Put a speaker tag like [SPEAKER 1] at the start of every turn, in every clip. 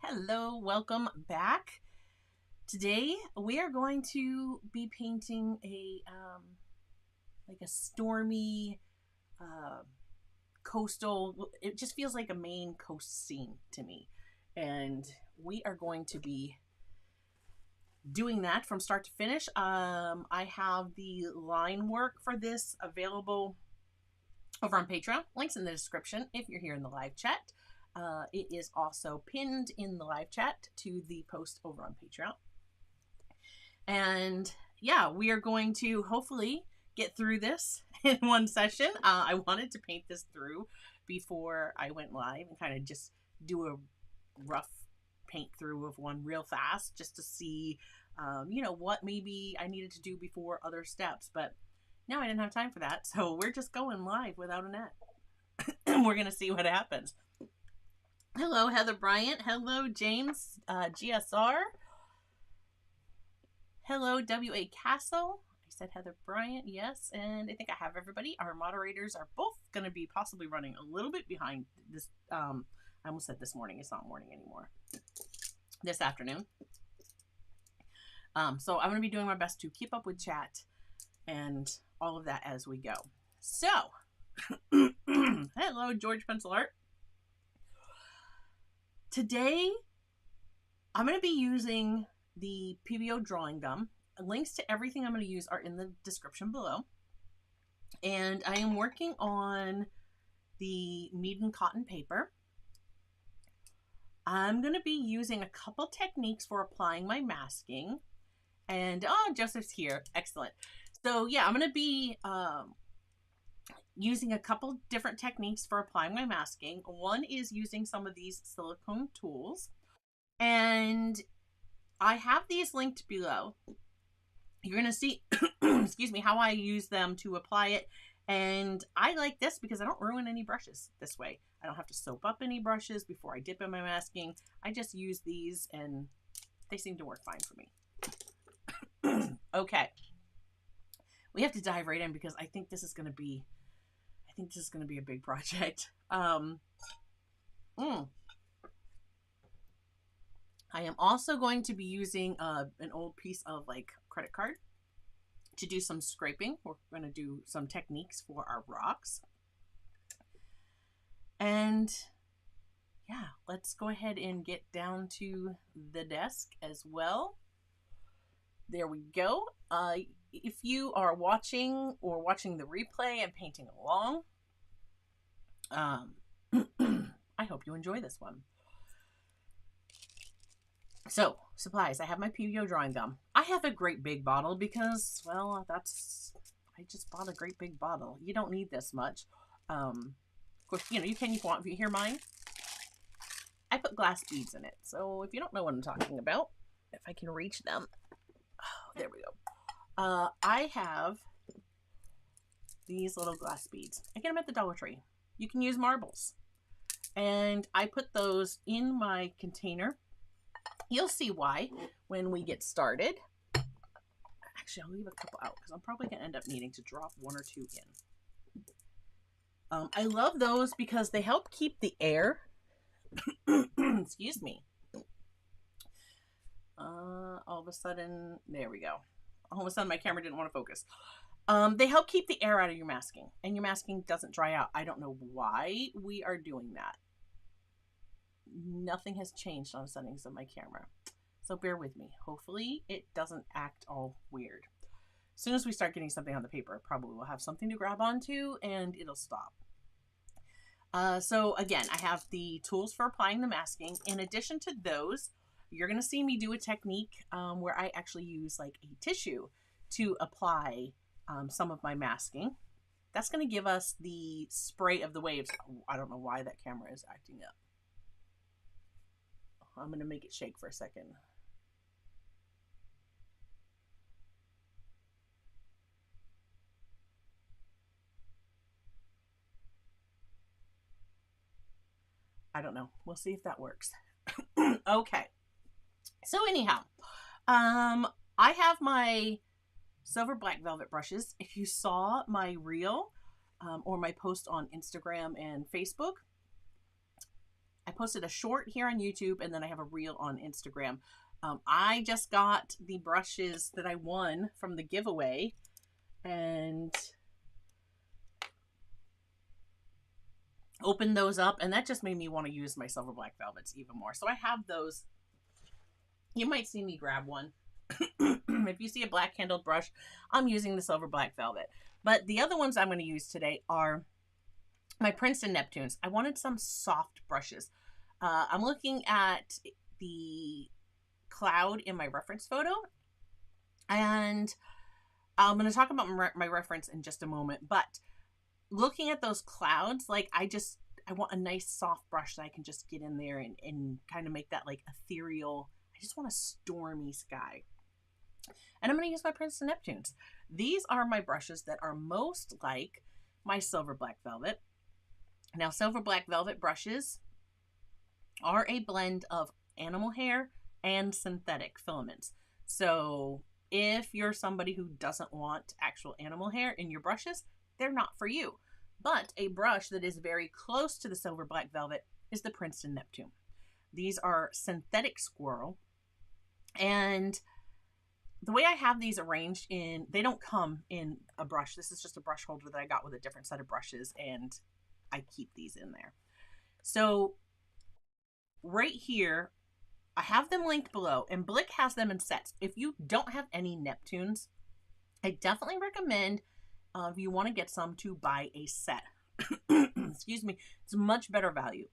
[SPEAKER 1] Hello, welcome back. Today we are going to be painting a like a stormy coastal. It just feels like a Maine coast scene to me, and we are going to be doing that from start to finish. I have the line work for this available over on Patreon. Links in the description if you're here in the live chat. It is also pinned in the live chat to the post over on Patreon. And yeah, we are going to hopefully get through this in one session. I wanted to paint this through before I went live and kind of just do a rough paint through of one real fast just to see, what maybe I needed to do before other steps. But now I didn't have time for that. So we're just going live without a net. We're going to see what happens. Hello, Heather Bryant. Hello, James GSR. Hello, WA Castle. I said Heather Bryant, yes. And I think I have everybody. Our moderators are both going to be possibly running a little bit behind this. I almost said this morning. It's not morning anymore. This afternoon. So I'm going to be doing my best to keep up with chat and all of that as we go. So, hello, George Pencil Art. Today, I'm going to be using the PBO drawing gum. Links to everything I'm going to use are in the description below. And I am working on the Meaden cotton paper. I'm going to be using a couple techniques for applying my masking. And, oh, Joseph's here. Excellent. So, yeah, I'm going to be using a couple different techniques for applying my masking. One is using some of these silicone tools, and I have these linked below. You're going to see, excuse me, how I use them to apply it. And I like this because I don't ruin any brushes this way. I don't have to soap up any brushes before I dip in my masking. I just use these and they seem to work fine for me. Okay. We have to dive right in because I think this is going to be a big project. I am also going to be using an old piece of credit card to do some scraping. We're going to do some techniques for our rocks. And yeah, let's go ahead and get down to the desk as well. There we go. If you are watching the replay and painting along, I hope you enjoy this one. So, supplies. I have my PBO drawing gum. I have a great big bottle because, well, I just bought a great big bottle. You don't need this much. Of course, you can if you want. If you hear mine, I put glass beads in it. So, if you don't know what I'm talking about, if I can reach them. Oh, there we go. I have these little glass beads. I get them at the Dollar Tree. You can use marbles. And I put those in my container. You'll see why when we get started. Actually, I'll leave a couple out because I'm probably going to end up needing to drop one or two in. I love those because they help keep the air. Excuse me. All of a sudden, there we go. All of a sudden, my camera didn't want to focus. They help keep the air out of your masking, and your masking doesn't dry out. I don't know why we are doing that. Nothing has changed on the settings of my camera, so bear with me. Hopefully, it doesn't act all weird. As soon as we start getting something on the paper, probably we'll have something to grab onto, and it'll stop. So again, I have the tools for applying the masking. In addition to those, you're going to see me do a technique where I actually use like a tissue to apply some of my masking. That's going to give us the spray of the waves. I don't know why that camera is acting up. I'm going to make it shake for a second. I don't know. We'll see if that works. Okay. So anyhow, I have my silver black velvet brushes. If you saw my reel or my post on Instagram and Facebook, I posted a short here on YouTube, and then I have a reel on Instagram. I just got the brushes that I won from the giveaway, and opened those up, and that just made me want to use my Silver Black Velvets even more. So I have those. You might see me grab one. If you see a black handled brush, I'm using the Silver Black Velvet. But the other ones I'm going to use today are my Princeton Neptunes. I wanted some soft brushes. I'm looking at the cloud in my reference photo, and I'm going to talk about my reference in just a moment. But looking at those clouds, like I want a nice soft brush that I can just get in there and kind of make that like ethereal. I just want a stormy sky. And I'm going to use my Princeton Neptunes. These are my brushes that are most like my Silver Black Velvet. Now, Silver Black Velvet brushes are a blend of animal hair and synthetic filaments. So if you're somebody who doesn't want actual animal hair in your brushes, they're not for you. But a brush that is very close to the Silver Black Velvet is the Princeton Neptune. These are synthetic squirrel, and the way I have these arranged they don't come in a brush. This is just a brush holder that I got with a different set of brushes, and I keep these in there. So right here, I have them linked below, and Blick has them in sets. If you don't have any Neptunes, I definitely recommend if you want to get some to buy a set. Excuse me. It's much better value.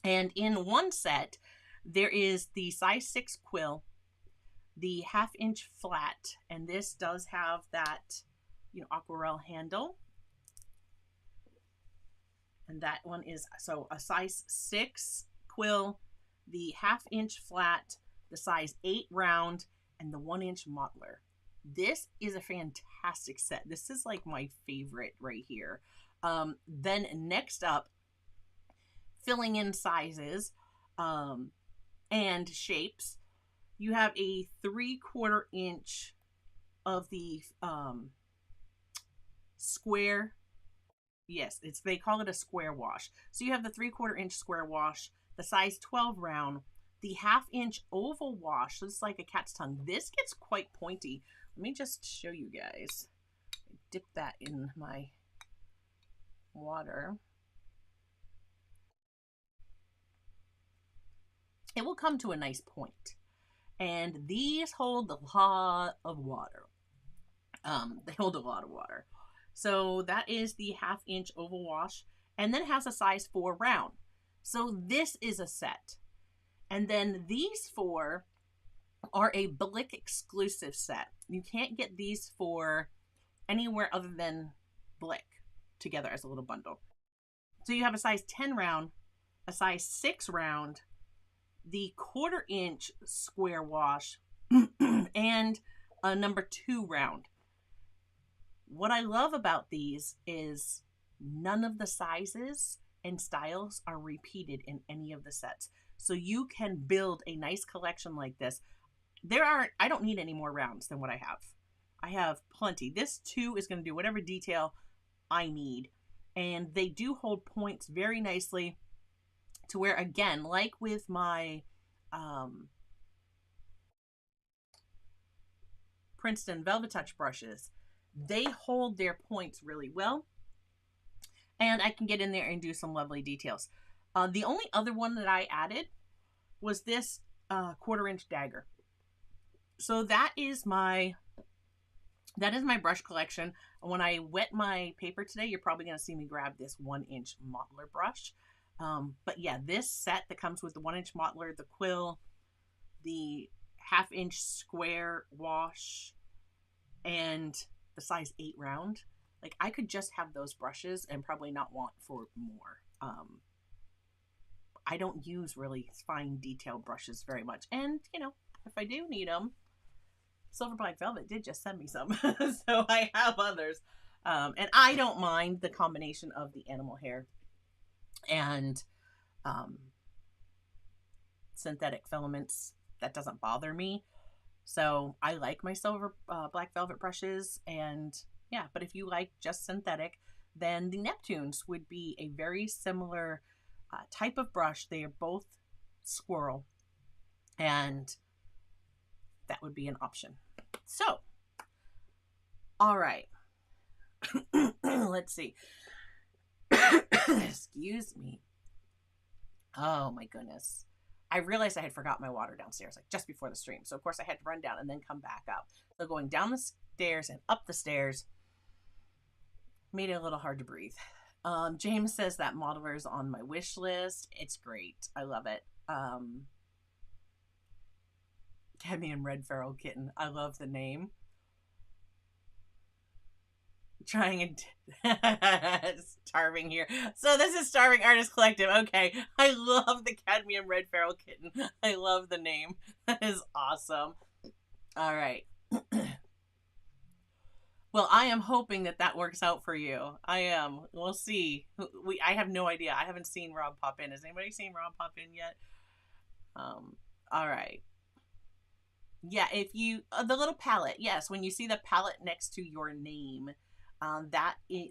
[SPEAKER 1] And in one set, there is the size 6 quill, the 1/2 inch flat, and this does have that, aquarelle handle. And that one is, so a size 6 quill, the 1/2 inch flat, the size 8 round, and the 1 inch mottler. This is a fantastic set. This is like my favorite right here. Then next up, filling in sizes and shapes, you have a 3/4 inch of the square. Yes, they call it a square wash. So you have the 3/4 inch square wash, the size 12 round, the 1/2 inch oval wash. So it's like a cat's tongue. This gets quite pointy. Let me just show you guys. Dip that in my water. It will come to a nice point. And these hold a lot of water. They hold a lot of water. So that is the 1/2 inch oval wash, and then it has a size 4 round. So this is a set. And then these 4 are a Blick exclusive set. You can't get these for anywhere other than Blick together as a little bundle. So you have a size 10 round, a size 6 round, the 1/4 inch square wash, and a number 2 round. What I love about these is none of the sizes and styles are repeated in any of the sets. So you can build a nice collection like this. I don't need any more rounds than what I have. I have plenty. This 2 is going to do whatever detail I need. And they do hold points very nicely to where, again, like with my Princeton Velvet Touch brushes, they hold their points really well. And I can get in there and do some lovely details. The only other one that I added was this 1/4 inch dagger. So that is my brush collection. When I wet my paper today, you're probably going to see me grab this 1 inch mottler brush. But yeah, this set that comes with the 1 inch mottler, the quill, the 1/2 inch square wash, and the size 8 round, like I could just have those brushes and probably not want for more. I don't use really fine detailed brushes very much. And, if I do need them, Silver Black Velvet did just send me some. So I have others. And I don't mind the combination of the animal hair and synthetic filaments. That doesn't bother me. So I like my Silver Black Velvet brushes. And yeah, but if you like just synthetic, then the Neptunes would be a very similar type of brush. They are both squirrel, and that would be an option. So, all right. Let's see. Excuse me. Oh my goodness. I realized I had forgot my water downstairs, like just before the stream. So of course I had to run down and then come back up. So going down the stairs and up the stairs made it a little hard to breathe. James says that modeler is on my wish list. It's great. I love it. Cadmium Red Feral Kitten. I love the name. Trying and starving here. So this is Starving Artist Collective. Okay. I love the Cadmium Red Feral Kitten. I love the name. That is awesome. All right. Well, I am hoping that that works out for you. I am. We'll see. I have no idea. I haven't seen Rob pop in. Has anybody seen Rob pop in yet? All right. Yeah, if you the little palette. Yes, when you see the palette next to your name,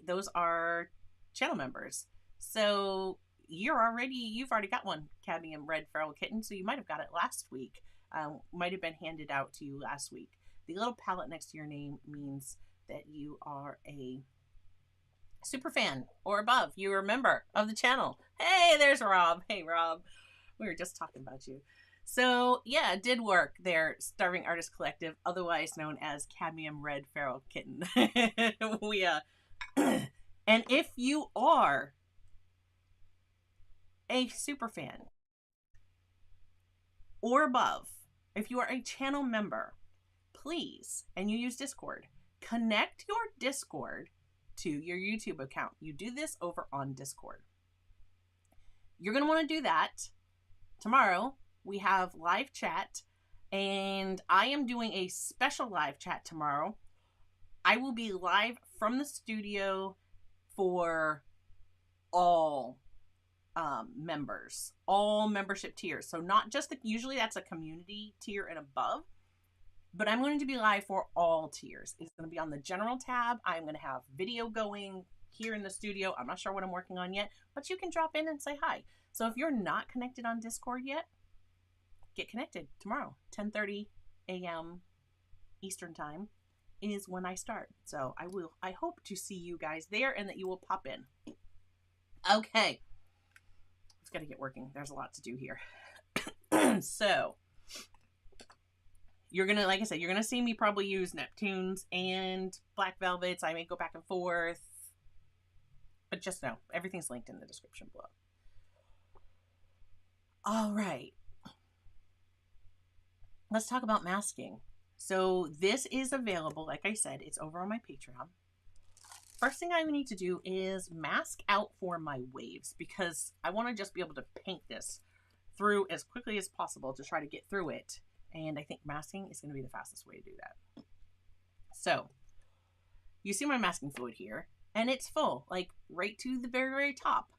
[SPEAKER 1] those are channel members. So you've already got one, Cadmium Red Feral Kitten. So you might have got it last week. Might have been handed out to you last week. The little palette next to your name means that you are a super fan or above. You're a member of the channel. Hey, there's Rob. Hey, Rob. We were just talking about you. So yeah, it did work there. Starving Artist Collective, otherwise known as Cadmium Red Feral Kitten. And if you are a super fan or above, if you are a channel member, please, and you use Discord, connect your Discord to your YouTube account. You do this over on Discord. You're going to want to do that tomorrow. We have live chat, and I am doing a special live chat tomorrow. I will be live from the studio for all members, all membership tiers. So not just usually that's a community tier and above, but I'm going to be live for all tiers. It's going to be on the general tab. I'm going to have video going here in the studio. I'm not sure what I'm working on yet, but you can drop in and say hi. So if you're not connected on Discord yet, get connected tomorrow. 10:30 a.m. Eastern time is when I start. So I hope to see you guys there and that you will pop in. Okay. It's got to get working. There's a lot to do here. So you're going to, like I said, you're going to see me probably use Neptunes and Black Velvets. I may go back and forth, but just know everything's linked in the description below. All right. Let's talk about masking. So this is available, like I said, it's over on my Patreon. First thing I need to do is mask out for my waves, because I want to just be able to paint this through as quickly as possible to try to get through it. And I think masking is going to be the fastest way to do that. So you see my masking fluid here, and it's full, like right to the very, very top.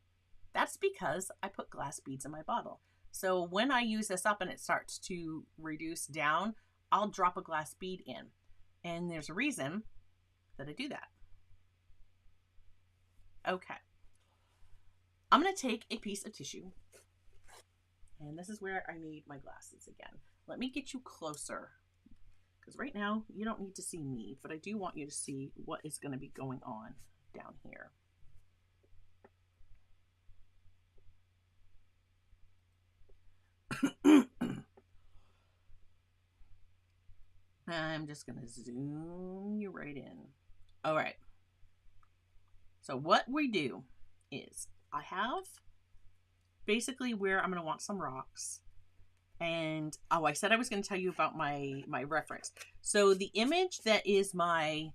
[SPEAKER 1] That's because I put glass beads in my bottle. So when I use this up and it starts to reduce down, I'll drop a glass bead in. And there's a reason that I do that. Okay. I'm going to take a piece of tissue. And this is where I need my glasses again. Let me get you closer. Because right now, you don't need to see me, but I do want you to see what is going to be going on down here. I'm just going to zoom you right in. All right. So what we do is I have basically where I'm going to want some rocks. And, oh, I said I was going to tell you about my reference. So the image that is my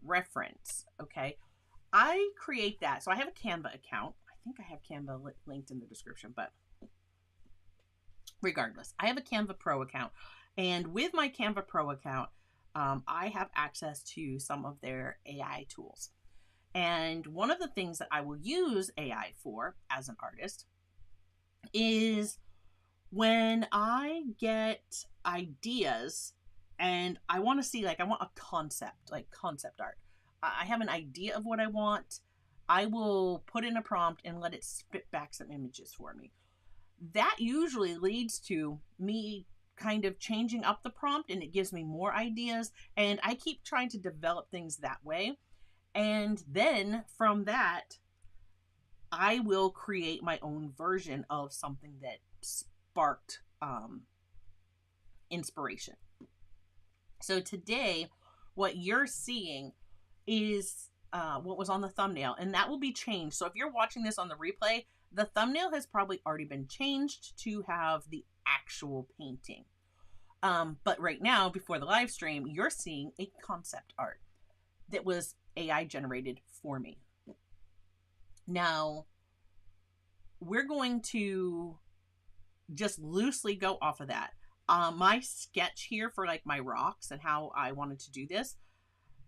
[SPEAKER 1] reference, okay, I create that. So I have a Canva account. I think I have Canva linked in the description, but regardless, I have a Canva Pro account. And with my Canva Pro account, I have access to some of their AI tools. And one of the things that I will use AI for as an artist is when I get ideas and I want to see, like, I want a concept, like concept art. I have an idea of what I want. I will put in a prompt and let it spit back some images for me. That usually leads to me kind of changing up the prompt, and it gives me more ideas, and I keep trying to develop things that way. And then from that, I will create my own version of something that sparked inspiration. So today, what you're seeing is what was on the thumbnail, and that will be changed. So if you're watching this on the replay, the thumbnail has probably already been changed to have the actual painting. But right now, before the live stream, you're seeing a concept art that was AI generated for me. Now, we're going to just loosely go off of that. My sketch here for like my rocks and how I wanted to do this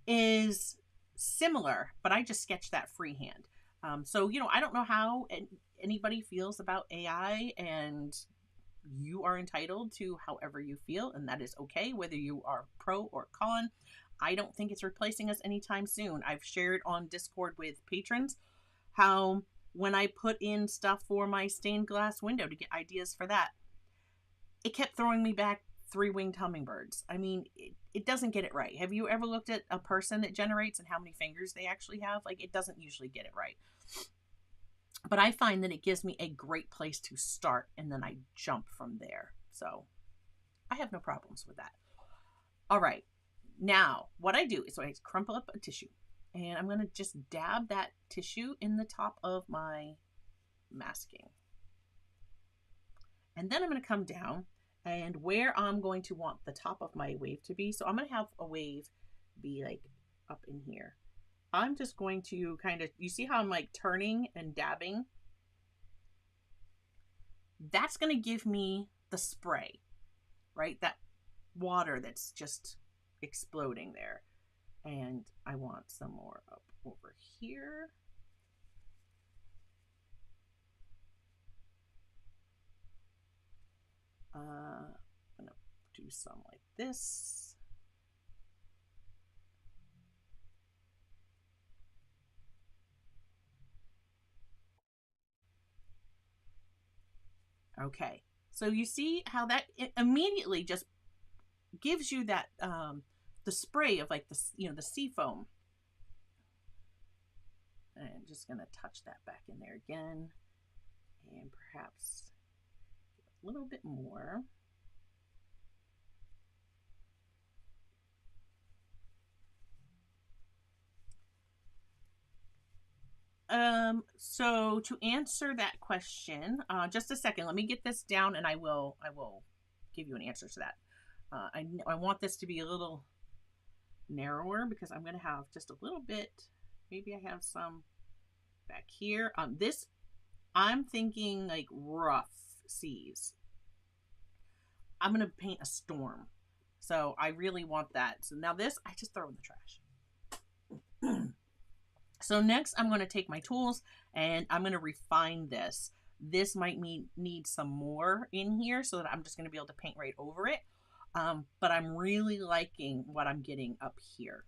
[SPEAKER 1] is similar, but I just sketched that freehand. So, you know, I don't know how anybody feels about AI, and you are entitled to however you feel, and that is okay, whether you are pro or con. I don't think it's replacing us anytime soon. I've shared on Discord with patrons how when I put in stuff for my stained glass window to get ideas for that, it kept throwing me back 3-winged hummingbirds. I mean, it doesn't get it right. Have you ever looked at a person that generates and how many fingers they actually have? Like, it doesn't usually get it right. But I find that it gives me a great place to start, and then I jump from there. So I have no problems with that. All right. Now, what I do is I crumple up a tissue, and I'm going to just dab that tissue in the top of my masking. And then I'm going to come down and where I'm going to want the top of my wave to be. So I'm going to have a wave be like up in here. I'm just going to kind of, you see how I'm like turning and dabbing? That's going to give me the spray, right? That water that's just exploding there. And I want some more up over here. I'm going to do some like this. Okay, so you see how that immediately just gives you that the spray of like the, you know, the sea foam. And I'm just going to touch that back in there again, and perhaps a little bit more. So to answer that question, just a second, let me get this down and I will give you an answer to that. I want this to be a little narrower because I'm going to have just a little bit, maybe I have some back here. This, I'm thinking like rough seas. I'm going to paint a storm. So I really want that. So now this, I just throw in the trash. So next I'm going to take my tools and I'm going to refine this. This might need some more in here so that I'm just going to be able to paint right over it. But I'm really liking what I'm getting up here.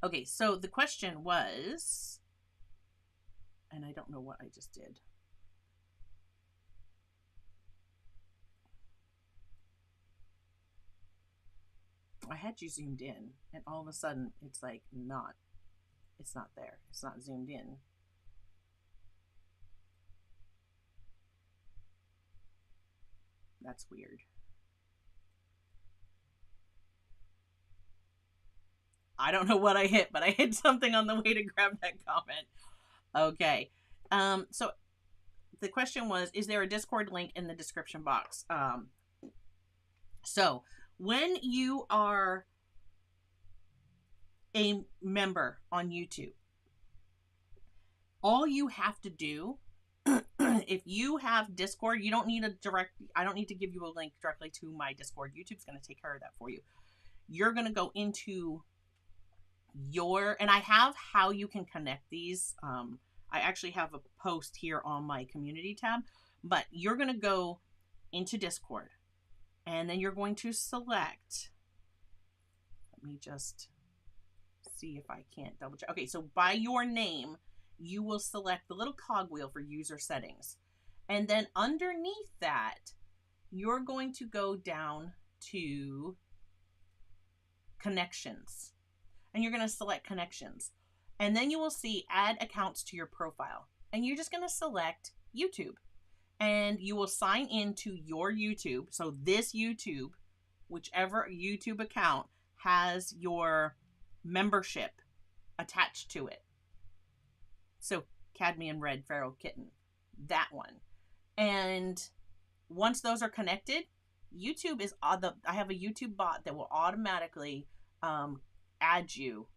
[SPEAKER 1] Okay, so the question was, and I don't know what I just did. I had you zoomed in and all of a sudden it's like it's not there. It's not zoomed in. That's weird. I don't know what I hit, but I hit something on the way to grab that comment. Okay. So the question was, is there a Discord link in the description box? So when you are a member on YouTube, all you have to do, if you have Discord, you don't need I don't need to give you a link directly to my Discord. YouTube's going to take care of that for you. You're going to go into and I have how you can connect these. I actually have a post here on my community tab, but you're going to go into Discord and then you're going to select, let me just let's see if I can't double check. Okay, so by your name, you will select the little cogwheel for user settings. And then underneath that, you're going to go down to connections. And you're going to select connections. And then you will see add accounts to your profile. And you're just going to select YouTube. And you will sign into your YouTube. So this YouTube, whichever YouTube account has your membership attached to it. So Cadmium Red Feral Kitten, that one. And once those are connected, YouTube is I have a YouTube bot that will automatically add you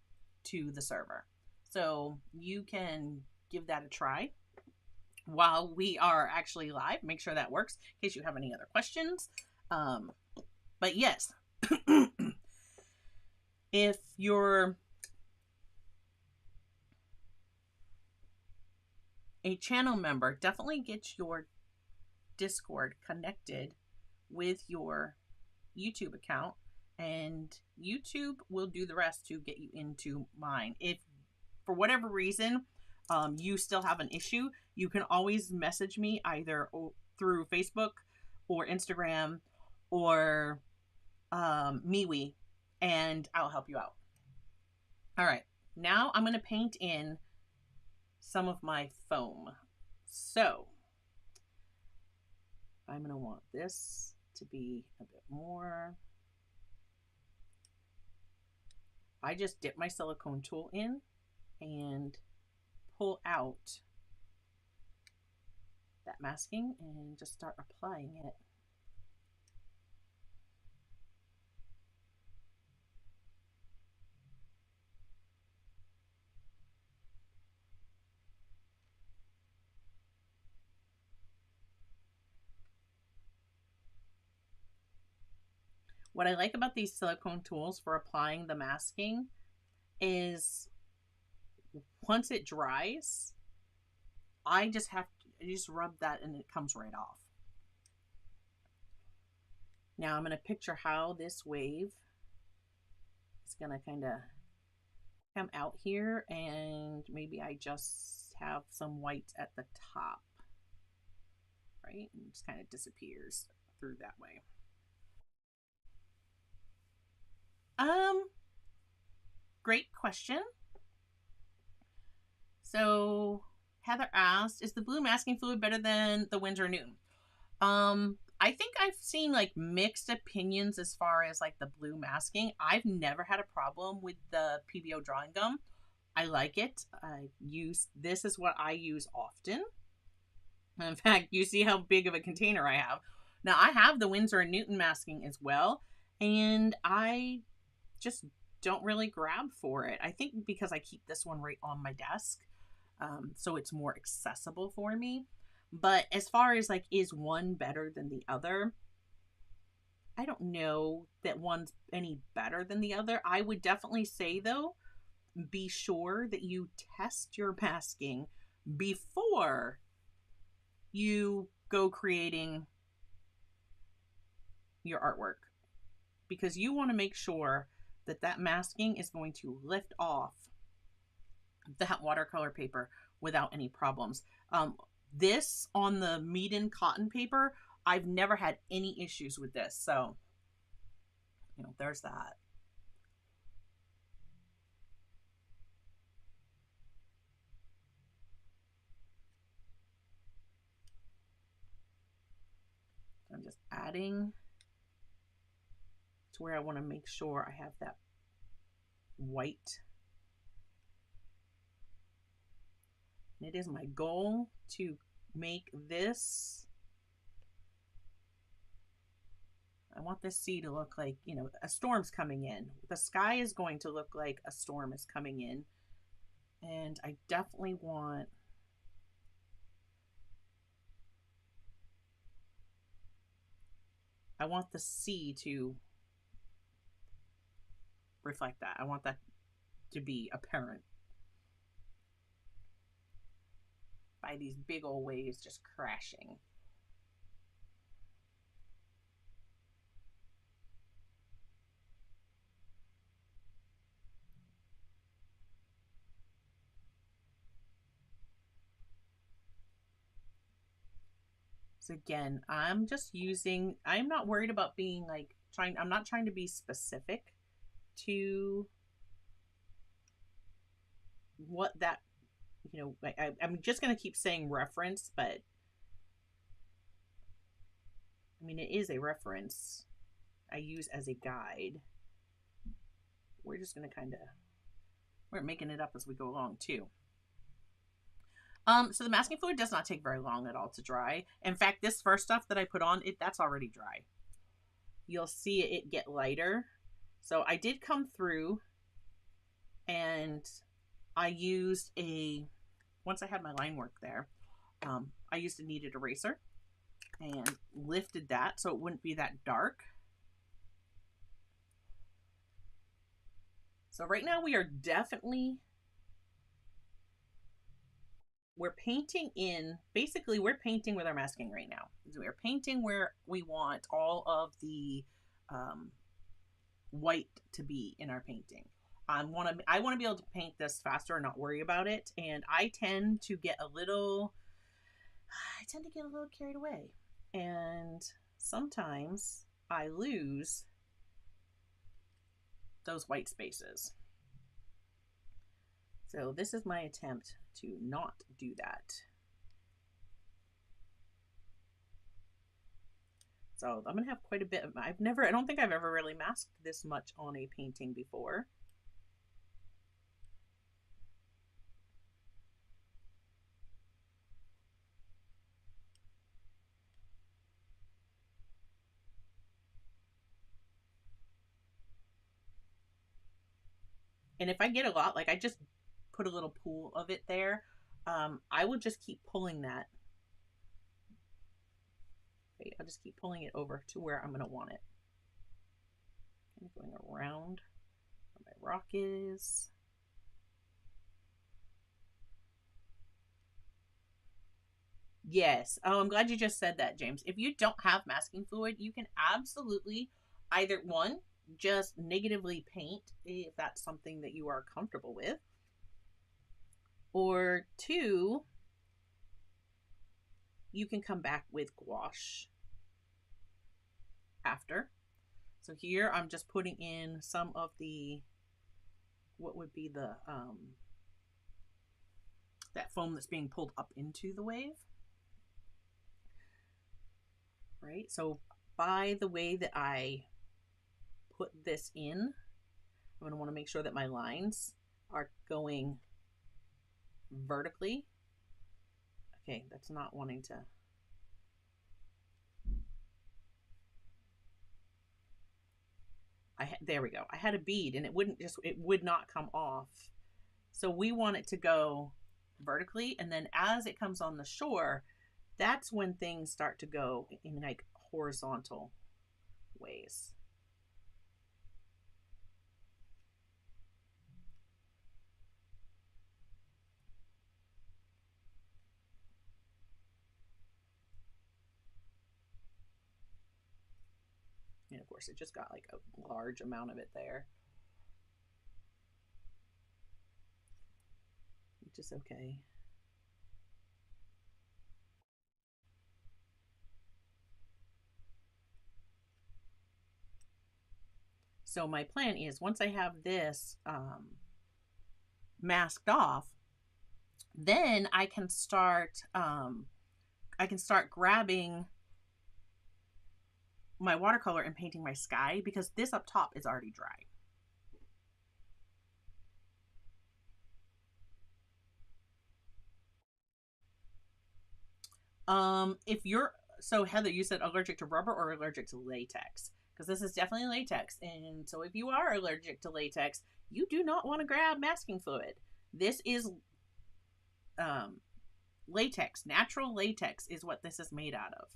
[SPEAKER 1] to the server. So you can give that a try while we are actually live. Make sure that works in case you have any other questions. But yes, if you're a channel member, definitely get your Discord connected with your YouTube account, and YouTube will do the rest to get you into mine. If for whatever reason you still have an issue, you can always message me either through Facebook or Instagram or MeWe, and I'll help you out. All right, now I'm going to paint in some of my foam. So I'm going to want this to be a bit more. I just dip my silicone tool in and pull out that masking and just start applying it. What I like about these silicone tools for applying the masking is once it dries, I just rub that and it comes right off. Now I'm going to picture how this wave is going to kind of come out here, and maybe I just have some white at the top, right? And it just kind of disappears through that way. Great question. So Heather asked, is the blue masking fluid better than the Winsor & Newton? I think I've seen like mixed opinions as far as like the blue masking. I've never had a problem with the PBO drawing gum. I like it. This is what I use often. In fact, you see how big of a container I have. Now I have the Winsor & Newton masking as well, and I just don't really grab for it. I think because I keep this one right on my desk, so it's more accessible for me. But as far as like, is one better than the other? I don't know that one's any better than the other. I would definitely say though, be sure that you test your masking before you go creating your artwork, because you want to make sure that that masking is going to lift off that watercolor paper without any problems. This on the Meeden cotton paper, I've never had any issues with this. So, you know, there's that. I'm just adding to where I want to make sure I have that white. And it is my goal to make this, I want this sea to look like, you know, a storm's coming in. The sky is going to look like a storm is coming in. And I definitely want the sea to reflect that. I want that to be apparent by these big old waves just crashing. So again, I'm just using, I'm not worried about being like I'm not trying to be specific to what that, you know, I'm just going to keep saying reference, but I mean, it is a reference I use as a guide. We're just going to kind of, we're making it up as we go along too. So the masking fluid does not take very long at all to dry. In fact, this first stuff that I put on, that's already dry. You'll see it get lighter. So I did come through and I used once I had my line work there, I used a kneaded eraser and lifted that so it wouldn't be that dark. So right now we are definitely, we're painting in, basically we're painting with our masking right now. We're painting where we want all of the white to be in our painting. I want to be able to paint this faster and not worry about it. And I tend to get a little carried away. And sometimes I lose those white spaces. So this is my attempt to not do that. So I'm gonna have quite a bit of, I don't think I've ever really masked this much on a painting before. And if I get a lot, like I just put a little pool of it there, I will just keep pulling that. Okay, I'll just keep pulling it over to where I'm going to want it. I'm going around where my rock is. Yes. Oh, I'm glad you just said that, James. If you don't have masking fluid, you can absolutely either one, just negatively paint if that's something that you are comfortable with, or two, you can come back with gouache after. So here I'm just putting in some of the, what would be the, that foam that's being pulled up into the wave. Right, so by the way that I put this in, I'm going to want to make sure that my lines are going vertically. Okay, that's not wanting to. There we go. I had a bead and it would not come off. So we want it to go vertically, and then as it comes on the shore, that's when things start to go in like horizontal ways. And of course, it just got like a large amount of it there, which is okay. So my plan is, once I have this masked off, then I can start grabbing my watercolor and painting my sky, because this up top is already dry. If you're, so Heather, you said allergic to rubber or allergic to latex? Because this is definitely latex. And so if you are allergic to latex, you do not want to grab masking fluid. This is latex. Natural latex is what this is made out of.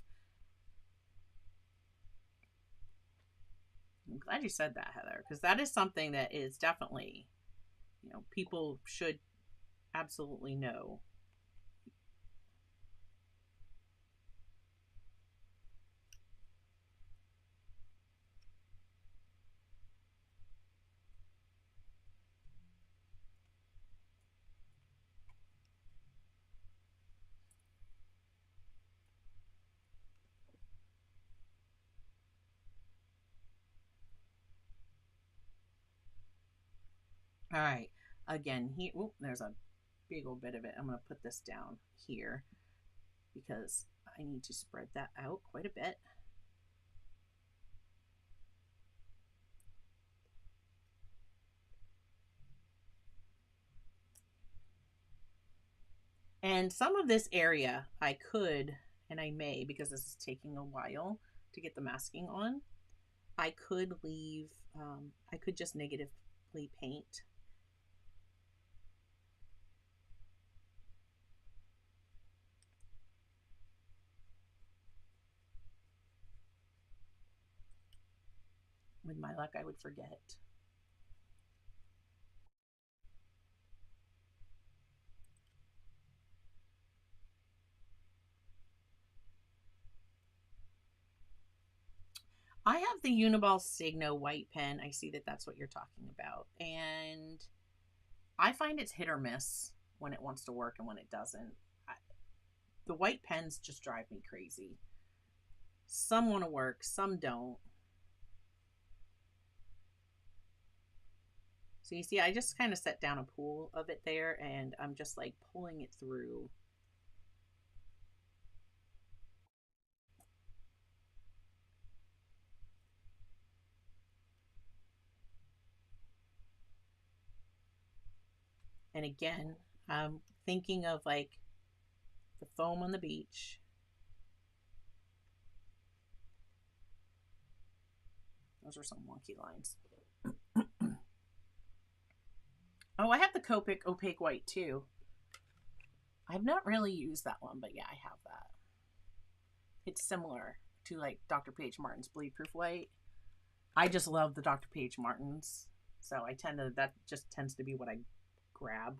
[SPEAKER 1] I'm glad you said that, Heather, because that is something that is definitely, you know, people should absolutely know. All right. Again, here, oh, there's a big old bit of it. I'm going to put this down here because I need to spread that out quite a bit. And some of this area I could, and I may, because this is taking a while to get the masking on, I could leave, I could just negatively paint. With my luck, I would forget. I have the Uniball Signo white pen. I see that that's what you're talking about. And I find it's hit or miss when it wants to work and when it doesn't. The white pens just drive me crazy. Some want to work, some don't. So you see, I just kind of set down a pool of it there, and I'm just like pulling it through. And again, I'm thinking of like the foam on the beach. Those are some wonky lines. Oh, I have the Copic Opaque White too. I've not really used that one, but yeah, I have that. It's similar to like Dr. P.H. Martin's Bleed Proof White. I just love the Dr. P.H. Martin's. So I tend to, that just tends to be what I grab.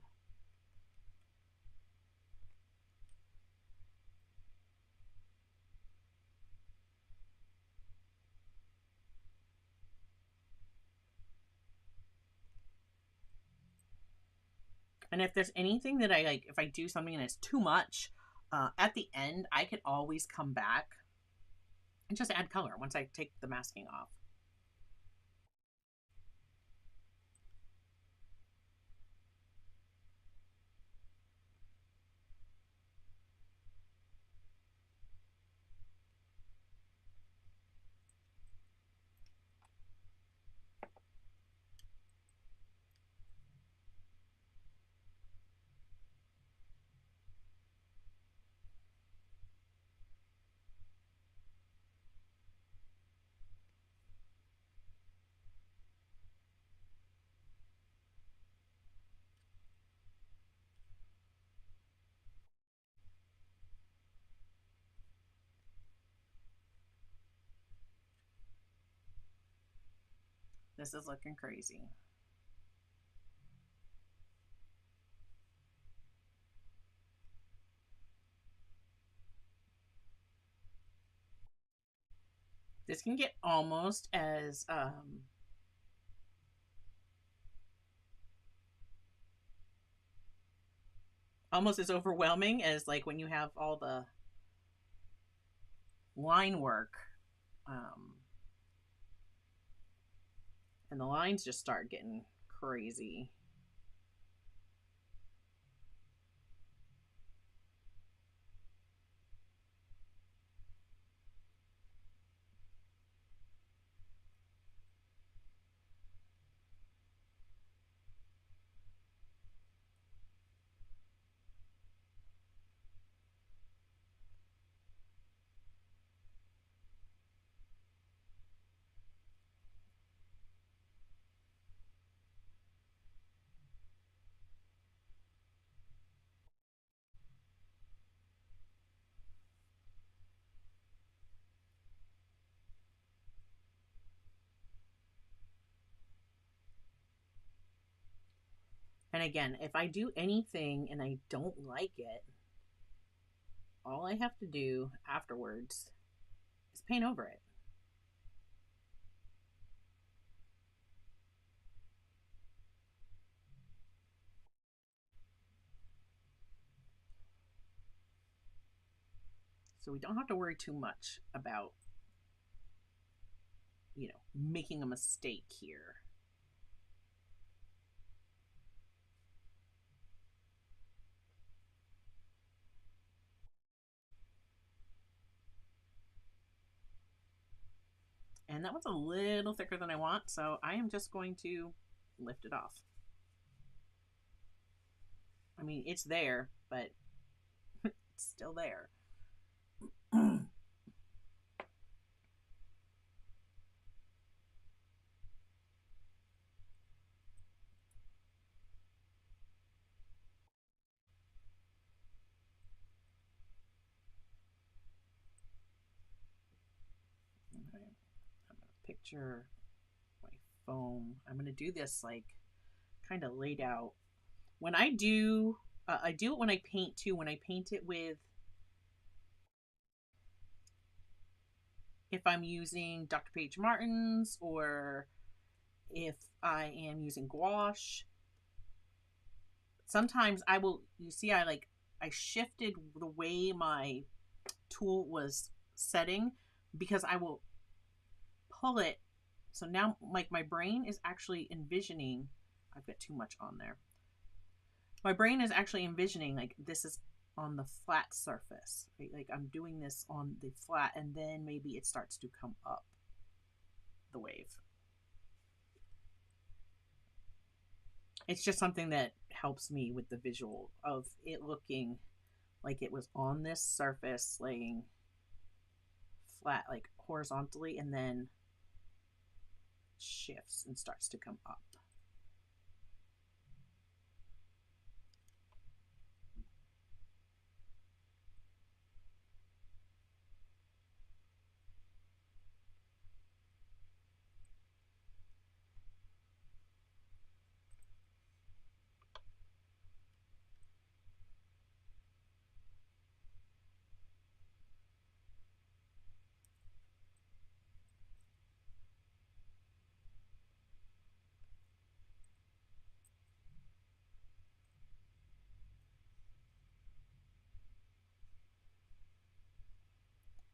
[SPEAKER 1] And if there's anything that I like, if I do something and it's too much, at the end, I could always come back and just add color once I take the masking off. This is looking crazy. This can get almost as overwhelming as like when you have all the line work, and the lines just start getting crazy. And again, if I do anything and I don't like it, all I have to do afterwards is paint over it. So we don't have to worry too much about, you know, making a mistake here. And that one's a little thicker than I want, so I am just going to lift it off. I mean, it's there, but it's still there. Okay. I'm gonna picture my foam. I'm gonna do this like kind of laid out. When I do it when I paint too. When I paint it with, if I'm using Dr. Page Martin's or if I am using gouache, sometimes I will, you see, I shifted the way my tool was setting because I will pull it. So now like my brain is actually envisioning, I've got too much on there. My brain is actually envisioning like this is on the flat surface, right? Like I'm doing this on the flat and then maybe it starts to come up the wave. It's just something that helps me with the visual of it looking like it was on this surface laying flat, like horizontally, and then shifts and starts to come up.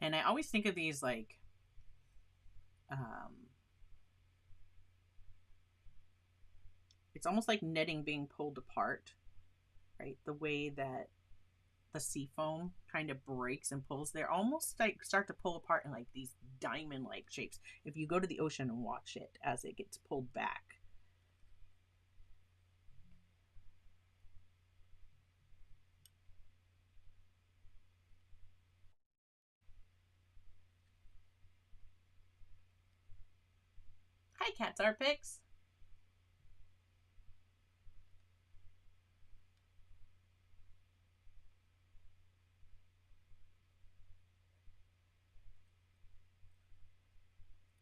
[SPEAKER 1] And I always think of these like it's almost like netting being pulled apart, right? The way that the sea foam kind of breaks and pulls, they're almost like start to pull apart in like these diamond like shapes if you go to the ocean and watch it as it gets pulled back. Hi, cats, Rpix.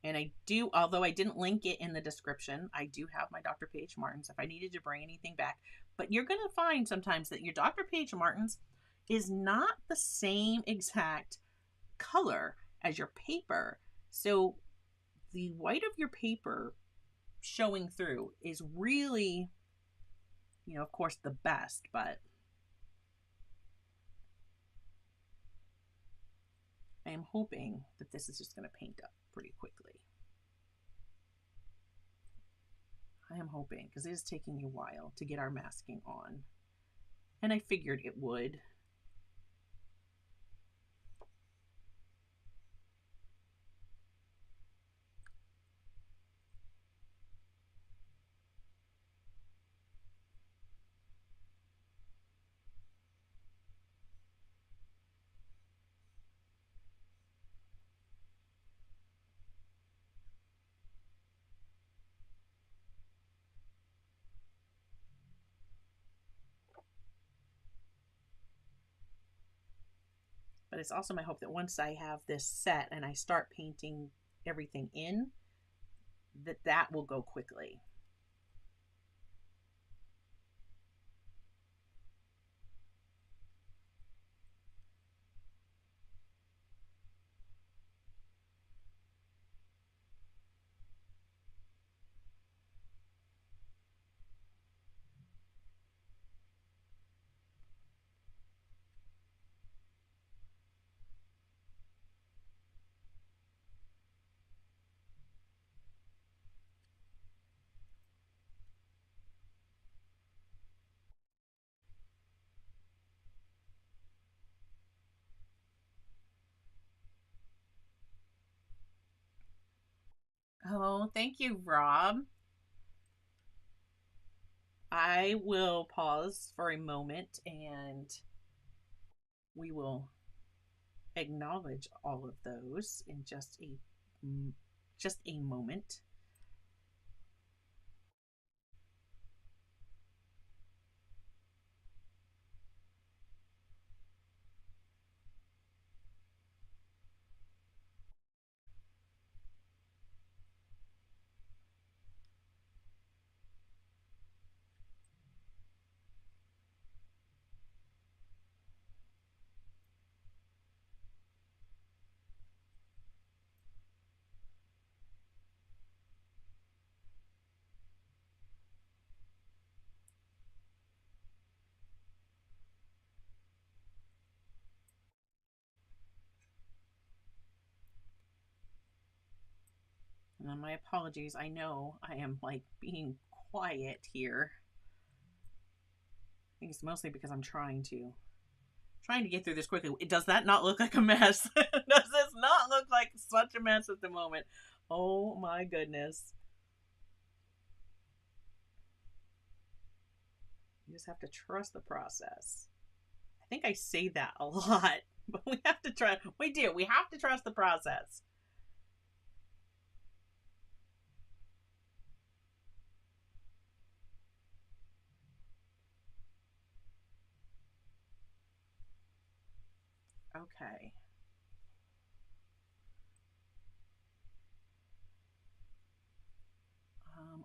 [SPEAKER 1] And I do, although I didn't link it in the description, I do have my Dr. Page Martin's if I needed to bring anything back. But you're going to find sometimes that your Dr. Page Martin's is not the same exact color as your paper. So the white of your paper showing through is really, you know, of course, the best, but I am hoping that this is just going to paint up pretty quickly. I am hoping, because it is taking a while to get our masking on. And I figured it would. But it's also my hope that once I have this set and I start painting everything in, that will go quickly. Well, thank you, Rob. I will pause for a moment and we will acknowledge all of those in just a moment. And my apologies. I know I am like being quiet here. I think it's mostly because I'm trying to get through this quickly. Does that not look like a mess? Does this not look like such a mess at the moment? Oh my goodness. You just have to trust the process. I think I say that a lot, but we have to try. We do. We have to trust the process. Okay.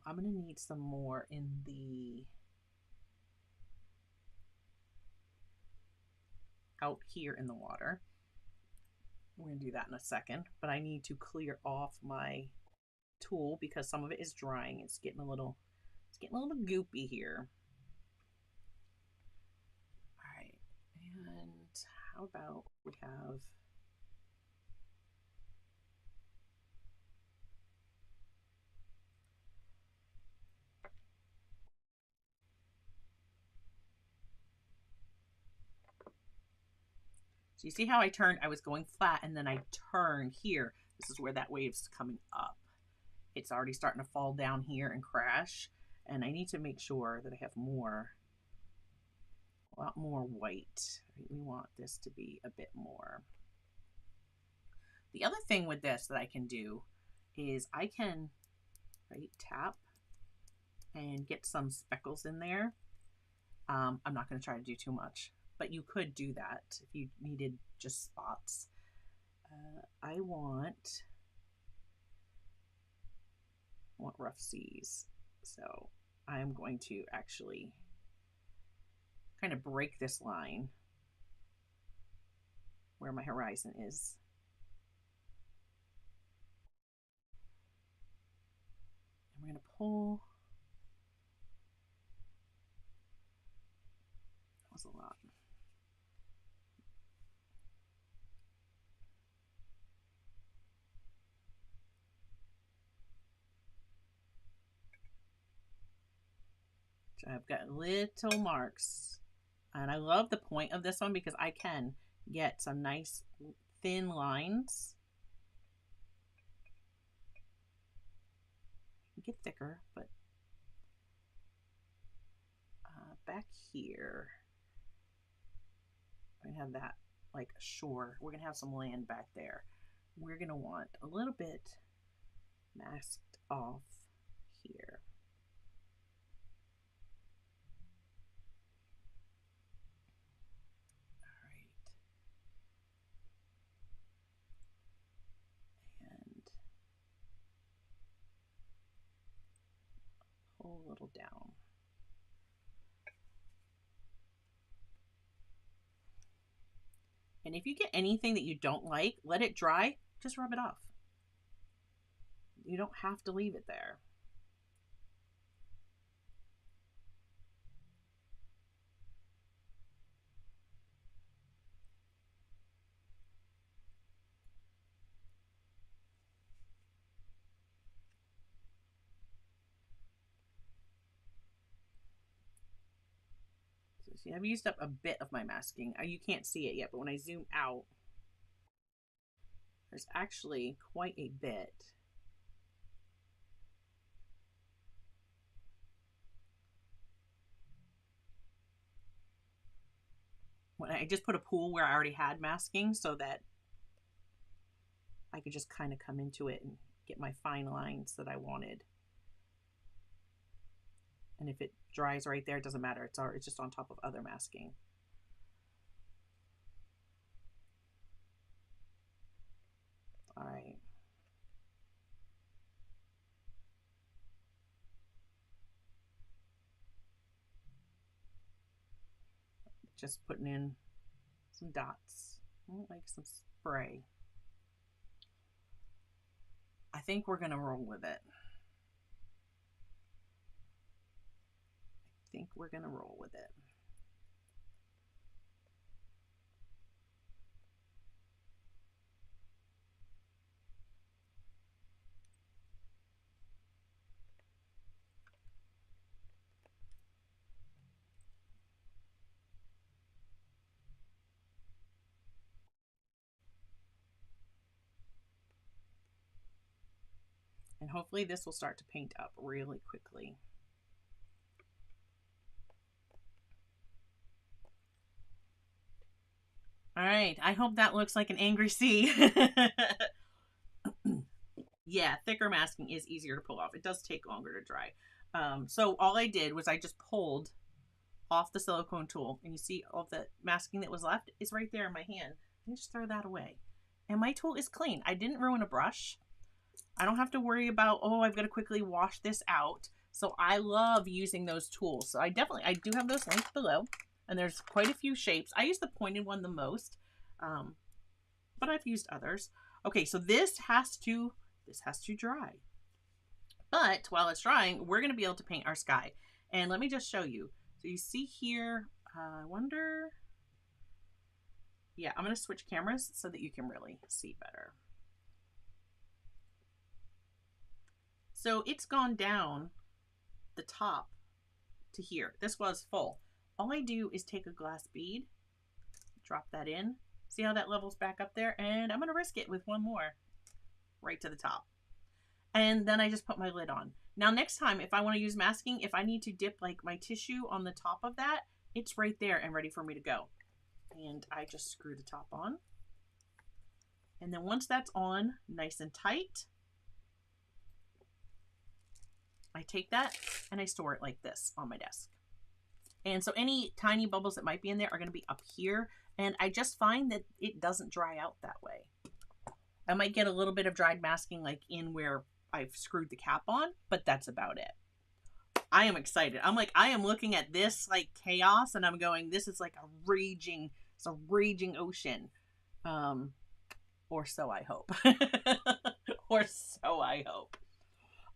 [SPEAKER 1] I'm going to need some more in the out here in the water. We're going to do that in a second, but I need to clear off my tool because some of it is drying. It's getting a little goopy here. All right. And how about we have so you see how I turned? I was going flat and then I turned here. This is where that wave's coming up. It's already starting to fall down here and crash. And I need to make sure that I have a lot more white. We want this to be a bit more. The other thing with this that I can do is I can tap and get some speckles in there. I'm not going to try to do too much, but you could do that if you needed just spots. I want rough seas, so I'm going to actually kind of break this line where my horizon is. And we're going to pull. That was a lot. I've got little marks, and I love the point of this one because I can get some nice thin lines. Get thicker, but back here we're gonna have that like shore. We're gonna have some land back there. We're gonna want a little bit masked off here. Pull a little down. And if you get anything that you don't like, let it dry, just rub it off. You don't have to leave it there. See, I've used up a bit of my masking. You can't see it yet, but when I zoom out, there's actually quite a bit. when I just put a pool where I already had masking so that I could just kind of come into it and get my fine lines that I wanted. And if it dries right there, it doesn't matter. It's just on top of other masking. All right. Just putting in some dots, like some spray. I think we're gonna roll with it. I think we're gonna roll with it. And hopefully this will start to paint up really quickly. All right, I hope that looks like an angry sea. Yeah, thicker masking is easier to pull off. It does take longer to dry. So all I did was I just pulled off the silicone tool, and you see all the masking that was left is right there in my hand. Let me just throw that away. And my tool is clean. I didn't ruin a brush. I don't have to worry about, oh, I've got to quickly wash this out. So I love using those tools. So I do have those linked below, and there's quite a few shapes. I use the pointed one the most, but I've used others. Okay, so this has to dry. But while it's drying, we're going to be able to paint our sky. And let me just show you. So you see here, I wonder, yeah, I'm going to switch cameras so that you can really see better. So it's gone down the top to here. This was full. All I do is take a glass bead, drop that in. See how that levels back up there? And I'm going to risk it with one more right to the top. And then I just put my lid on. Now next time, if I want to use masking, if I need to dip like my tissue on the top of that, it's right there and ready for me to go. And I just screw the top on. And then once that's on nice and tight, I take that and I store it like this on my desk. And so any tiny bubbles that might be in there are going to be up here. And I just find that it doesn't dry out that way. I might get a little bit of dried masking like in where I've screwed the cap on, but that's about it. I am excited. I am looking at this like chaos and I'm going, this is like it's a raging ocean. Or so I hope. Or so I hope.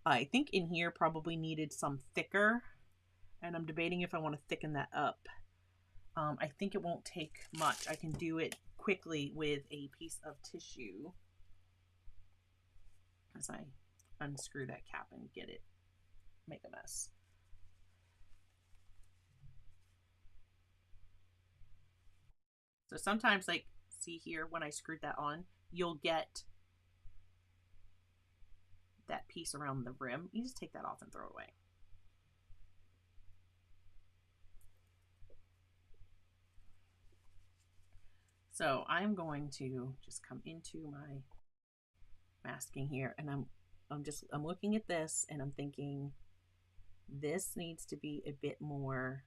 [SPEAKER 1] I think in here probably needed some thicker, and I'm debating if I want to thicken that up. I think it won't take much. I can do it quickly with a piece of tissue as I unscrew that cap and make a mess. So sometimes, like, see here, when I screwed that on, you'll get that piece around the rim. You just take that off and throw it away. So I'm going to just come into my masking here, and I'm looking at this and I'm thinking this needs to be a bit more.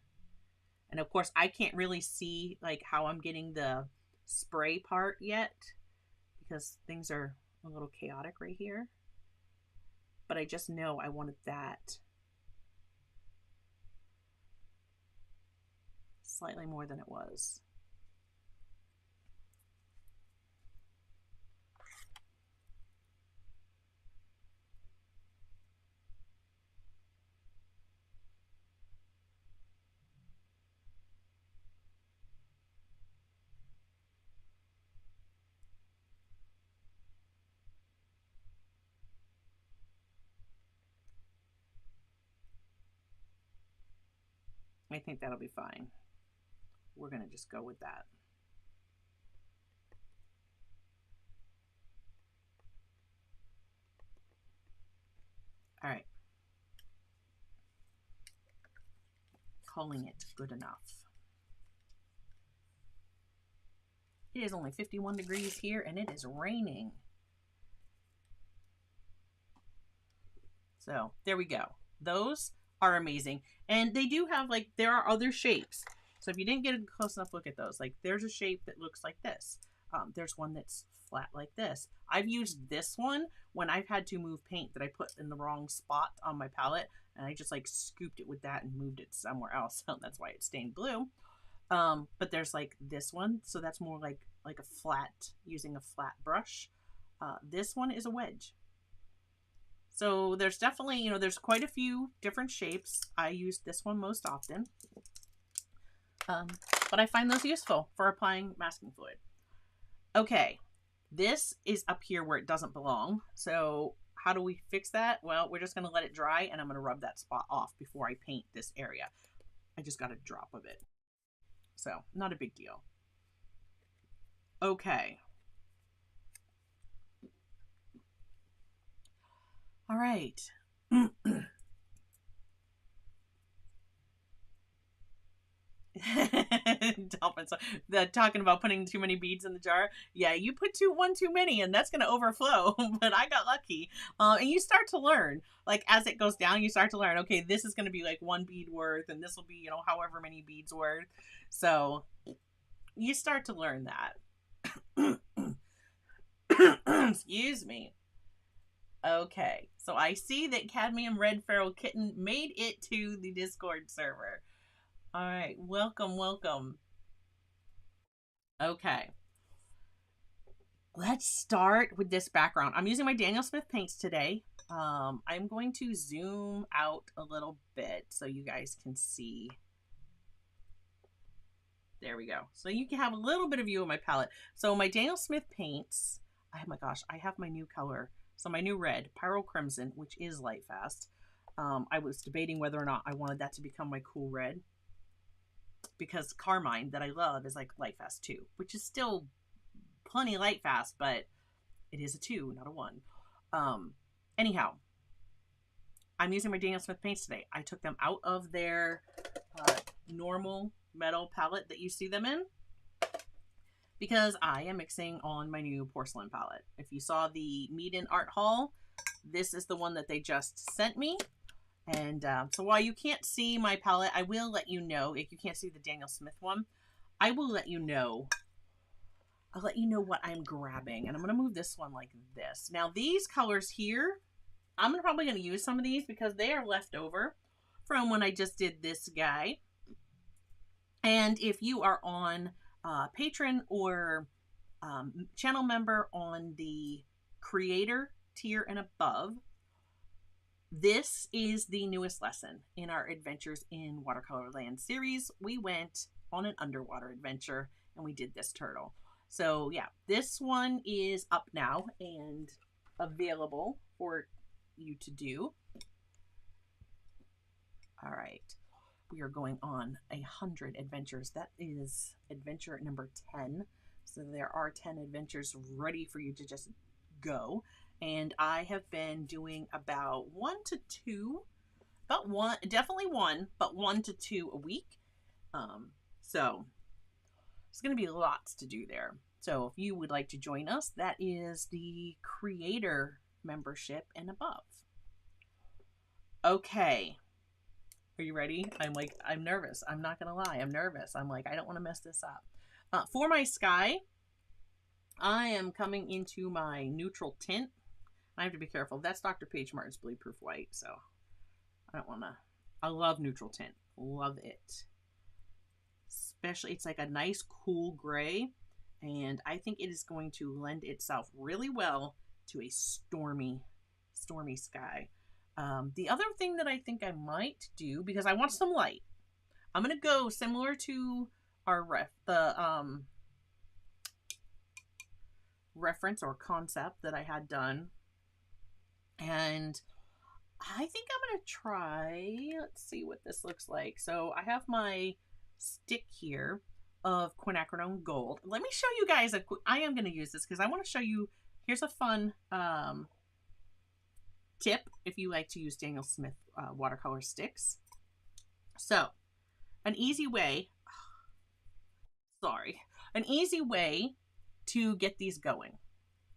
[SPEAKER 1] And of course I can't really see like how I'm getting the spray part yet because things are a little chaotic right here. But I just know I wanted that slightly more than it was. I think that'll be fine. We're going to just go with that. All right. Calling it good enough. It is only 51 degrees here and it is raining. So there we go. Those are amazing. And they do have, like, there are other shapes. So if you didn't get a close enough look at those, like there's a shape that looks like this. There's one that's flat like this. I've used this one when I've had to move paint that I put in the wrong spot on my palette, and I just like scooped it with that and moved it somewhere else. So that's why it stained blue. But there's like this one, so that's more like a flat, using a flat brush. This one is a wedge. So there's definitely, you know, there's quite a few different shapes. I use this one most often. But I find those useful for applying masking fluid. Okay, this is up here where it doesn't belong. So how do we fix that? Well, we're just going to let it dry, and I'm going to rub that spot off before I paint this area. I just got a drop of it. So not a big deal. Okay. All right. Talking about putting too many beads in the jar. Yeah, you put one too many and that's going to overflow. But I got lucky. And you start to learn, like as it goes down, you start to learn, okay, this is going to be like 1 bead worth, and this will be, you know, however many beads worth. So you start to learn that. Excuse me. Okay, so I see that Cadmium Red Feral Kitten made it to the Discord server. All right, welcome, welcome. Okay, let's start with this background. I'm using my Daniel Smith paints today. I'm going to zoom out a little bit so you guys can see. There we go. So you can have a little bit of view of my palette. So my Daniel Smith paints, oh my gosh, I have my new color. So my new red, Pyro Crimson, which is light fast. I was debating whether or not I wanted that to become my cool red, because Carmine, that I love, is like light fast 2, which is still plenty light fast, but it is a 2, not a 1. Anyhow, I'm using my Daniel Smith paints today. I took them out of their normal metal palette that you see them in, because I am mixing on my new porcelain palette. If you saw the Meet-In Art Haul, this is the one that they just sent me. And so while you can't see my palette, I will let you know. If you can't see the Daniel Smith one, I will let you know. I'll let you know what I'm grabbing. And I'm going to move this one like this. Now these colors here, I'm probably going to use some of these because they are left over from when I just did this guy. And if you are on patron or channel member on the creator tier and above, this is the newest lesson in our Adventures in Watercolor Land series. We went on an underwater adventure and we did this turtle. So yeah, this one is up now and available for you to do. All right. We are going on 100 adventures. That is adventure number 10. So there are 10 adventures ready for you to just go. And I have been doing about 1 to 2, definitely 1, but 1 to 2 a week. So it's going to be lots to do there. So if you would like to join us, that is the creator membership and above. Okay. Are you ready? I'm nervous. I'm not going to lie. I'm nervous. I'm like, I don't want to mess this up. For my sky, I am coming into my neutral tint. I have to be careful. That's Dr. Paige Martin's Bleed Proof White. So I don't want to, I love neutral tint. Love it. Especially, it's like a nice cool gray. And I think it is going to lend itself really well to a stormy sky. The other thing that I think I might do, because I want some light, I'm going to go similar to our reference or concept that I had done. And I think I'm going to try, let's see what this looks like. So I have my stick here of quinacridone gold. Let me show you guys, I am going to use this because I want to show you, here's a fun tip if you like to use Daniel Smith watercolor sticks. So an easy way, sorry, an easy way to get these going.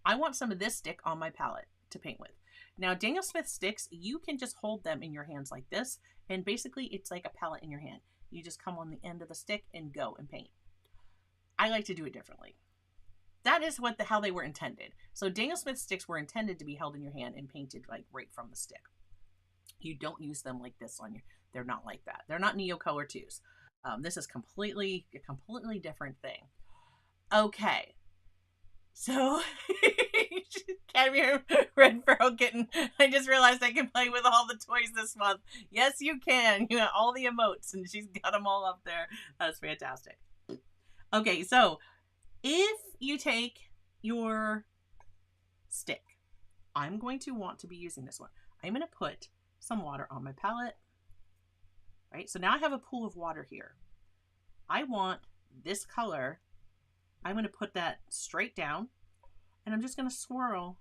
[SPEAKER 1] I want some of this stick on my palette to paint with. Now, Daniel Smith sticks, you can just hold them in your hands like this, and basically it's like a palette in your hand. You just come on the end of the stick and go and paint. I like to do it differently. That is how they were intended. So Daniel Smith sticks were intended to be held in your hand and painted like right from the stick. You don't use them like this on your, they're not like that. They're not Neo Color 2s. This is a completely different thing. Okay. So, come here, Red Furrow Kitten. I just realized I can play with all the toys this month. Yes, you can. You got all the emotes, and she's got them all up there. That's fantastic. Okay, so if you take your stick, I'm going to want to be using this one. I'm going to put some water on my palette. Right, so now I have a pool of water here. I want this color. I'm going to put that straight down, and I'm just going to swirl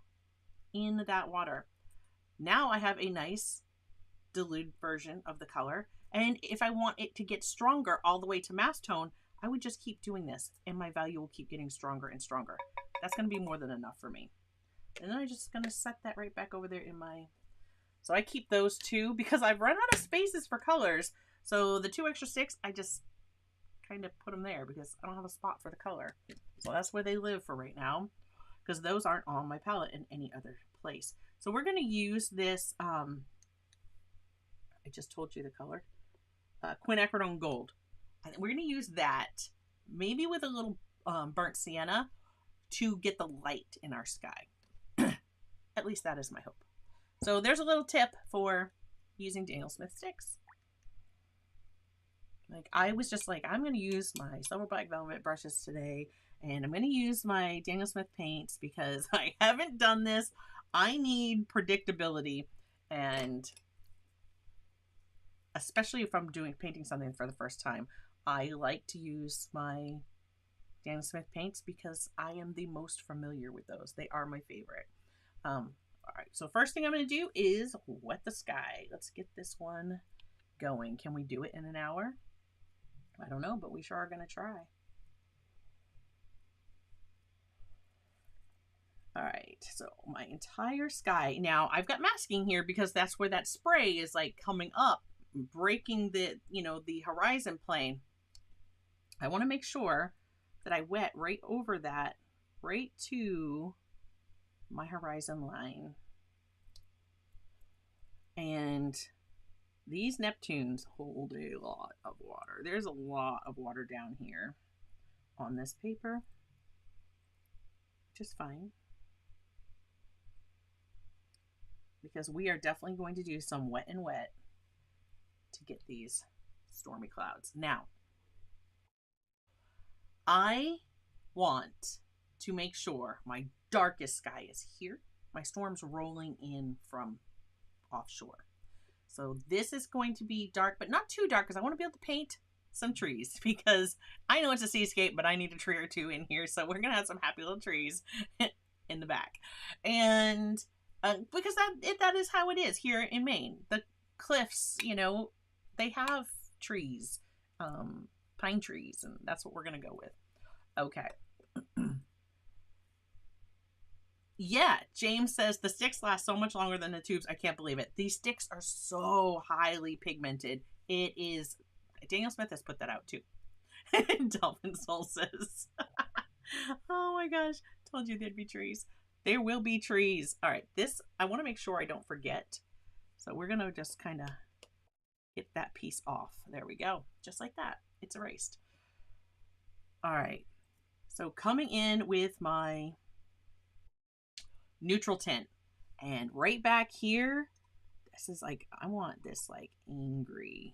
[SPEAKER 1] in that water. Now I have a nice diluted version of the color, and if I want it to get stronger all the way to mass tone, I would just keep doing this, and my value will keep getting stronger and stronger. That's going to be more than enough for me. And then I'm just going to set that right back over there in my... So I keep those two because I've run out of spaces for colors. So the 2 extra sticks, I just kind of put them there because I don't have a spot for the color. So that's where they live for right now, because those aren't on my palette in any other place. So we're going to use this, I just told you the color, quinacridone gold. And we're going to use that maybe with a little burnt sienna to get the light in our sky. At least that is my hope. So there's a little tip for using Daniel Smith sticks. Like, I was just like, I'm going to use my Silver Black Velvet brushes today, and I'm going to use my Daniel Smith paints because I haven't done this. I need predictability, and especially if I'm painting something for the first time, I like to use my Daniel Smith paints because I am the most familiar with those. They are my favorite. All right, so first thing I'm going to do is wet the sky. Let's get this one going. Can we do it in an hour? I don't know, but we sure are going to try. All right, so my entire sky. Now, I've got masking here because that's where that spray is like coming up, breaking the, the horizon plane. I want to make sure that I wet right over that, right to my horizon line. And these Neptunes hold a lot of water. There's a lot of water down here on this paper, which is fine, because we are definitely going to do some wet and wet to get these stormy clouds. Now, I want to make sure my darkest sky is here. My storm's rolling in from offshore. So this is going to be dark, but not too dark, because I want to be able to paint some trees, because I know it's a seascape, but I need a tree or two in here. So we're going to have some happy little trees in the back. And because that is how it is here in Maine. The cliffs, they have trees, pine trees, and that's what we're going to go with. Okay. Yeah, James says the sticks last so much longer than the tubes. I can't believe it. These sticks are so highly pigmented. It is. Daniel Smith has put that out too. Dolphin Soul says, oh my gosh, told you there'd be trees. There will be trees. All right, this, I want to make sure I don't forget. So we're going to just kind of get that piece off. There we go. Just like that. It's erased. All right. So coming in with my neutral tint, and right back here, this is like, I want this like angry.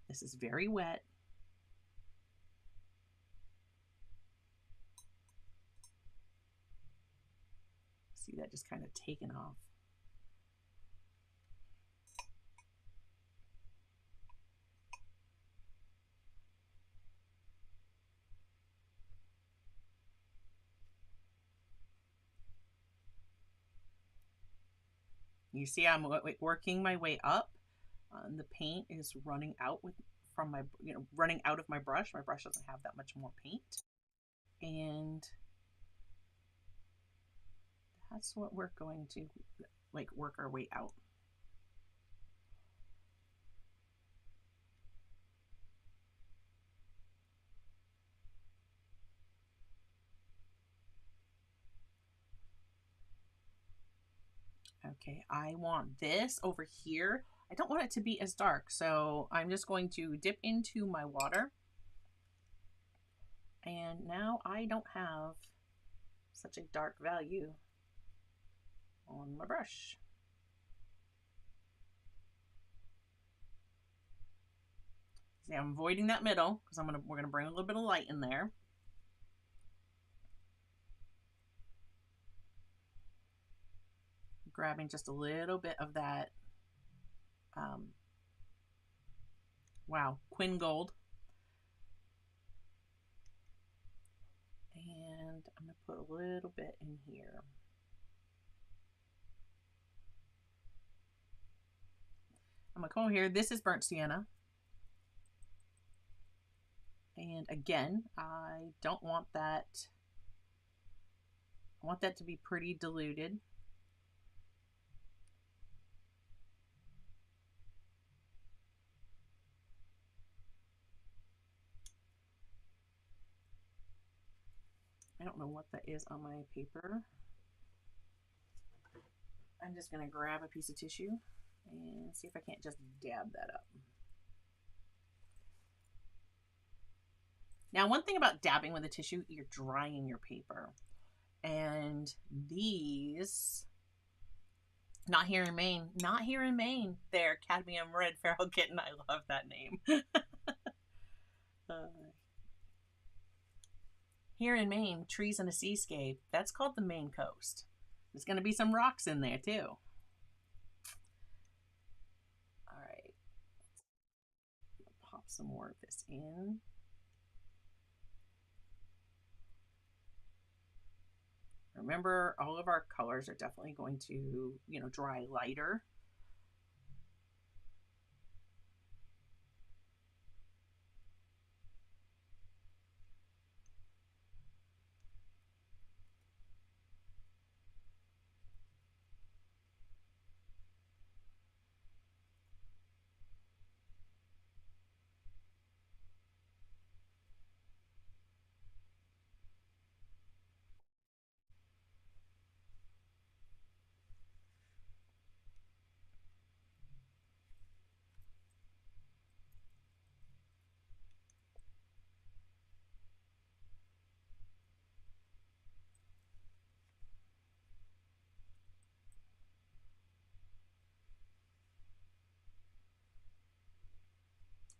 [SPEAKER 1] This is very wet. See that just kind of taken off. You see, I'm working my way up. The paint is running out from my, running out of my brush. My brush doesn't have that much more paint. And that's what we're going to like work our way out. Okay, I want this over here. I don't want it to be as dark, so I'm just going to dip into my water. And now I don't have such a dark value on my brush. See, I'm avoiding that middle because we're gonna bring a little bit of light in there. Grabbing just a little bit of that, wow, Quin Gold. And I'm gonna put a little bit in here. I'm gonna come over here. This is burnt sienna. And again, I don't want that. I want that to be pretty diluted. I don't know what that is on my paper. I'm just gonna grab a piece of tissue and see if I can't just dab that up. Now, one thing about dabbing with a tissue, you're drying your paper. And these, not here in Maine, they're cadmium red feral kitten. I love that name. Here in Maine, trees in a seascape, that's called the Maine coast. There's going to be some rocks in there too. All right, pop some more of this in. Remember, all of our colors are definitely going to, dry lighter.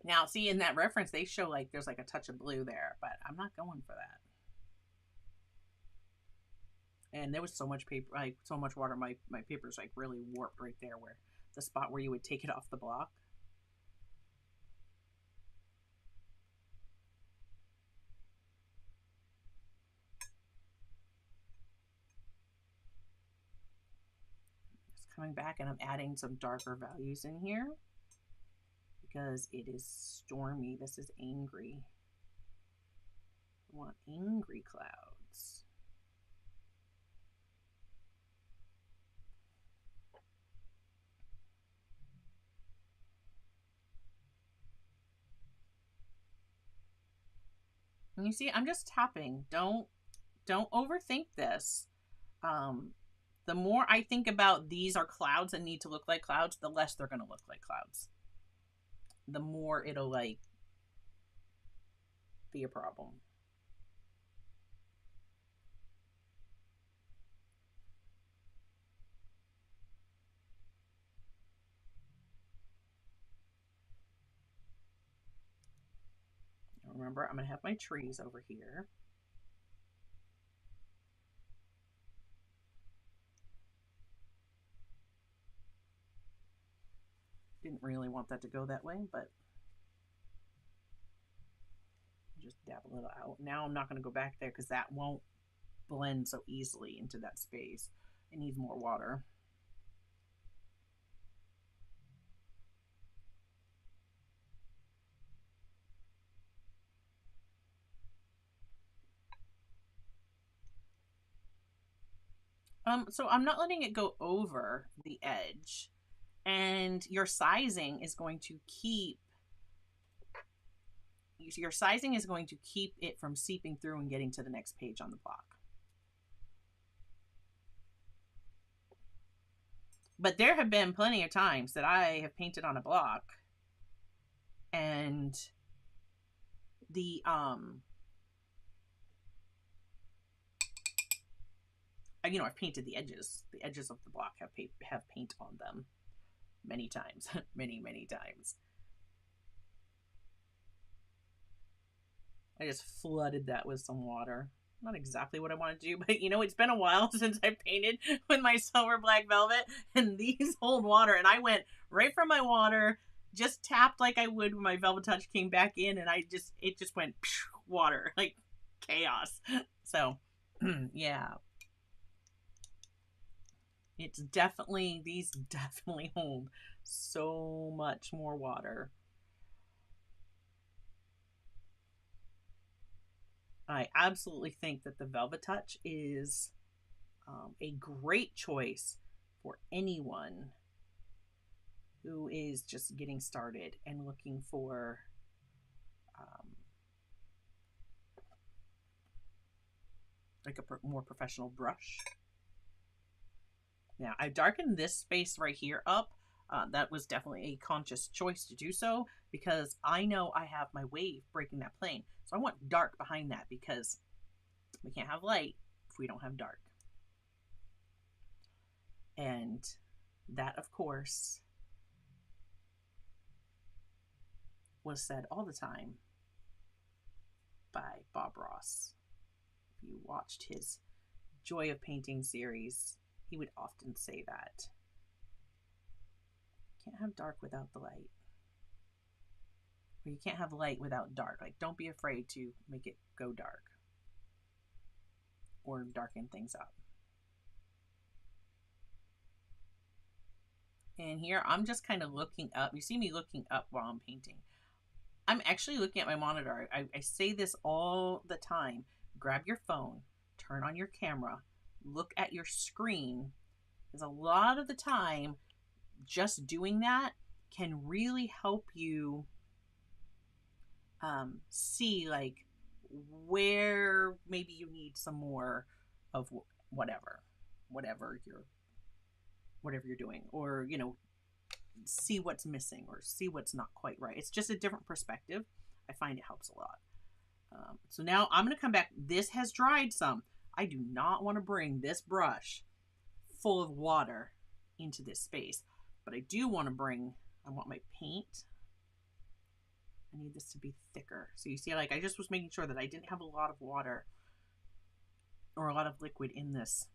[SPEAKER 1] Now, see, in that reference, they show like there's like a touch of blue there, but I'm not going for that. And there was so much paper, like so much water, my paper's like really warped right there, where the spot where you would take it off the block. Just coming back, and I'm adding some darker values in here because it is stormy. This is angry. I want angry clouds. And you see, I'm just tapping. Don't overthink this. The more I think about these are clouds that need to look like clouds, the less they're going to look like clouds. The more it'll like be a problem. Remember, I'm going to have my trees over here. Didn't really want that to go that way, but just dab a little out. Now I'm not going to go back there because that won't blend so easily into that space. It needs more water. So I'm not letting it go over the edge, and your sizing is going to keep it from seeping through and getting to the next page on the block. But there have been plenty of times that I have painted on a block and the you know, I've painted the edges. The edges of the block have paint on them many times, many times. I just flooded that with some water. Not exactly what I wanted to do, but you know, it's been a while since I painted with my silver black velvet, and these hold water, and I went right from my water, just tapped like I would when my Velvet Touch came back in, and it just went water, like chaos. So yeah, it's definitely, these definitely hold so much more water. I absolutely think that the Velvet Touch is a great choice for anyone who is just getting started and looking for like a more professional brush. Now, I've darkened this space right here up. That was definitely a conscious choice to do so because I know I have my wave breaking that plane. So I want dark behind that because we can't have light if we don't have dark. And that, of course, was said all the time by Bob Ross. If you watched his Joy of Painting series, he would often say that. You can't have dark without the light. Or you can't have light without dark. Like, don't be afraid to make it go dark or darken things up. And here I'm just kind of looking up. You see me looking up while I'm painting. I'm actually looking at my monitor. I say this all the time. Grab your phone, turn on your camera, look at your screen. Because a lot of the time, just doing that can really help you see like where maybe you need some more of whatever you're doing, or you know, see what's missing or see what's not quite right. It's just a different perspective. I find it helps a lot. So now I'm going to come back. This has dried some. I do not want to bring this brush full of water into this space, but I do want to I want my paint. I need this to be thicker. So you see, like, I just was making sure that I didn't have a lot of water or a lot of liquid in this.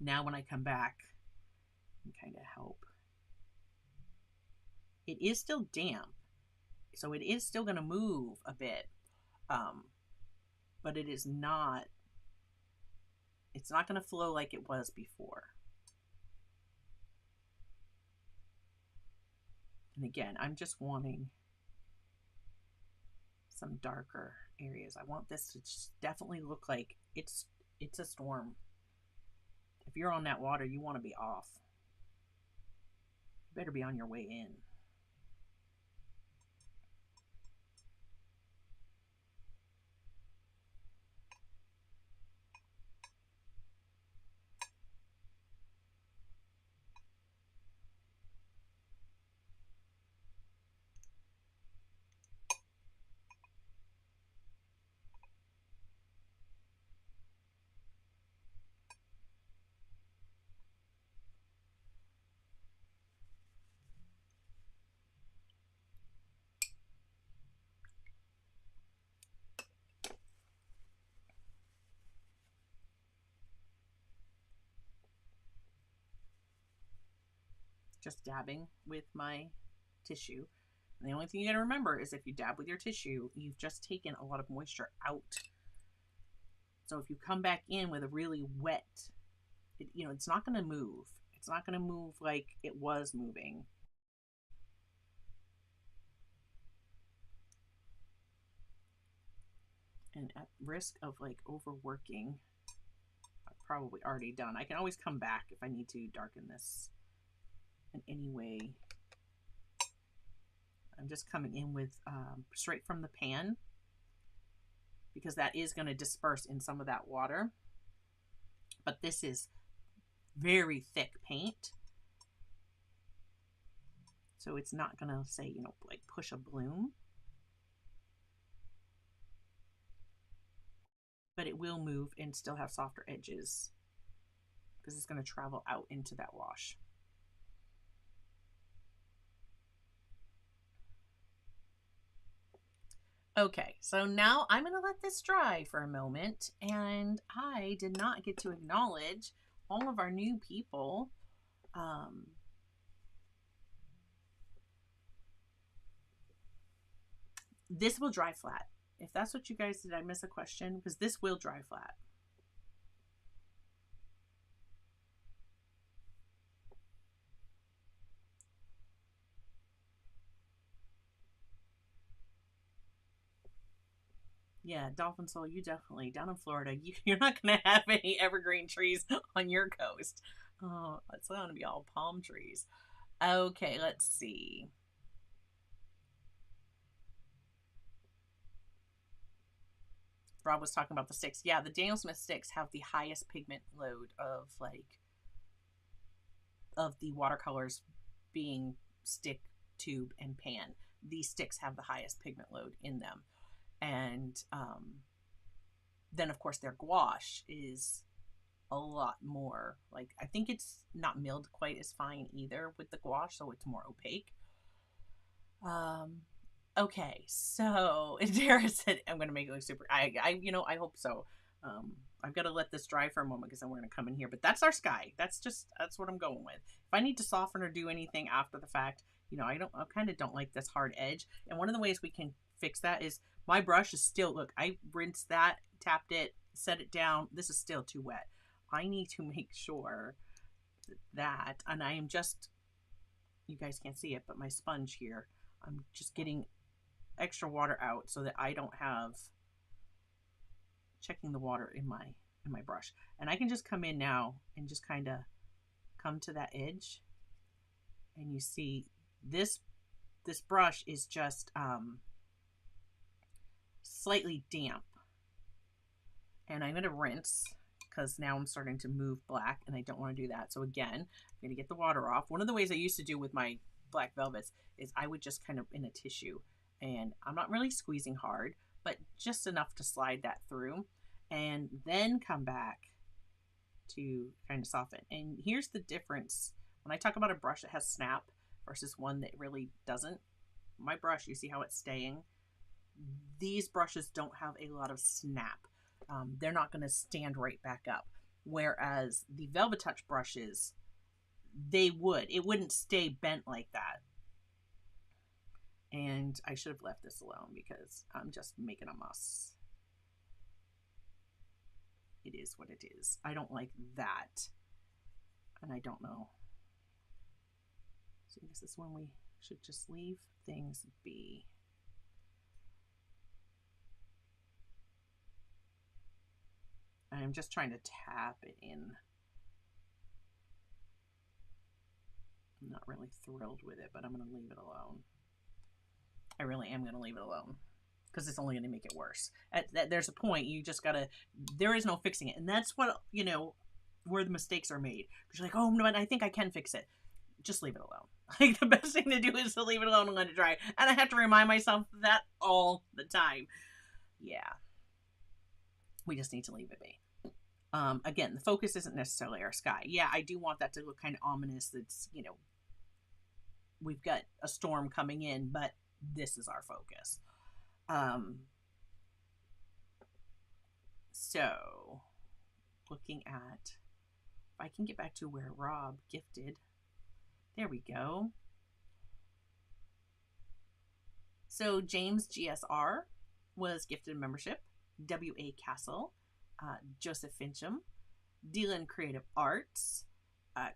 [SPEAKER 1] Now when I come back, I can kind of help. It is still damp, so it is still going to move a bit, but it's not going to flow like it was before. And again, I'm just wanting some darker areas. I want this to just definitely look like it's a storm. If you're on that water, you want to be off. You better be on your way in. Just dabbing with my tissue. And the only thing you gotta remember is if you dab with your tissue, you've just taken a lot of moisture out. So if you come back in with a really wet, you know, it's not gonna move. It's not gonna move like it was moving. And at risk of like overworking, I probably already done. I can always come back if I need to darken this in any way. I'm just coming in with straight from the pan, because that is going to disperse in some of that water. But this is very thick paint, so it's not going to say, you know, like push a bloom. But it will move and still have softer edges because it's going to travel out into that wash. Okay, so now I'm going to let this dry for a moment, and I did not get to acknowledge all of our new people. This will dry flat. If that's what you guys did, I miss a question, because this will dry flat. Yeah, Dolphin Soul, you definitely, down in Florida, you're not going to have any evergreen trees on your coast. Oh, it's going to be all palm trees. Okay, let's see. Rob was talking about the sticks. Yeah, the Daniel Smith sticks have the highest pigment load of the watercolors, being stick, tube, and pan. These sticks have the highest pigment load in them. And then of course their gouache is a lot more, like, I think it's not milled quite as fine either with the gouache, so it's more opaque. Okay, so Dara said I'm gonna make it look super. I you know, I hope so. I've got to let this dry for a moment because then we're gonna come in here. But that's our sky. That's what I'm going with. If I need to soften or do anything after the fact, you know, I kind of don't like this hard edge. And one of the ways we can fix that is my brush is still, look, I rinsed that, tapped it, set it down. This is still too wet. I need to make sure that, and I am just, you guys can't see it, but my sponge here, I'm just getting extra water out so that I don't have checking the water in my brush. And I can just come in now and just kind of come to that edge, and you see this brush is just slightly damp, and I'm going to rinse because now I'm starting to move black and I don't want to do that. So again, I'm going to get the water off. One of the ways I used to do with my black velvets is I would just kind of in a tissue, and I'm not really squeezing hard, but just enough to slide that through, and then come back to kind of soften. And here's the difference. When I talk about a brush that has snap versus one that really doesn't, my brush, you see how it's staying? These brushes don't have a lot of snap. They're not going to stand right back up. Whereas the Velvet Touch brushes, it wouldn't stay bent like that. And I should have left this alone because I'm just making a mess. It is what it is. I don't like that. And I don't know. So this is when we should just leave things be. I'm just trying to tap it in. I'm not really thrilled with it, but I'm going to leave it alone. I really am going to leave it alone because it's only going to make it worse. There's a point you just got to, there is no fixing it. And that's what, you know, where the mistakes are made. Because you're like, oh, no, but I think I can fix it. Just leave it alone. Like, the best thing to do is to leave it alone and let it dry. And I have to remind myself that all the time. Yeah. We just need to leave it be. Again, the focus isn't necessarily our sky. Yeah, I do want that to look kind of ominous. That's, you know, we've got a storm coming in, but this is our focus. So looking at, if I can get back to where Rob gifted, there we go. So James GSR was gifted a membership. W.A. Castle, Joseph Fincham, Dylan Creative Arts,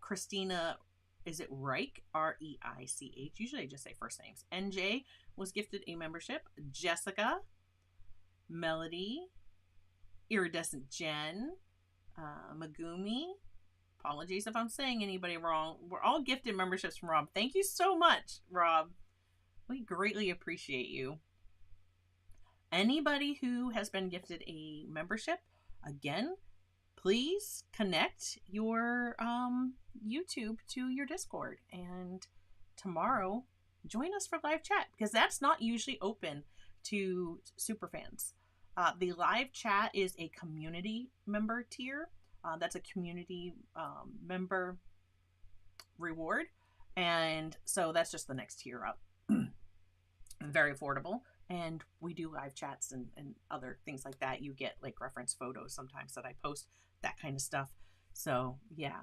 [SPEAKER 1] Christina, is it Reich? R-E-I-C-H. Usually I just say first names. NJ was gifted a membership. Jessica, Melody, Iridescent Jen, Megumi. Apologies if I'm saying anybody wrong. We're all gifted memberships from Rob. Thank you so much, Rob. We greatly appreciate you. Anybody who has been gifted a membership, again, please connect your YouTube to your Discord. And tomorrow, join us for live chat, because that's not usually open to superfans. The live chat is a community member tier. That's a community member reward. And so that's just the next tier up. Very affordable. And we do live chats and other things like that. You get like reference photos sometimes that I post, that kind of stuff. So yeah.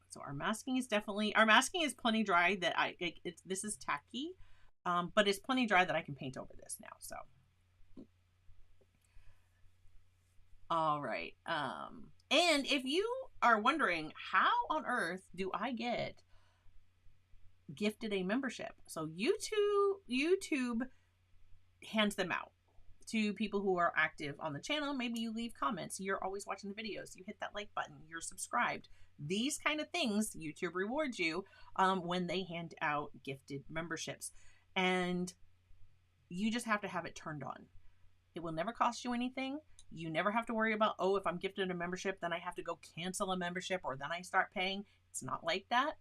[SPEAKER 1] So our masking is plenty dry that this is tacky, but it's plenty dry that I can paint over this now. So. All right. And if you are wondering, how on earth do I get gifted a membership? So YouTube hands them out to people who are active on the channel. Maybe you leave comments, you're always watching the videos, you hit that like button, you're subscribed. These kind of things, YouTube rewards you when they hand out gifted memberships. And you just have to have it turned on. It will never cost you anything. You never have to worry about, oh, if I'm gifted a membership, then I have to go cancel a membership or then I start paying. It's not like that.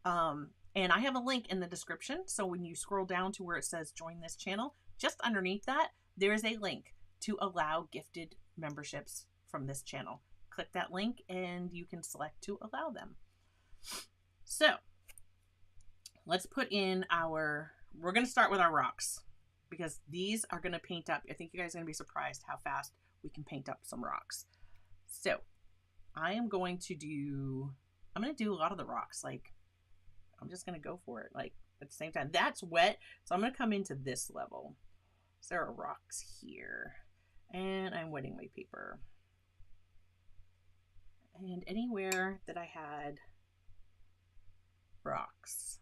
[SPEAKER 1] And I have a link in the description. So when you scroll down to where it says join this channel, just underneath that, there is a link to allow gifted memberships from this channel. Click that link and you can select to allow them. So let's put in we're going to start with our rocks, because these are going to paint up. I think you guys are going to be surprised how fast we can paint up some rocks. So I'm going to do a lot of the rocks. Like, I'm just going to go for it. Like, at the same time, that's wet. So I'm going to come into this level. So there are rocks here, and I'm wetting my paper. And anywhere that I had rocks,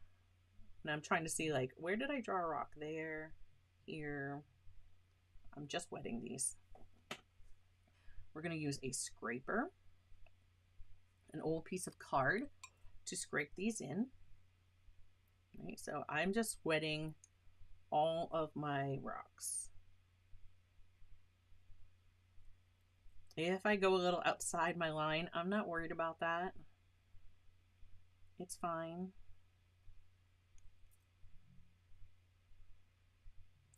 [SPEAKER 1] and I'm trying to see, like, where did I draw a rock? There, here. I'm just wetting these. We're going to use a scraper, an old piece of card, to scrape these in. Right, so I'm just wetting all of my rocks. If I go a little outside my line, I'm not worried about that. It's fine.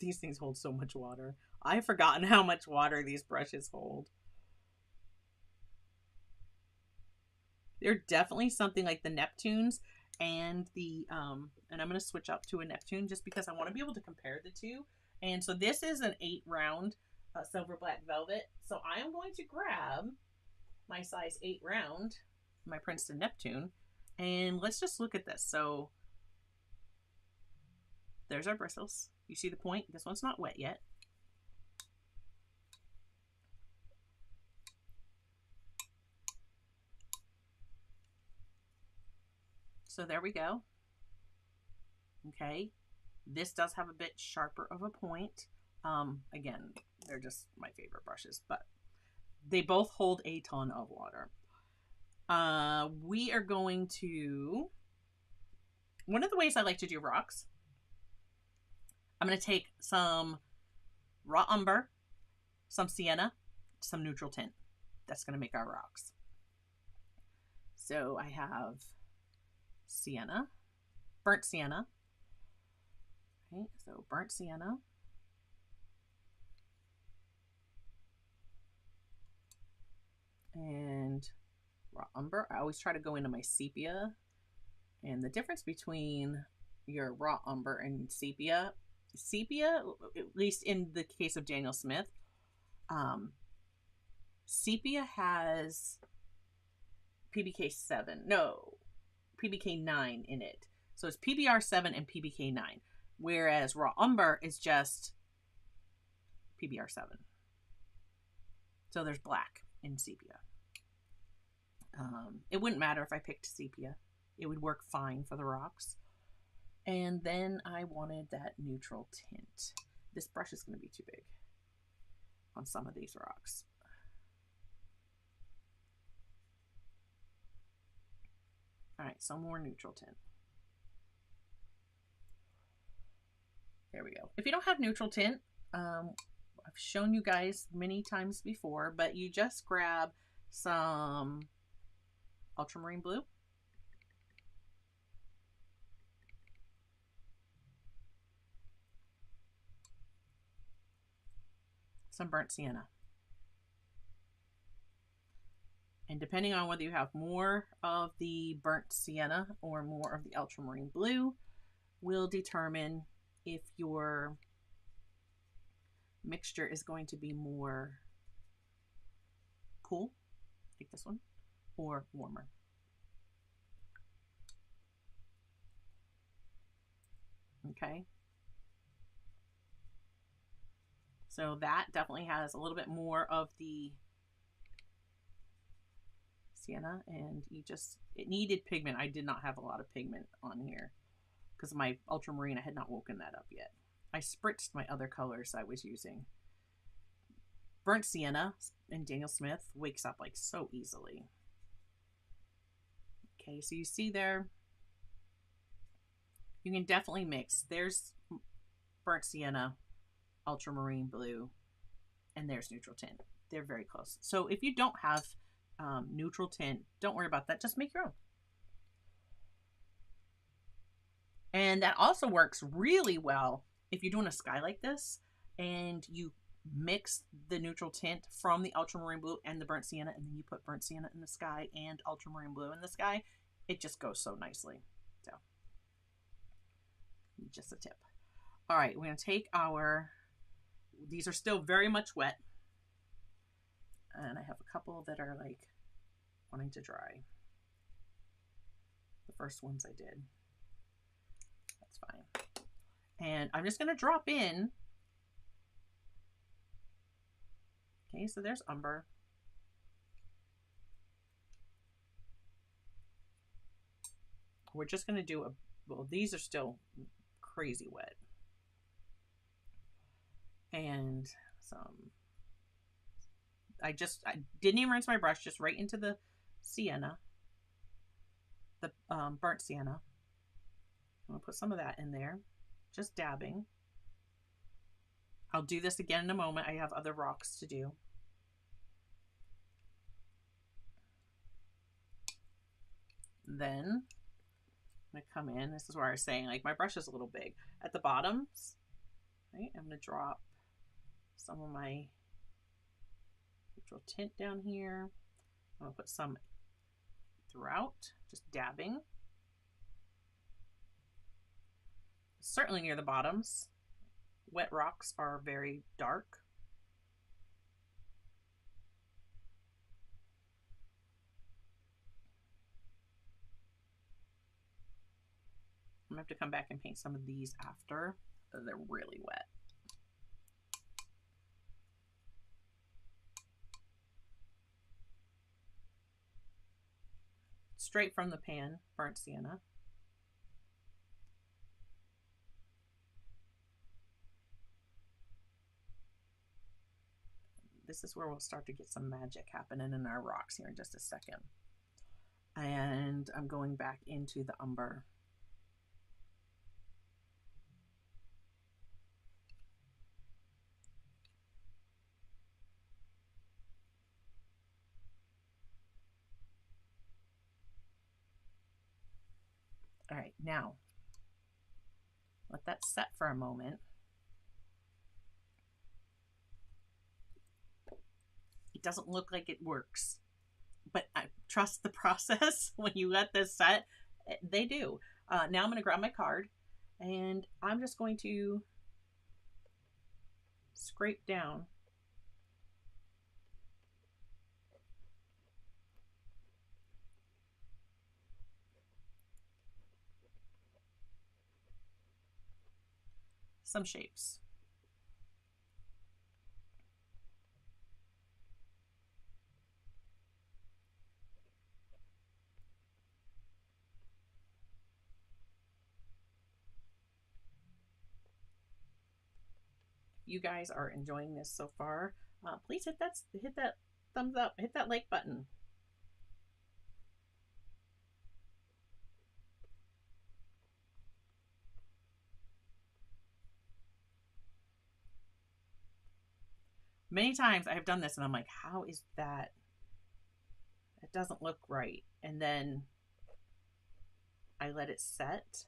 [SPEAKER 1] These things hold so much water. I've forgotten how much water these brushes hold. They're definitely something like the Neptunes and the, and I'm going to switch up to a Neptune just because I want to be able to compare the two. And so this is an 8 round silver black velvet. So I am going to grab my size 8 round, my Princeton Neptune, and let's just look at this. So there's our bristles. You see the point? This one's not wet yet. So there we go. Okay. This does have a bit sharper of a point. Again, they're just my favorite brushes, but they both hold a ton of water. We are going to, one of the ways I like to do rocks, I'm going to take some raw umber, some sienna, some neutral tint. That's going to make our rocks. So I have sienna, burnt sienna. Okay, so burnt sienna. And raw umber. I always try to go into my sepia. And the difference between your raw umber and sepia, at least in the case of Daniel Smith, sepia has PBK9 in it. So it's PBR7 and PBK9, whereas raw umber is just PBR7. So there's black in sepia. It wouldn't matter if I picked sepia. It would work fine for the rocks. And then I wanted that neutral tint. This brush is going to be too big on some of these rocks. some more neutral tint. There we go. If you don't have neutral tint, I've shown you guys many times before, but you just grab some ultramarine blue, some burnt sienna, and depending on whether you have more of the burnt sienna or more of the ultramarine blue will determine if your mixture is going to be more cool, like this one, or warmer. Okay. So that definitely has a little bit more of the sienna, and it needed pigment. I did not have a lot of pigment on here because my ultramarine, I had not woken that up yet. I spritzed my other colors I was using. Burnt sienna and Daniel Smith wakes up like so easily. Okay, so you see there, you can definitely mix. There's burnt sienna, ultramarine blue, and there's neutral tint. They're very close. So if you don't have neutral tint, don't worry about that. Just make your own. And that also works really well if you're doing a sky like this and you mix the neutral tint from the ultramarine blue and the burnt sienna, and then you put burnt sienna in the sky and ultramarine blue in the sky. It just goes so nicely. So just a tip. All right, we're going to take these are still very much wet, and I have a couple that are like wanting to dry. The first ones I did. That's fine. And I'm just going to drop in. Okay, so there's umber. We're just going to do well, these are still crazy wet. And I didn't even rinse my brush, just right into the sienna, the burnt sienna. I'm going to put some of that in there, just dabbing. I'll do this again in a moment. I have other rocks to do. Then I'm going to come in. This is where I was saying, like, my brush is a little big. At the bottoms, right, I'm going to drop some of my neutral tint down here. I'm going to put some throughout, just dabbing. Certainly near the bottoms. Wet rocks are very dark. I'm going to have to come back and paint some of these after. They're really wet. Straight from the pan, burnt sienna. This is where we'll start to get some magic happening in our rocks here in just a second. And I'm going back into the umber. All right, now let that set for a moment. It doesn't look like it works, but I trust the process. When you let this set, they do. Now I'm going to grab my card, and I'm just going to scrape down some shapes. You guys are enjoying this so far, please hit that thumbs up, hit that like button. Many times I've done this and I'm like, how is that? It doesn't look right. And then I let it set.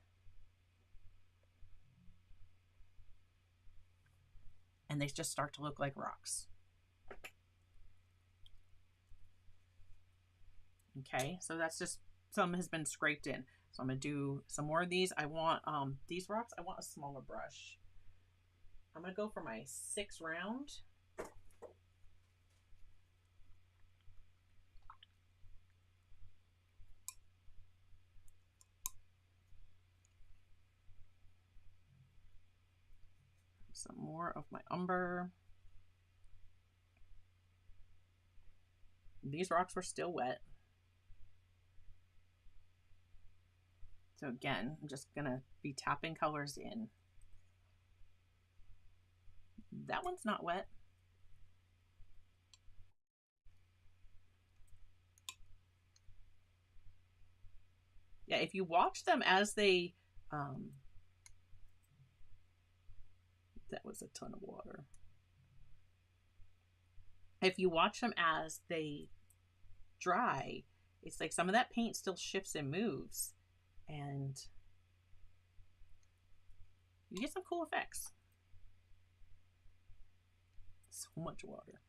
[SPEAKER 1] And they just start to look like rocks. Okay, so that's just, some has been scraped in. So I'm gonna do some more of these. I want these rocks, I want a smaller brush. I'm gonna go for my 6 round. Some more of my umber. These rocks were still wet. So again, I'm just gonna be tapping colors in. That one's not wet. Yeah, if you watch them as they, that was a ton of water. If you watch them as they dry, it's like some of that paint still shifts and moves, and you get some cool effects. So much water.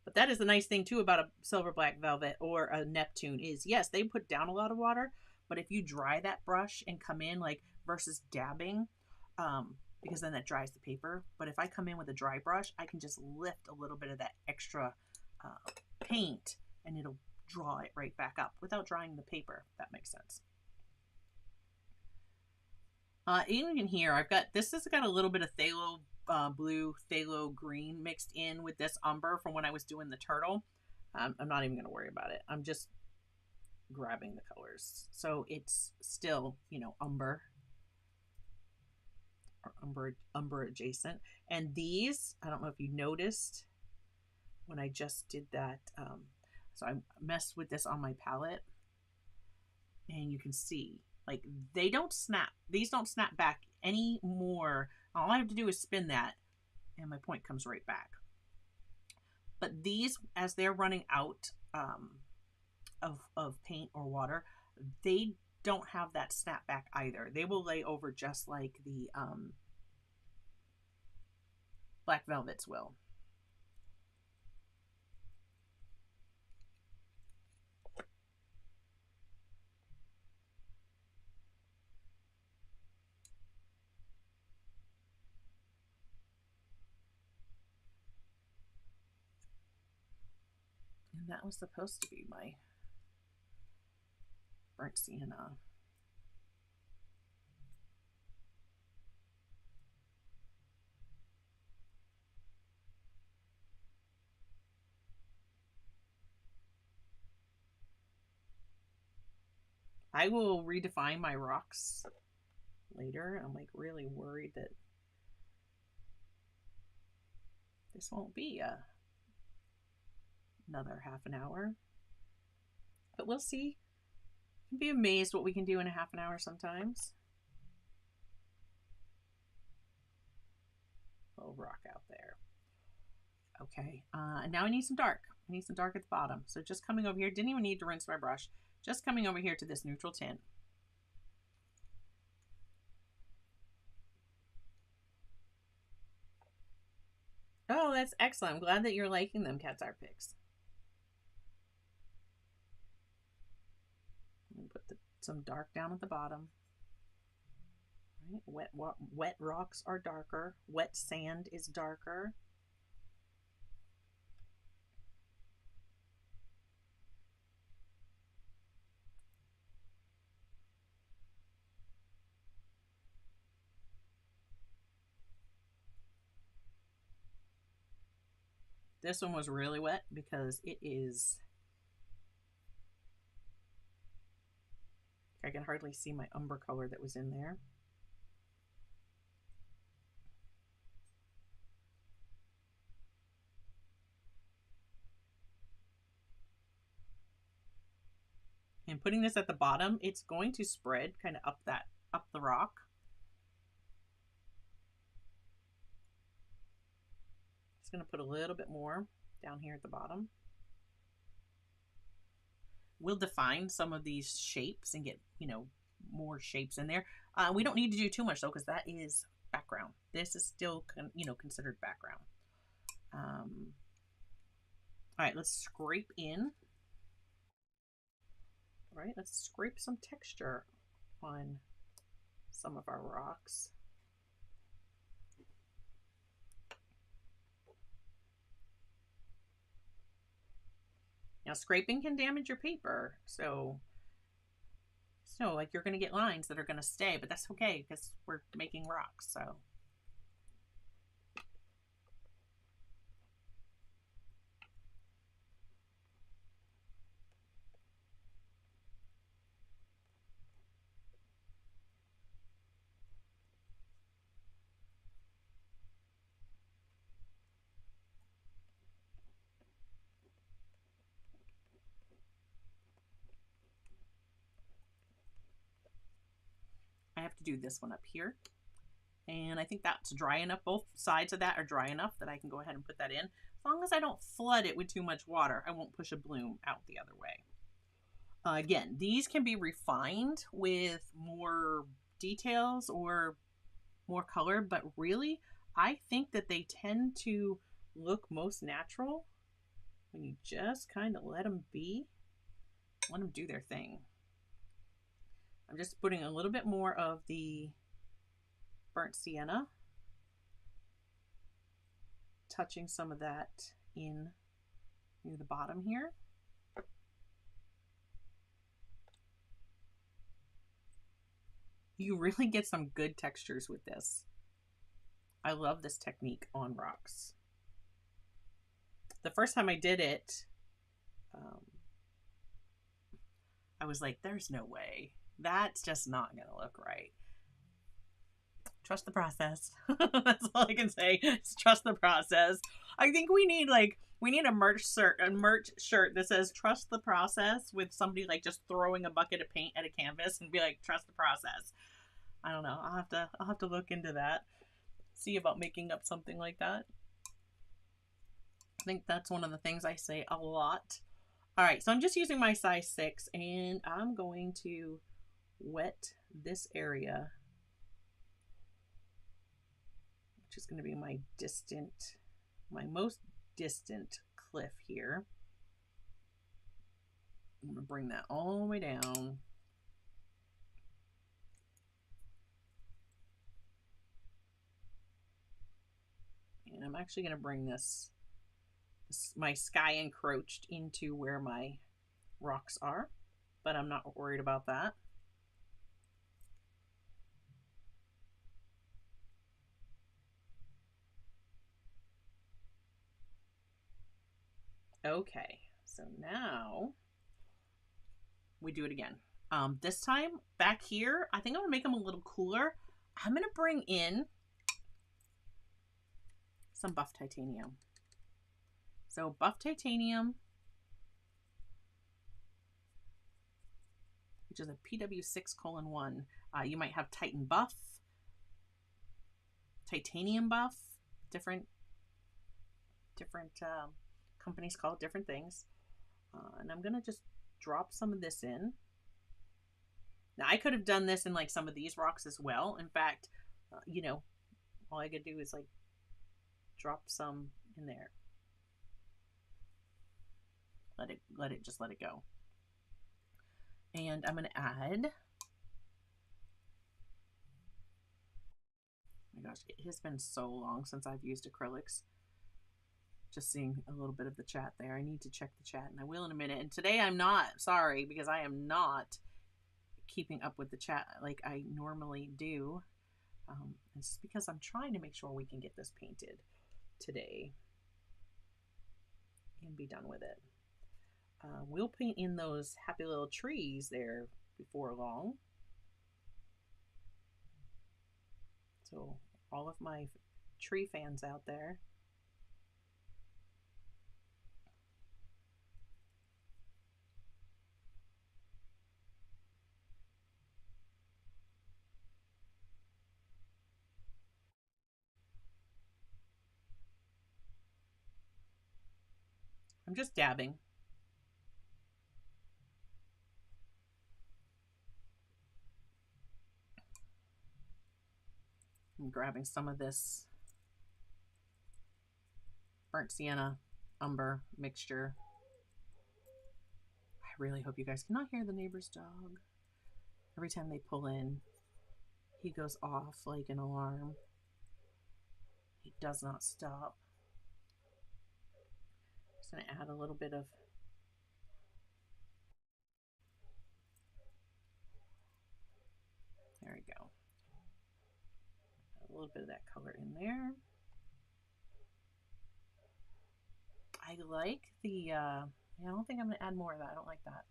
[SPEAKER 1] But that is the nice thing too about a silver black velvet or a Neptune is, yes, they put down a lot of water, but if you dry that brush and come in like versus dabbing, because then that dries the paper. But if I come in with a dry brush, I can just lift a little bit of that extra paint and it'll draw it right back up without drying the paper, if that makes sense. Even in here, I've got, this has got a little bit of phthalo blue, phthalo green mixed in with this umber from when I was doing the turtle. I'm not even going to worry about it. I'm just grabbing the colors. So it's still, you know, umber or umber adjacent. And these, I don't know if you noticed when I just did that. So I messed with this on my palette and you can see like they don't snap. These don't snap back anymore. All I have to do is spin that and my point comes right back. But these, as they're running out of paint or water, they don't have that snap back either. They will lay over just like the black velvets will. And that was supposed to be my burnt sienna. I will redefine my rocks later. I'm like really worried that this won't be another half an hour, but we'll see. You can be amazed what we can do in a half an hour sometimes. Little rock out there. Okay, and now I need some dark. I need some dark at the bottom. So just coming over here, didn't even need to rinse my brush. Just coming over here to this neutral tint. Oh, that's excellent. I'm glad that you're liking them, Cat's Rpix. Put some dark down at the bottom. Right. Wet rocks are darker. Wet sand is darker. This one was really wet because it is, I can hardly see my umber color that was in there. And putting this at the bottom, it's going to spread kind of up the rock. Just going to put a little bit more down here at the bottom. We'll define some of these shapes and get, you know, more shapes in there. We don't need to do too much though, because that is background. This is still, you know, considered background. All right, let's scrape in. All right, let's scrape some texture on some of our rocks. Now, scraping can damage your paper, so like you're going to get lines that are going to stay, but that's okay because we're making rocks, so. I have to do this one up here. And I think that's dry enough. Both sides of that are dry enough that I can go ahead and put that in. As long as I don't flood it with too much water, I won't push a bloom out the other way. Again, these can be refined with more details or more color, but really, I think that they tend to look most natural when you just kind of let them be, let them do their thing. I'm just putting a little bit more of the burnt sienna, touching some of that in near the bottom here. You really get some good textures with this. I love this technique on rocks. The first time I did it, I was like, there's no way. That's just not going to look right. Trust the process. That's all I can say. Is trust the process. I think we need a merch shirt that says trust the process, with somebody like just throwing a bucket of paint at a canvas and be like, trust the process. I don't know. I'll have to look into that. See about making up something like that. I think that's one of the things I say a lot. All right, so I'm just using my size 6 and I'm going to wet this area, which is going to be my most distant cliff here. I'm going to bring that all the way down. And I'm actually going to bring this my sky encroached into where my rocks are, but I'm not worried about that. Okay, so now we do it again. This time back here, I think I'm gonna make them a little cooler. I'm gonna bring in some buff titanium. So buff titanium, which is a PW6:1. You might have Titan buff, titanium buff, different companies call it different things. And I'm gonna just drop some of this in. Now I could have done this in like some of these rocks as well. In fact, you know, all I could do is like drop some in there. Let it go. And I'm gonna add, oh my gosh, it has been so long since I've used acrylics. Just seeing a little bit of the chat there. I need to check the chat, and I will in a minute. And today I'm not, sorry, because I am not keeping up with the chat like I normally do. It's just because I'm trying to make sure we can get this painted today and be done with it. We'll paint in those happy little trees there before long. So all of my tree fans out there, I'm just dabbing. I'm grabbing some of this burnt sienna umber mixture. I really hope you guys cannot hear the neighbor's dog. Every time they pull in, he goes off like an alarm. He does not stop. Just going to add a little bit of there we go. A little bit of that color in there. I like the I don't think I'm going to add more of that. I don't like that.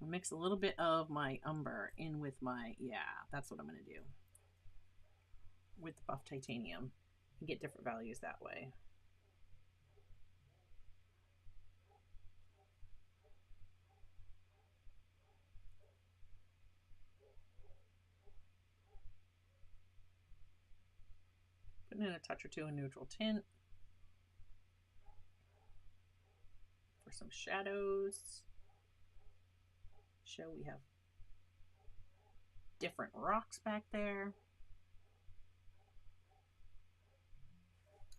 [SPEAKER 1] I'll mix a little bit of my umber in with my, yeah, that's what I'm going to do with the buff titanium and get different values that way. Putting in a touch or two of neutral tint for some shadows. Show we have different rocks back there.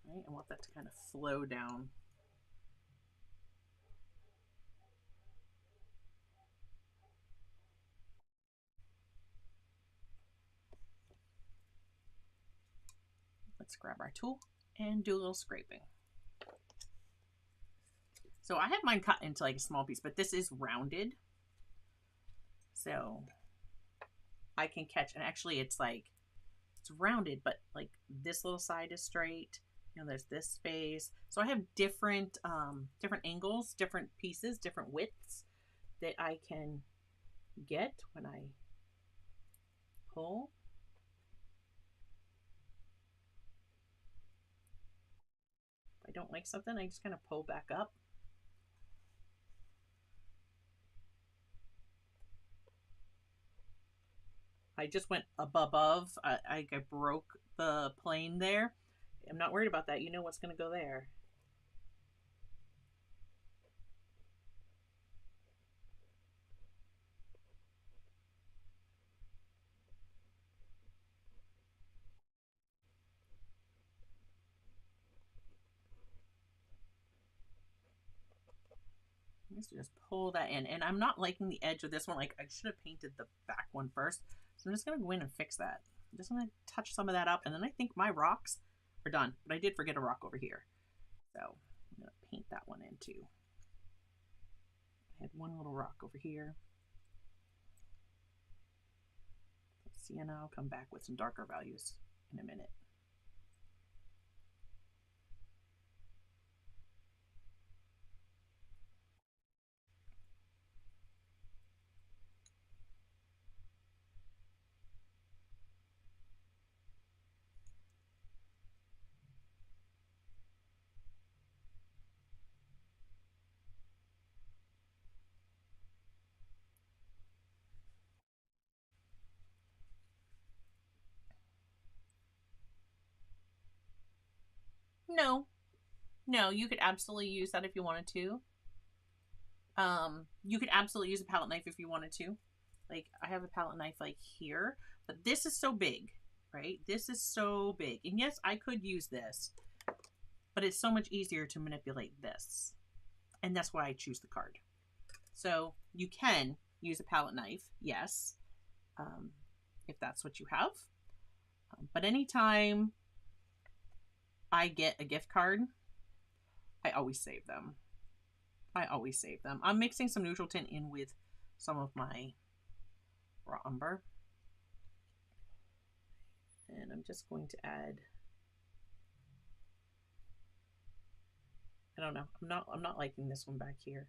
[SPEAKER 1] Right, I want that to kind of flow down. Let's grab our tool and do a little scraping. So I have mine cut into like a small piece, but this is rounded. So I can catch, and actually it's like, it's rounded, but like this little side is straight. You know, there's this space. So I have different, different angles, different pieces, different widths that I can get when I pull. If I don't like something, I just kind of pull back up. I just went above. I broke the plane there. I'm not worried about that. You know what's going to go there. Just pull that in. And I'm not liking the edge of this one. Like, I should have painted the back one first. So I'm just going to go in and fix that. I'm just going to touch some of that up. And then I think my rocks are done. But I did forget a rock over here. So I'm going to paint that one in too. I had one little rock over here. Sienna, I'll come back with some darker values in a minute. No, no, you could absolutely use that if you wanted to. You could absolutely use a palette knife if you wanted to. Like, I have a palette knife like here, but this is so big, right? This is so big. And yes, I could use this, but it's so much easier to manipulate this. And that's why I choose the card. So you can use a palette knife, yes, if that's what you have. But anytime I get a gift card, I always save them. I always save them. I'm mixing some neutral tint in with some of my raw umber. And I'm just going to add, I don't know, I'm not liking this one back here.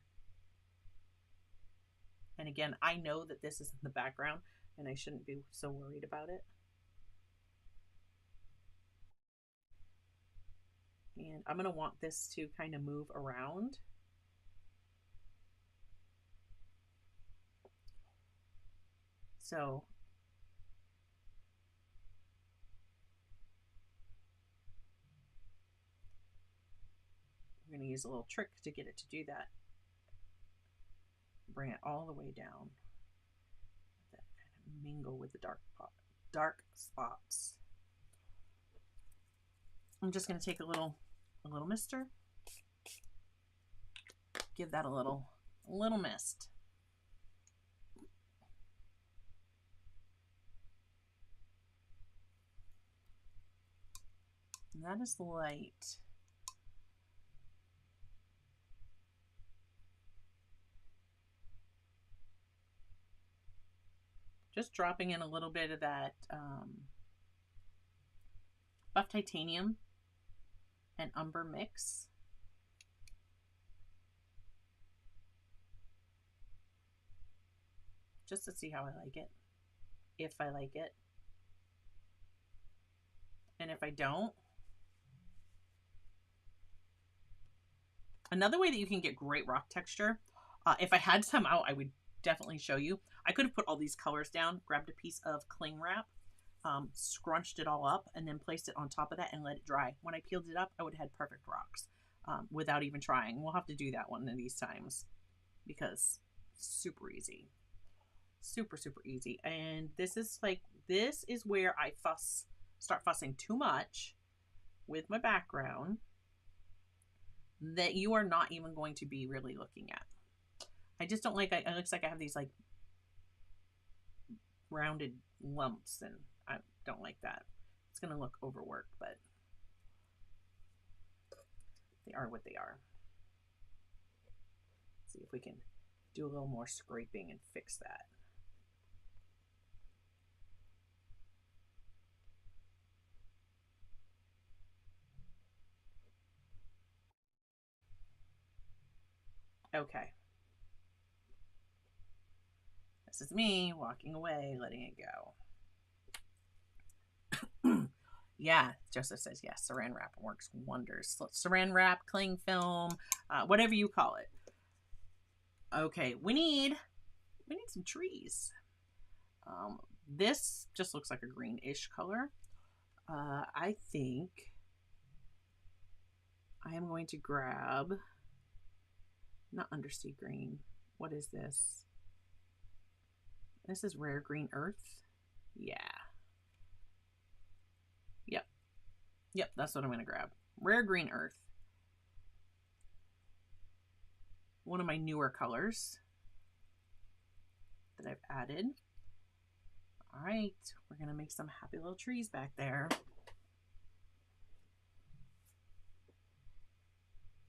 [SPEAKER 1] And again, I know that this is in the background and I shouldn't be so worried about it. And I'm going to want this to kind of move around. So we're going to use a little trick to get it to do that. Bring it all the way down. That kind of mingle with the dark spots. I'm just going to take a little mister. Give that a little mist. And that is light. Just dropping in a little bit of that buff titanium and umber mix. Just to see how I like it, if I like it. And if I don't, another way that you can get great rock texture, if I had some out, I would definitely show you. I could have put all these colors down, grabbed a piece of cling wrap, scrunched it all up, and then placed it on top of that and let it dry. When I peeled it up, I would have had perfect rocks without even trying. We'll have to do that one of these times because it's super easy. Super easy. And this is where I start fussing too much with my background that you are not even going to be really looking at. I just don't like it. It looks like I have these like rounded lumps, and I don't like that. It's going to look overworked, but they are what they are. Let's see if we can do a little more scraping and fix that. Okay. This is me walking away, letting it go. Yeah, Joseph says yes. Saran wrap works wonders. Saran wrap, cling film, whatever you call it. Okay, we need some trees. This just looks like a greenish color. I think I am going to grab, not undersea green. What is this? This is rare green earth. Yeah. Yep, that's what I'm going to grab. Rare green earth. One of my newer colors that I've added. All right, we're going to make some happy little trees back there.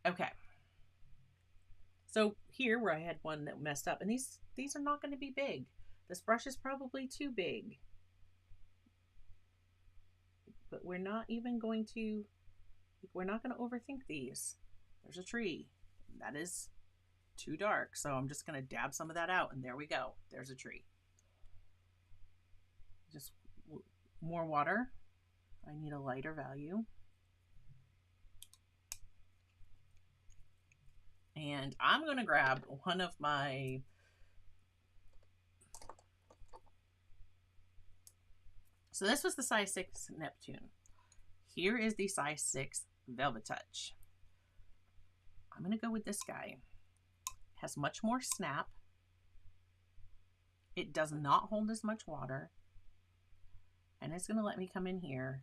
[SPEAKER 1] Okay. So here where I had one that messed up, and these are not going to be big. This brush is probably too big. But we're not even going to, we're not going to overthink these. There's a tree. That is too dark. So I'm just going to dab some of that out, and there we go. There's a tree. Just more water. I need a lighter value. And I'm going to grab one of my so this was the size 6 Neptune. Here is the size 6 Velvet Touch. I'm going to go with this guy. It has much more snap. It does not hold as much water. And it's going to let me come in here.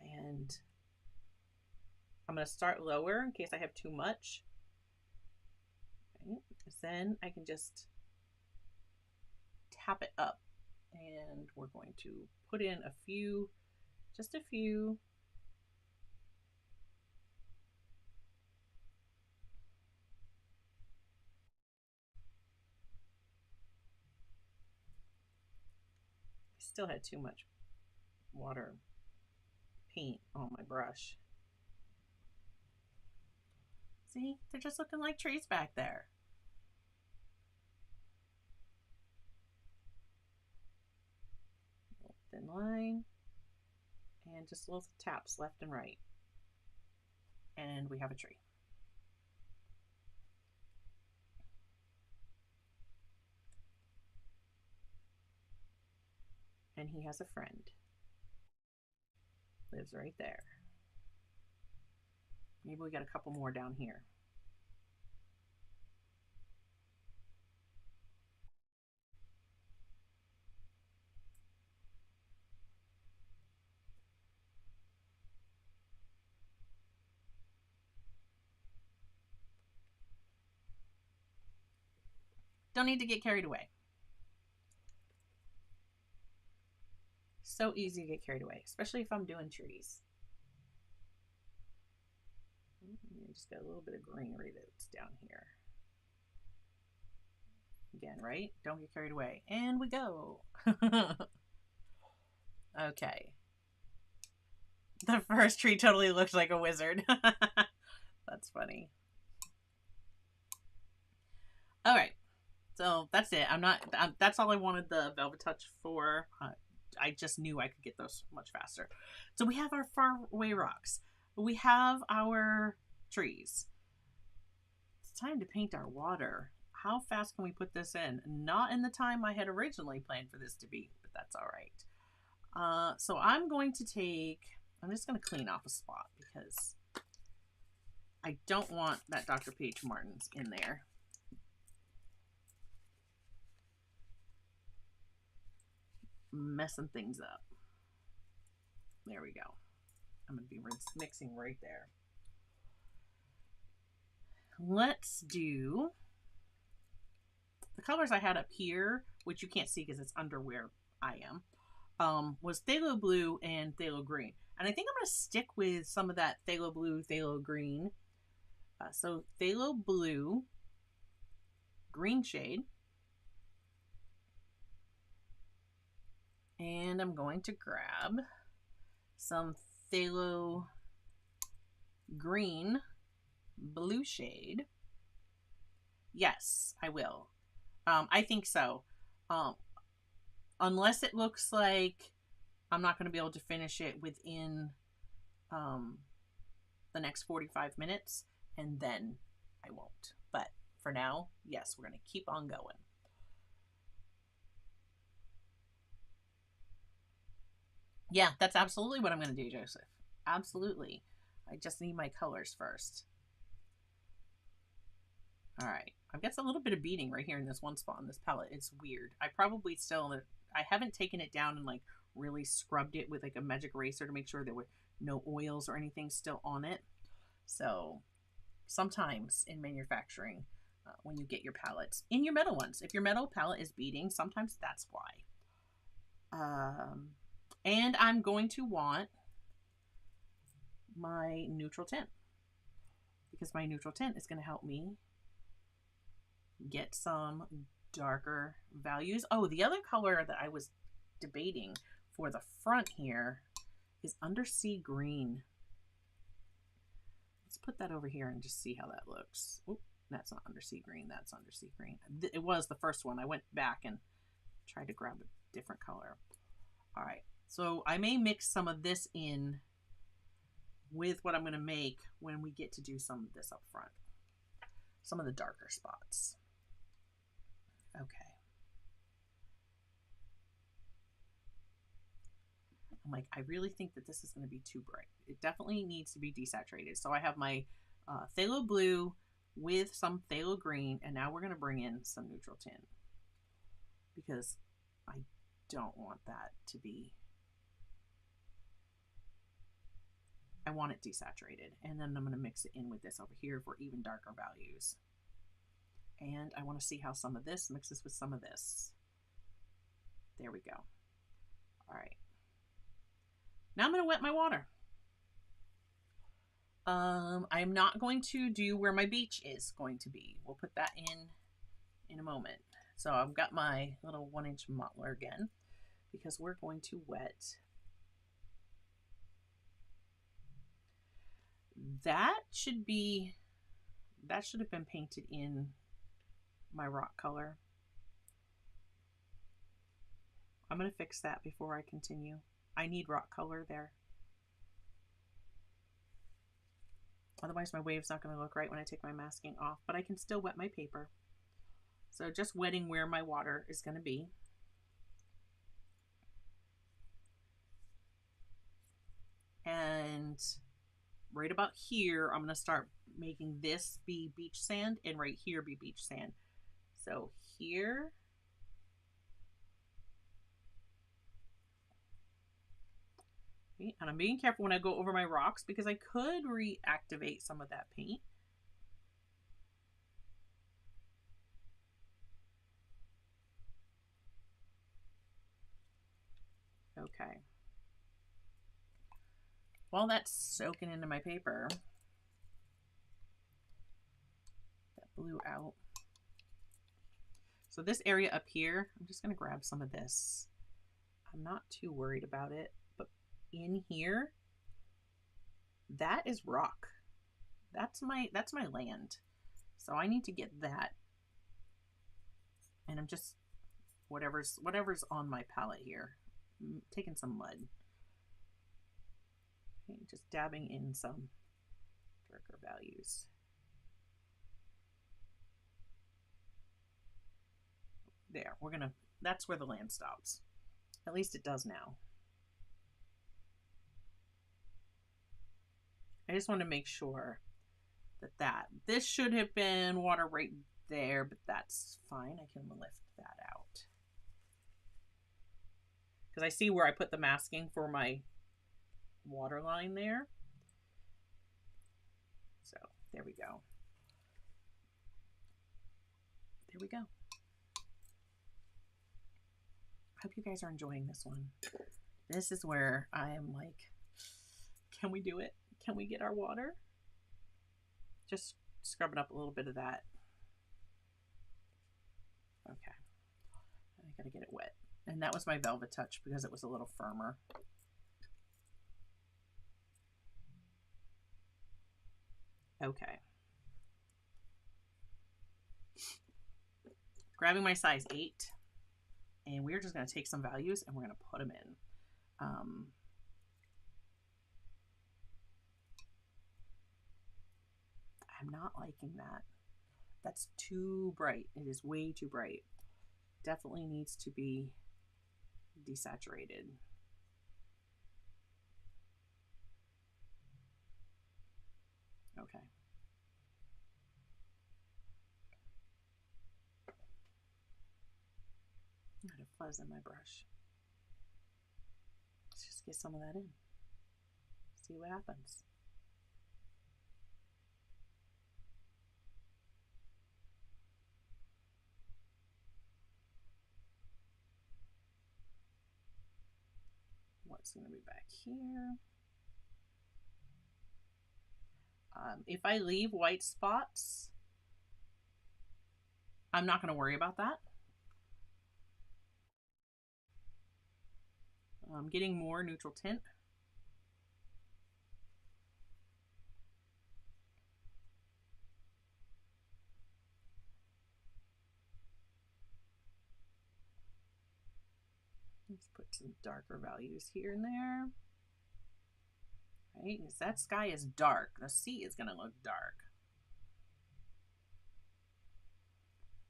[SPEAKER 1] And I'm going to start lower in case I have too much. Okay. Then I can just tap it up. And we're going to put in a few, just a few. I still had too much water paint on my brush. See, they're just looking like trees back there. Thin line and just little taps left and right, and we have a tree. And he has a friend. Lives right there. Maybe we got a couple more down here. Don't need to get carried away. So easy to get carried away, especially if I'm doing trees. Just got a little bit of greenery that's down here. Again, right? Don't get carried away. And we go. Okay. The first tree totally looked like a wizard. That's funny. All right. So that's it. That's all I wanted the Velvet Touch for. I just knew I could get those much faster. So we have our faraway rocks. We have our trees. It's time to paint our water. How fast can we put this in? Not in the time I had originally planned for this to be, but that's all right. So I'm just going to clean off a spot because I don't want that Dr. P.H. Martin's in there. Messing things up. There we go. I'm going to be mixing right there. Let's do the colors I had up here, which you can't see because it's under where I am, was phthalo blue and phthalo green. And I think I'm going to stick with some of that phthalo blue, phthalo green. So phthalo blue, green shade. And I'm going to grab some phthalo green, blue shade. Yes, I will. I think so. Unless it looks like I'm not going to be able to finish it within the next 45 minutes, and then I won't. But for now, yes, we're going to keep on going. Yeah, that's absolutely what I'm going to do, Joseph. Absolutely. I just need my colors first. All right. I've got a little bit of beading right here in this one spot on this palette. It's weird. I haven't taken it down and like really scrubbed it with like a magic eraser to make sure there were no oils or anything still on it. So sometimes in manufacturing, when you get your palettes, in your metal ones, if your metal palette is beading, sometimes that's why. And I'm going to want my neutral tint because my neutral tint is going to help me get some darker values. Oh, the other color that I was debating for the front here is undersea green. Let's put that over here and just see how that looks. Oop, that's not undersea green. That's undersea green. It was the first one. I went back and tried to grab a different color. All right. So I may mix some of this in with what I'm going to make when we get to do some of this up front. Some of the darker spots. Okay. I'm like, I really think that this is going to be too bright. It definitely needs to be desaturated. So I have my phthalo blue with some phthalo green, and now we're going to bring in some neutral tint because I don't want that to be, I want it desaturated. And then I'm going to mix it in with this over here for even darker values. And I want to see how some of this mixes with some of this. There we go. All right. Now I'm going to wet my water. I'm not going to do where my beach is going to be. We'll put that in a moment. So I've got my little 1-inch mottler again because we're going to wet. That should have been painted in my rock color. I'm going to fix that before I continue. I need rock color there. Otherwise my wave's not going to look right when I take my masking off, but I can still wet my paper. So just wetting where my water is going to be. And right about here, I'm going to start making this be beach sand and right here be beach sand. So here. Okay, and I'm being careful when I go over my rocks because I could reactivate some of that paint. Okay. While that's soaking into my paper, that blew out. So this area up here, I'm just going to grab some of this. I'm not too worried about it, but in here, that is rock. That's my land. So I need to get that. And I'm just whatever's on my palette here. I'm taking some mud. Okay, just dabbing in some darker values. There, that's where the land stops. At least it does now. I just want to make sure that this should have been water right there, but that's fine. I can lift that out. Because I see where I put the masking for my water line there. So there we go. There we go. I hope you guys are enjoying this one. This is where I am like, can we do it? Can we get our water? Just scrubbing up a little bit of that. Okay. I gotta get it wet. And that was my Velvet Touch because it was a little firmer. Okay. Grabbing my size 8. And we're just going to take some values and we're going to put them in. I'm not liking that. That's too bright. It is way too bright. Definitely needs to be desaturated. Okay. I had a fuzz in my brush. Let's just get some of that in. See what happens. What's going to be back here? If I leave white spots, I'm not going to worry about that. I'm getting more neutral tint. Let's put some darker values here and there. Right, because that sky is dark. The sea is going to look dark.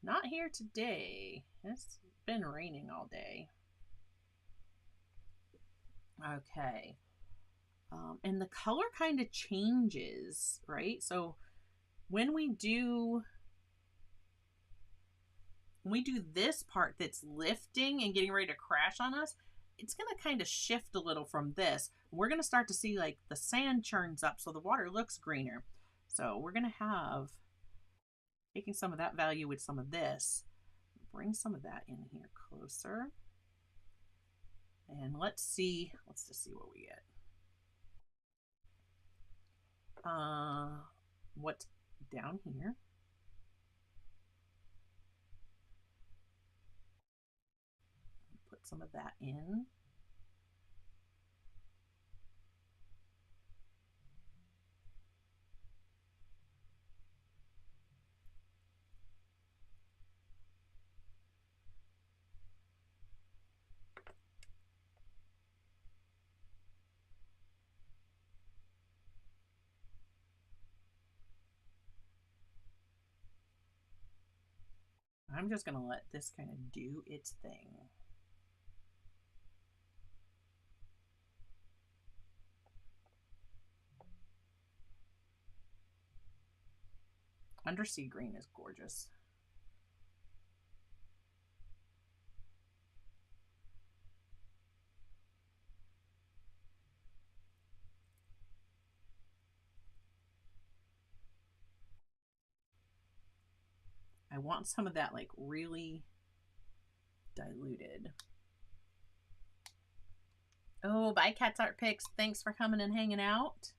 [SPEAKER 1] Not here today. It's been raining all day. Okay. And the color kind of changes, right? So when we do this part that's lifting and getting ready to crash on us, it's going to kind of shift a little from this. We're going to start to see like the sand churns up so the water looks greener. So we're going to have, taking some of that value with some of this, bring some of that in here closer. And let's just see what we get. What's down here? Put some of that in. I'm just going to let this kind of do its thing. Undersea green is gorgeous. I want some of that like really diluted. Oh, bye Cats Rpix. Thanks for coming and hanging out.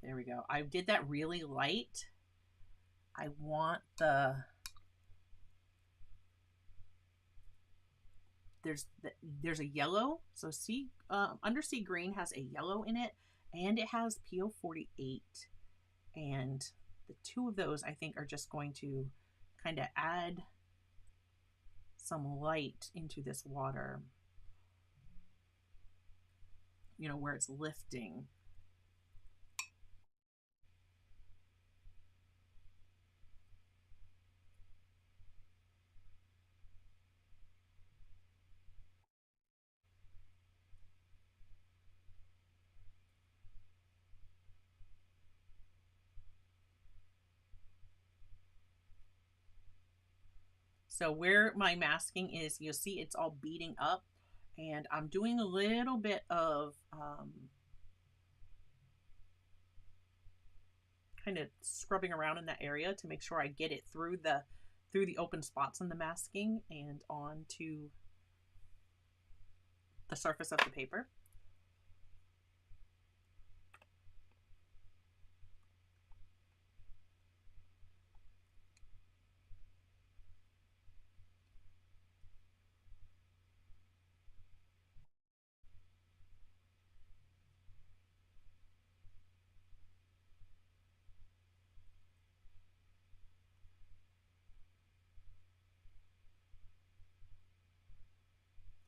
[SPEAKER 1] There we go. I did that really light. I want there's a yellow. So see, Undersea Green has a yellow in it, and it has PO48. And the two of those, I think, are just going to kind of add some light into this water, you know, where it's lifting. So where my masking is, you'll see it's all beating up, and I'm doing a little bit of kind of scrubbing around in that area to make sure I get it through the open spots in the masking and onto the surface of the paper.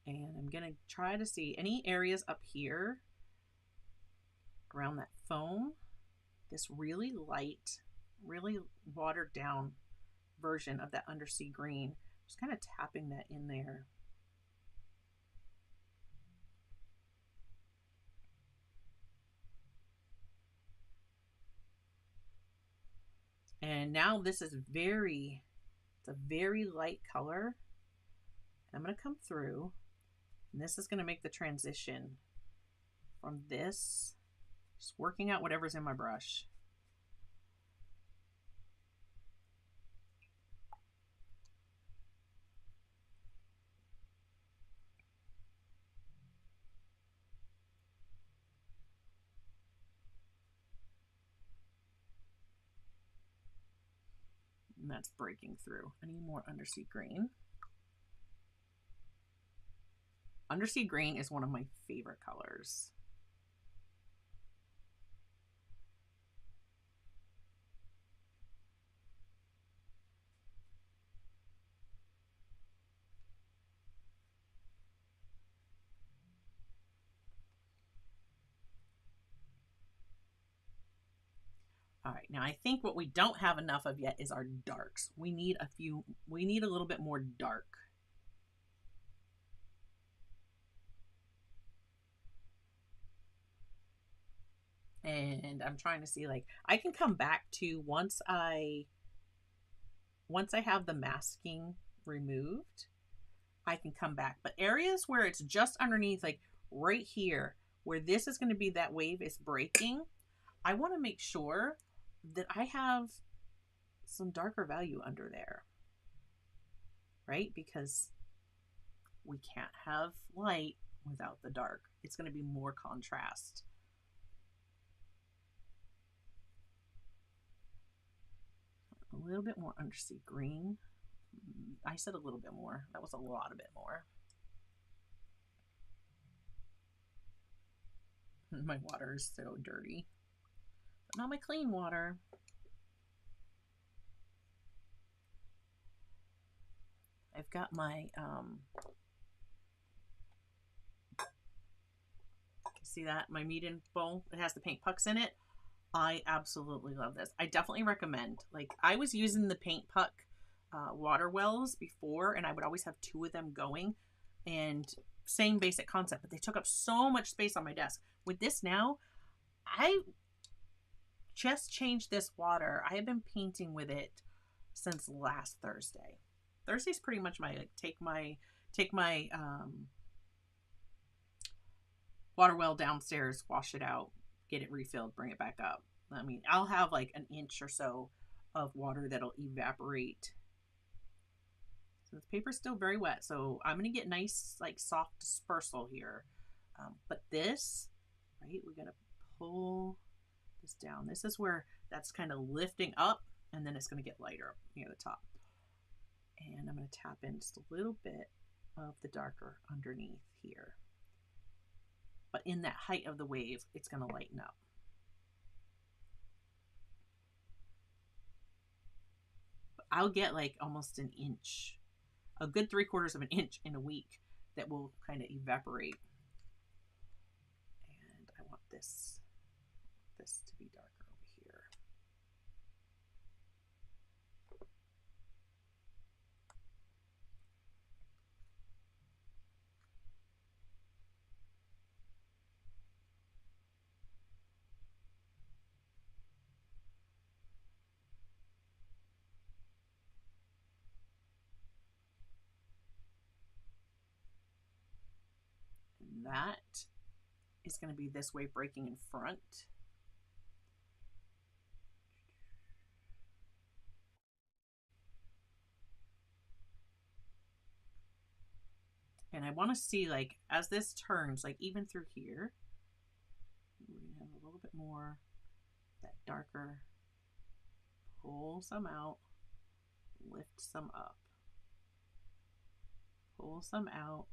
[SPEAKER 1] And I'm gonna try to see any areas up here around that foam, this really light, really watered down version of that Undersea Green. Just kind of tapping that in there. And now this is it's a very light color. I'm going to come through, and this is going to make the transition from this, just working out whatever's in my brush. And that's breaking through. I need more Undersea Green. Undersea Green is one of my favorite colors. All right, now I think what we don't have enough of yet is our darks. We need a little bit more dark. And I'm trying to see, like, I can come back to once I have the masking removed, I can come back. But areas where it's just underneath, like right here, where this is going to be that wave is breaking, I want to make sure that I have some darker value under there, right? Because we can't have light without the dark. It's going to be more contrast. A little bit more Undersea Green. I said a little bit more. That was a lot of bit more. My water is so dirty. But not my clean water. I've got my see that? My Meeden bowl. It has the paint pucks in it. I absolutely love this. I definitely recommend. Like, I was using the paint puck water wells before, and I would always have 2 of them going, and same basic concept, but they took up so much space on my desk. With this now, I just changed this water. I have been painting with it since last Thursday. Thursday's pretty much my, like, take my water well downstairs, wash it out, get it refilled, bring it back up. I mean, I'll have like an inch or so of water that'll evaporate. So the paper's still very wet, so I'm going to get nice, like, soft dispersal here. But this, right, we got to pull this down. This is where that's kind of lifting up, and then it's going to get lighter up near the top. And I'm going to tap in just a little bit of the darker underneath here. But in that height of the wave, it's going to lighten up. But I'll get like almost an inch, a good 3/4 of an inch in a week that will kind of evaporate. And I want this to be darker over here. And that is going to be this wave breaking in front. And I want to see, like, as this turns, like even through here, we're going to have a little bit more that darker. Pull some out, lift some up. Pull some out,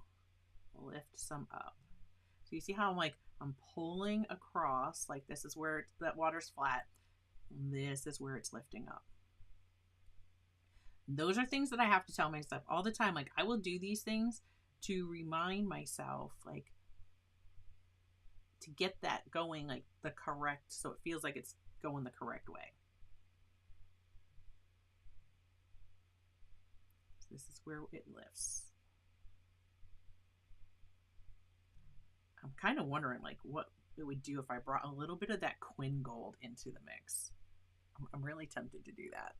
[SPEAKER 1] lift some up. So you see how I'm pulling across, like this is where that water's flat. And this is where it's lifting up. Those are things that I have to tell myself all the time. Like, I will do these things to remind myself, like, to get that going, like the correct, so it feels like it's going the correct way. So this is where it lifts. I'm kind of wondering, like, what it would do if I brought a little bit of that Quin Gold into the mix. I'm really tempted to do that.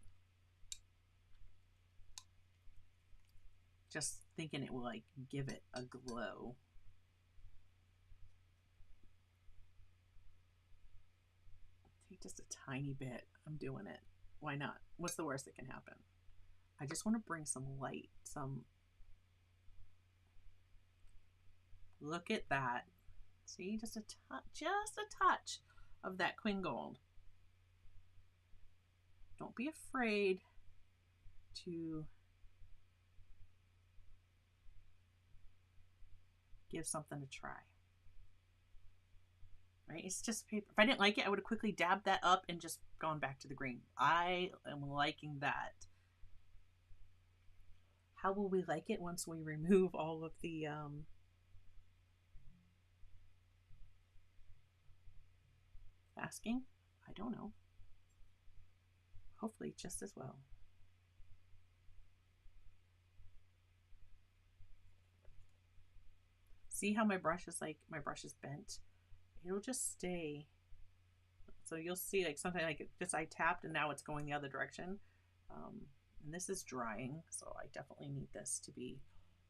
[SPEAKER 1] Just thinking it will, like, give it a glow. Take just a tiny bit. I'm doing it. Why not? What's the worst that can happen? I just want to bring some light, some... Look at that. See, just a touch of that Quin Gold. Don't be afraid to give something a try. Right? It's just paper. If I didn't like it, I would have quickly dabbed that up and just gone back to the green. I am liking that. How will we like it once we remove all of the masking? I don't know. Hopefully just as well. See how my brush is bent? It'll just stay. So you'll see, like, something like just I tapped and now it's going the other direction. And this is drying, so I definitely need this to be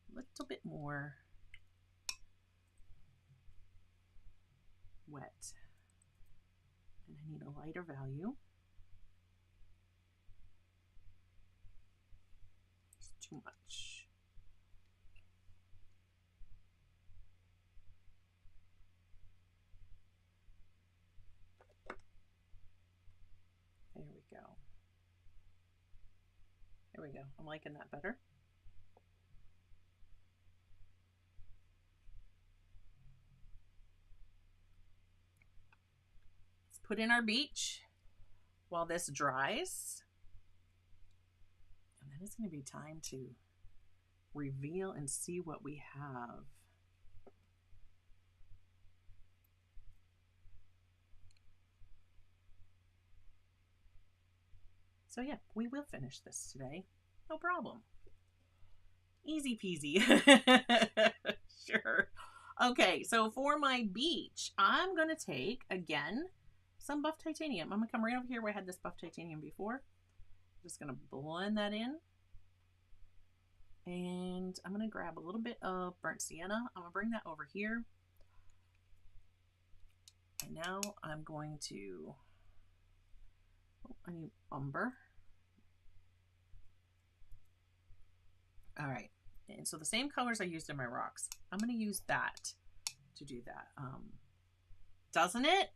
[SPEAKER 1] a little bit more wet. And I need a lighter value. It's too much. There we go. There we go. I'm liking that better. Let's put in our beach while this dries. And then it's going to be time to reveal and see what we have. So yeah, we will finish this today. No problem. Easy peasy. Sure. Okay, so for my beach, I'm going to take, again, some buff titanium. I'm going to come right over here where I had this buff titanium before. Just going to blend that in. And I'm going to grab a little bit of burnt sienna. I'm going to bring that over here. And now I'm going to, oh, I need umber. All right. And so the same colors I used in my rocks, I'm going to use that to do that. Doesn't it?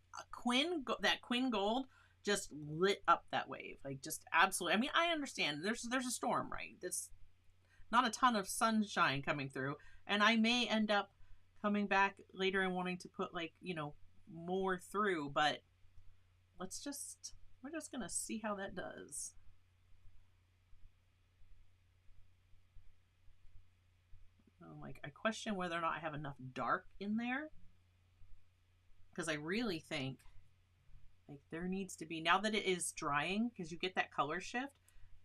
[SPEAKER 1] That Quinn gold just lit up that wave. Like, just absolutely. I mean, I understand there's a storm, right? There's not a ton of sunshine coming through, and I may end up coming back later and wanting to put, like, you know, more through, but we're just gonna see how that does. Like, I question whether or not I have enough dark in there, because I really think, like, there needs to be, now that it is drying, because you get that color shift,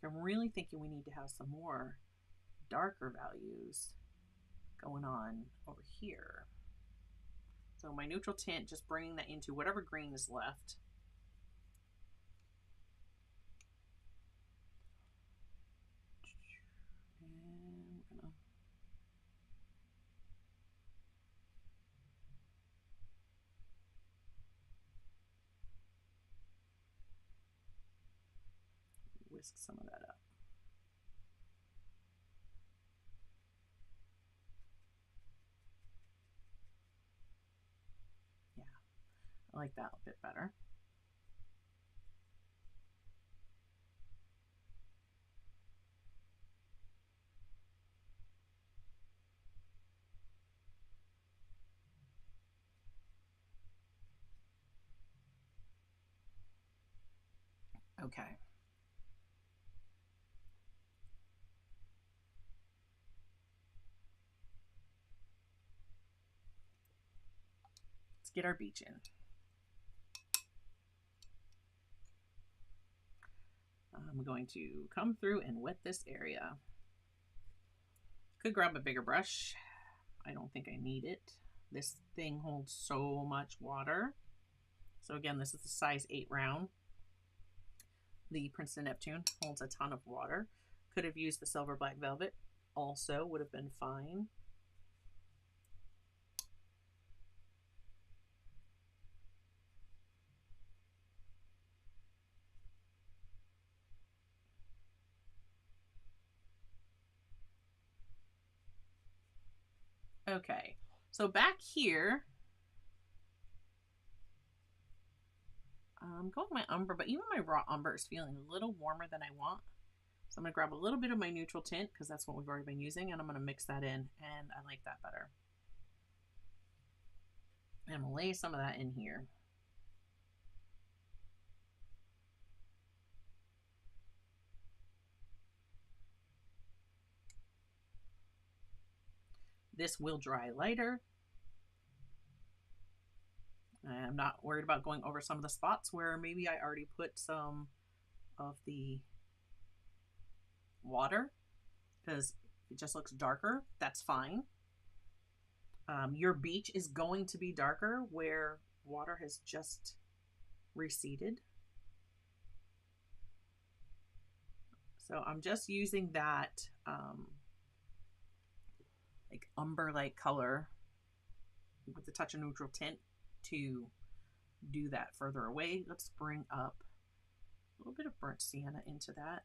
[SPEAKER 1] I'm really thinking we need to have some more darker values going on over here. So my neutral tint, just bringing that into whatever green is left. And we're gonna whisk some of that up. Yeah, I like that a bit better. Okay. Let's get our beach in. I'm going to come through and wet this area. Could grab a bigger brush. I don't think I need it. This thing holds so much water. So again, this is the size 8 round. The Princeton Neptune holds a ton of water. Could have used the silver black velvet. Also would have been fine. Okay, so back here, I'm going with my umber, but even my raw umber is feeling a little warmer than I want. So I'm going to grab a little bit of my neutral tint, because that's what we've already been using, and I'm going to mix that in, and I like that better. And I'm going to lay some of that in here. This will dry lighter. I'm not worried about going over some of the spots where maybe I already put some of the water, because it just looks darker. That's fine. Your beach is going to be darker where water has just receded. So I'm just using that like umber-like color with a touch of neutral tint to do that further away. Let's bring up a little bit of burnt sienna into that.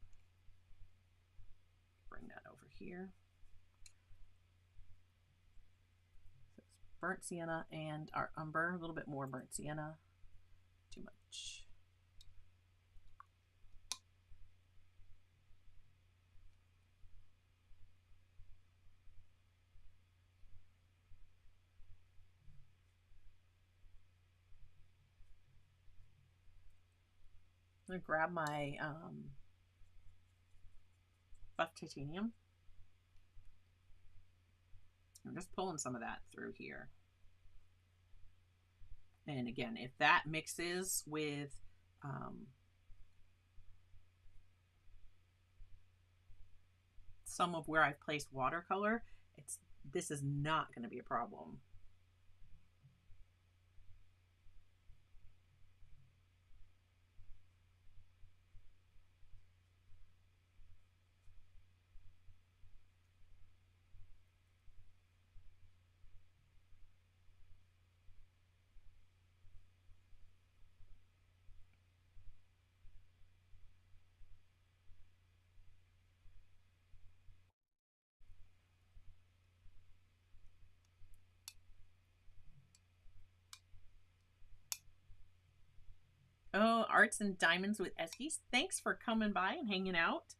[SPEAKER 1] Bring that over here. So it's burnt sienna and our umber, a little bit more burnt sienna. Too much. I'm going to grab my buff titanium. I'm just pulling some of that through here. And again, if that mixes with some of where I've placed watercolor, this is not going to be a problem. Arts and Diamonds with Eskies. Thanks for coming by and hanging out.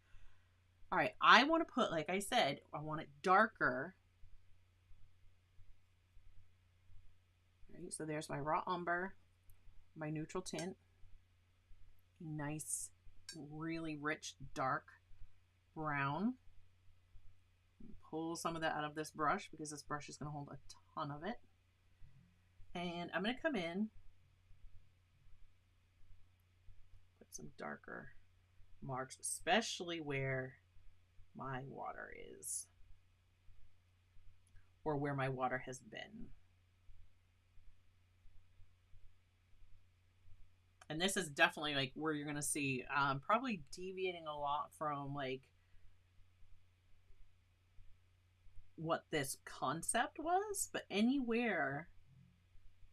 [SPEAKER 1] All right, I want to put, like I said, I want it darker. All right, so there's my raw umber, my neutral tint, nice, really rich, dark brown. Pull some of that out of this brush because this brush is going to hold a ton of it. And I'm going to come in, put some darker marks, especially where my water is, or where my water has been. And this is definitely like where you're going to see probably deviating a lot from like what this concept was, but anywhere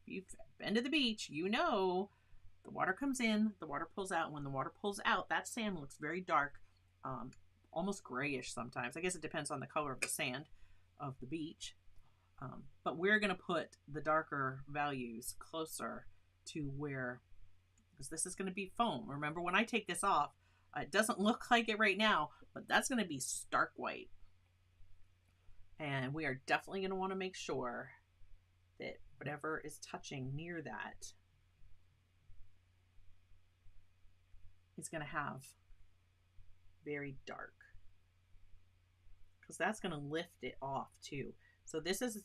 [SPEAKER 1] you've been to the beach, you know the water comes in, the water pulls out. When the water pulls out, that sand looks very dark, almost grayish sometimes. I guess it depends on the color of the sand of the beach. But we're going to put the darker values closer to where, because this is going to be foam. Remember, when I take this off, it doesn't look like it right now, but that's going to be stark white. And we are definitely going to want to make sure that whatever is touching near that is going to have very dark, because that's going to lift it off too. So this is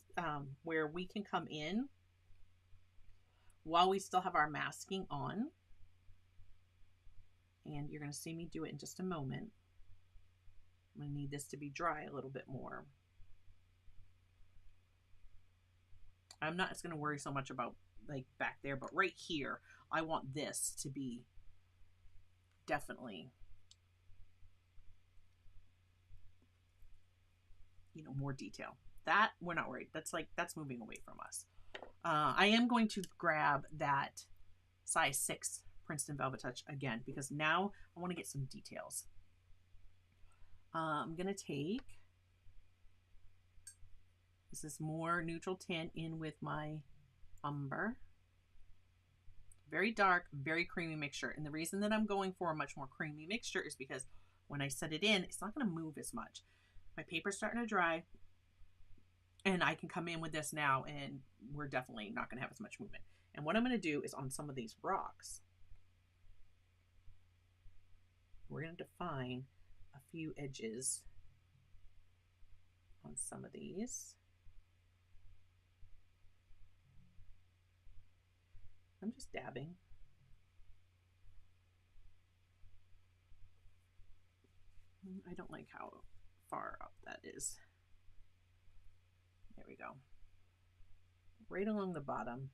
[SPEAKER 1] where we can come in while we still have our masking on. And you're going to see me do it in just a moment. I'm going to need this to be dry a little bit more. I'm not going to worry so much about like back there, but right here, I want this to be definitely, you know, more detail. That we're not worried. That's like, that's moving away from us. I am going to grab that size 6 Princeton Velvet Touch again, because now I want to get some details. I'm going to take, this is more neutral tint in with my umber. Very dark, very creamy mixture. And the reason that I'm going for a much more creamy mixture is because when I set it in, it's not going to move as much. My paper's starting to dry, and I can come in with this now, and we're definitely not going to have as much movement. And what I'm going to do is on some of these rocks, we're going to define a few edges on some of these. I'm just dabbing. I don't like how far up that is. There we go. Right along the bottom,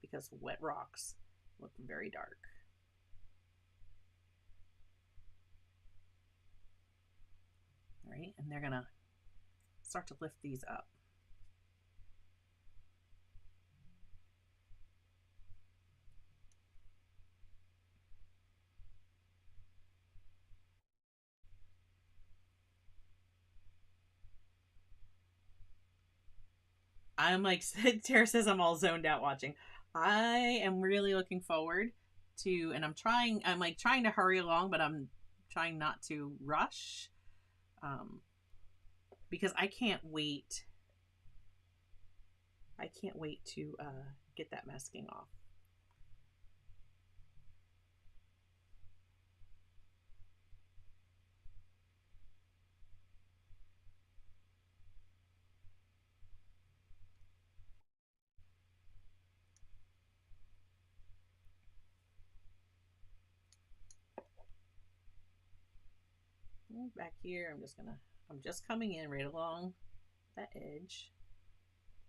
[SPEAKER 1] because wet rocks look very dark. All right, and they're gonna start to lift these up. I'm like, Tara says I'm all zoned out watching. I am really looking forward to, and I'm like trying to hurry along, but I'm trying not to rush, because I can't wait. I can't wait to get that masking off. Back here, I'm just coming in right along that edge.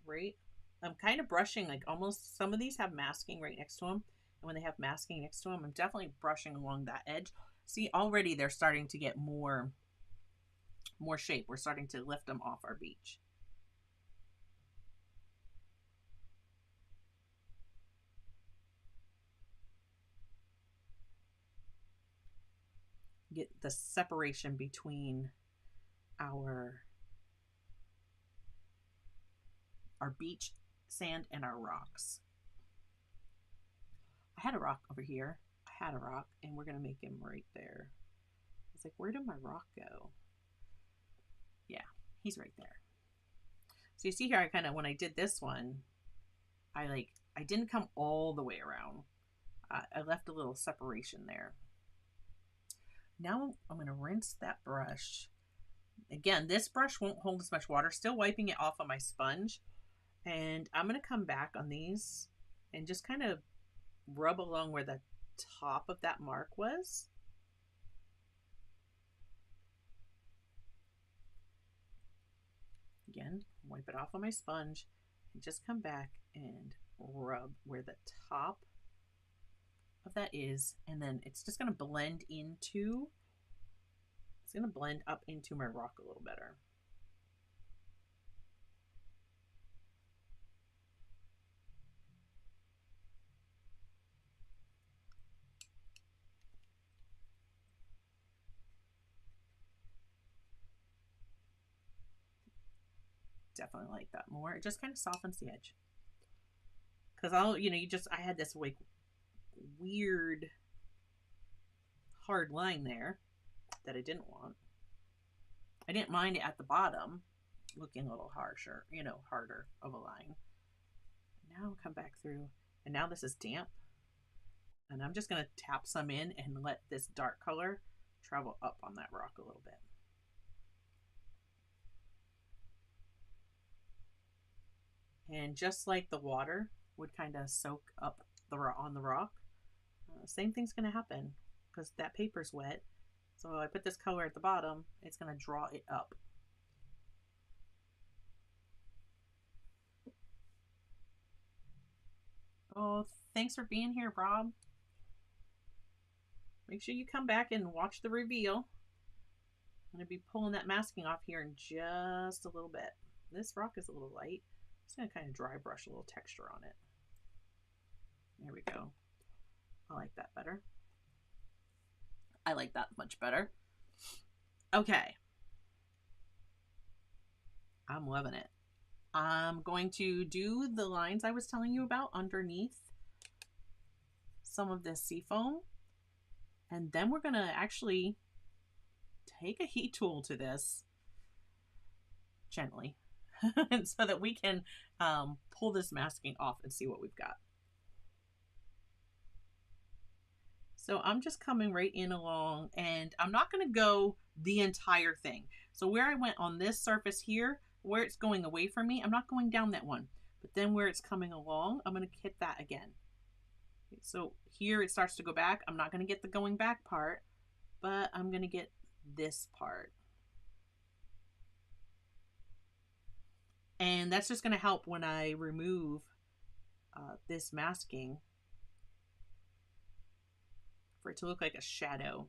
[SPEAKER 1] Right, I'm kind of brushing, like almost, some of these have masking right next to them, and when they have masking next to them, I'm definitely brushing along that edge. See, already they're starting to get more shape. We're starting to lift them off our beach. Get the separation between our beach sand and our rocks. I had a rock over here. I had a rock, and we're gonna make him right there. It's like, where did my rock go? Yeah, he's right there. So you see here, I kind of, when I did this one, I didn't come all the way around. I left a little separation there. Now I'm going to rinse that brush. Again, this brush won't hold as much water. Still wiping it off on my sponge. And I'm going to come back on these and just kind of rub along where the top of that mark was. Again, wipe it off on my sponge and just come back and rub where the top of that is, and then it's just going to blend into, it's going to blend up into my rock a little better. Definitely like that more. It just kind of softens the edge. Because I had this like weird hard line there that I didn't want. I didn't mind it at the bottom looking a little harsher, harder of a line. Now I'll come back through, and now this is damp. And I'm just going to tap some in and let this dark color travel up on that rock a little bit. And just like the water would kind of soak up on the rock, same thing's going to happen because that paper's wet. So I put this color at the bottom, it's going to draw it up. Oh, thanks for being here, Rob. Make sure you come back and watch the reveal. I'm going to be pulling that masking off here in just a little bit. This rock is a little light. I'm just going to kind of dry brush a little texture on it. There we go. I like that better. I like that much better. Okay. I'm loving it. I'm going to do the lines I was telling you about underneath some of this seafoam. And then we're going to actually take a heat tool to this gently so that we can pull this masking off and see what we've got. So I'm just coming right in along, and I'm not going to go the entire thing. So where I went on this surface here, where it's going away from me, I'm not going down that one. But then where it's coming along, I'm going to hit that again. So here it starts to go back. I'm not going to get the going back part, but I'm going to get this part. And that's just going to help when I remove this masking for it to look like a shadow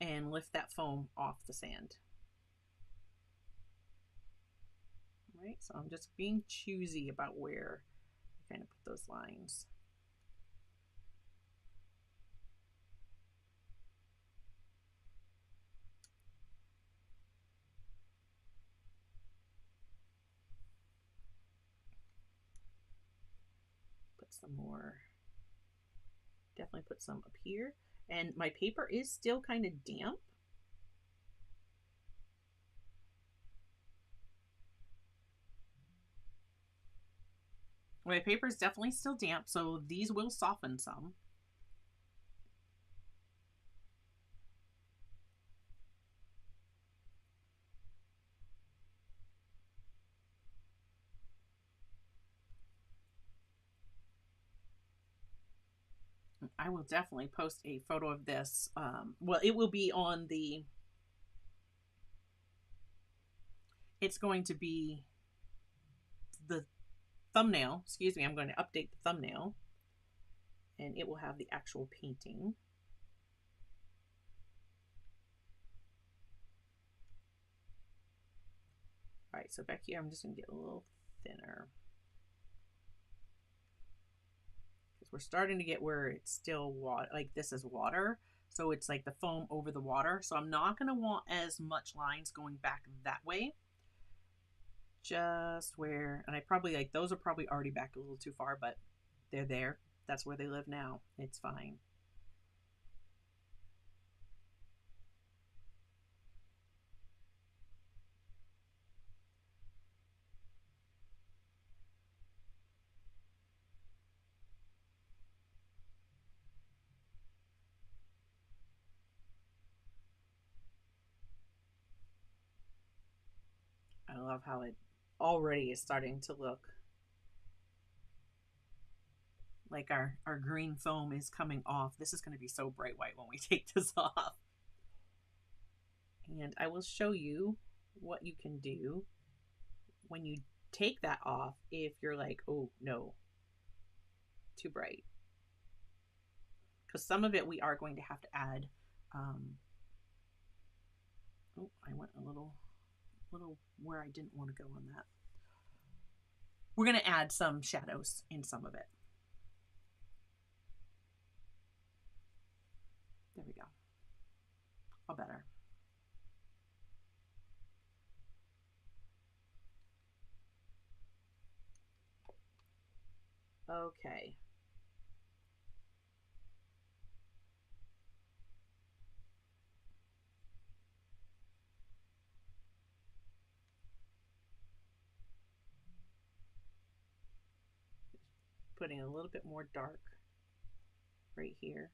[SPEAKER 1] and lift that foam off the sand. Right, so I'm just being choosy about where I kind of put those lines. Put some more, definitely put some up here. And my paper is still kind of damp. My paper is definitely still damp, so these will soften some. I will definitely post a photo of this. Well, it will be on the, it's going to be the thumbnail, excuse me, I'm going to update the thumbnail, and it will have the actual painting. All right, so back here, I'm just going to get a little thinner. Because we're starting to get where it's still water, like this is water. So it's like the foam over the water. So I'm not going to want as much lines going back that way. Just where, and I probably, like, those are probably already back a little too far, but They're there. That's where they live now. It's fine. I love how it already is starting to look like our green foam is coming off. This is going to be so bright white when we take this off. And I will show you what you can do when you take that off if you're like, oh no, too bright. Because some of it we are going to have to add. Oh, I went a little where I didn't want to go on that. We're going to add some shadows in some of it. There we go. All better. Okay. Putting a little bit more dark right here.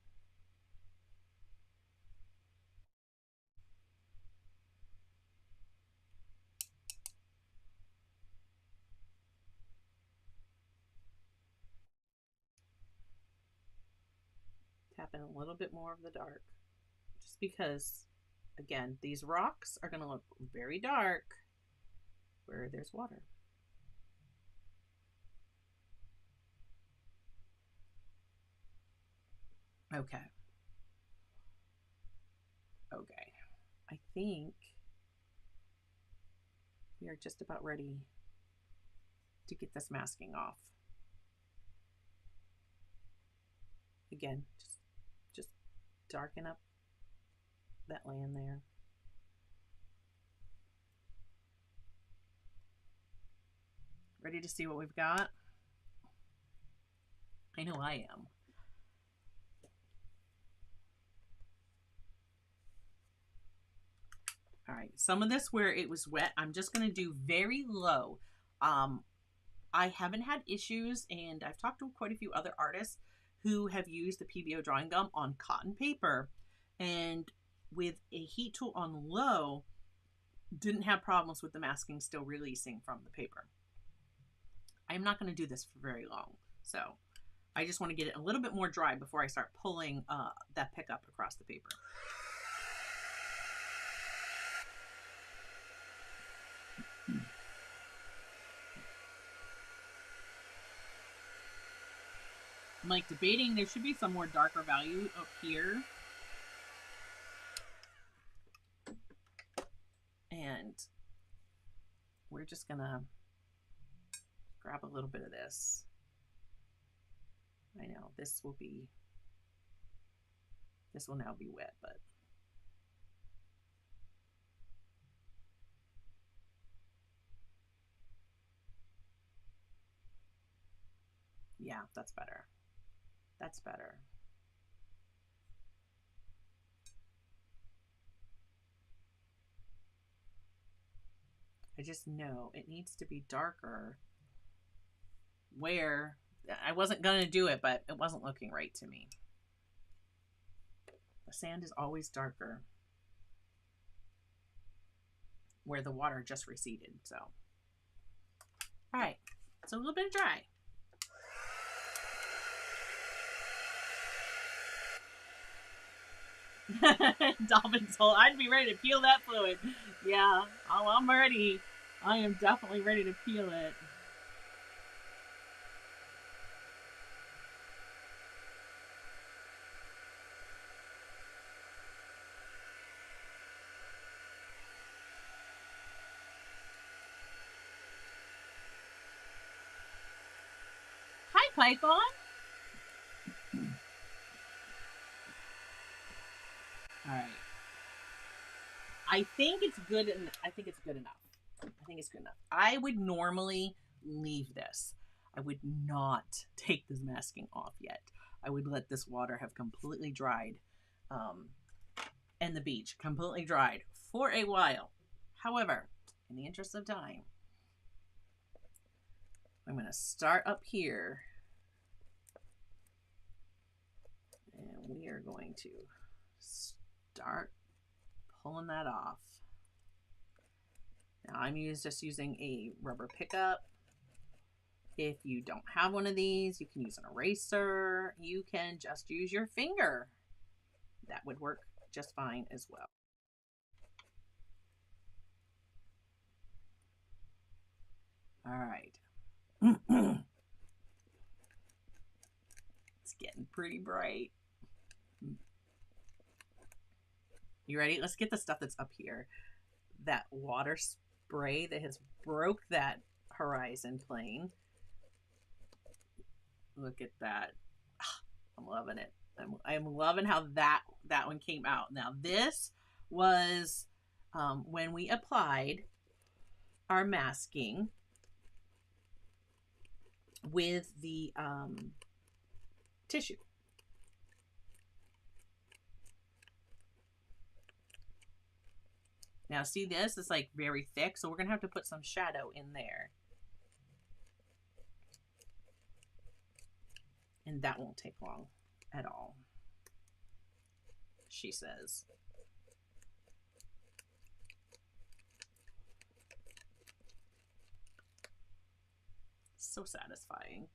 [SPEAKER 1] Tap in a little bit more of the dark, just because, again, these rocks are going to look very dark where there's water. Okay. Okay. I think we are just about ready to get this masking off. Again, just darken up that land there. Ready to see what we've got? I know I am. All right, some of this where it was wet, I'm just going to do very low. I haven't had issues, and I've talked to quite a few other artists who have used the PBO drawing gum on cotton paper, and with a heat tool on low, didn't have problems with the masking still releasing from the paper. I'm not going to do this for very long, so I just want to get it a little bit more dry before I start pulling that pickup across the paper. I'm like debating, there should be some more darker value up here. And we're just gonna grab a little bit of this. I know this will now be wet, but yeah, that's better. That's better. I just know it needs to be darker where I wasn't going to do it, but it wasn't looking right to me. The sand is always darker where the water just receded. So, all right, so a little bit of dry. Dolphin's hole. I'd be ready to peel that fluid. Yeah, I'm ready. I am definitely ready to peel it. Hi, Python. All right. I think it's good, and I think it's good enough. I think it's good enough. I would normally leave this. I would not take this masking off yet. I would let this water have completely dried, and the beach completely dried for a while. However, in the interest of time, I'm going to start up here, and we are going to start pulling that off. Now I'm just using a rubber pickup. If you don't have one of these, you can use an eraser. You can just use your finger. That would work just fine as well. All right. It's getting pretty bright. You ready? Let's get the stuff that's up here. That water spray that has broke that horizon plane. Look at that. I'm loving it. I'm loving how that one came out. Now this was when we applied our masking with the tissue. Now see, this is like very thick, so we're gonna have to put some shadow in there. And that won't take long at all, she says. So satisfying.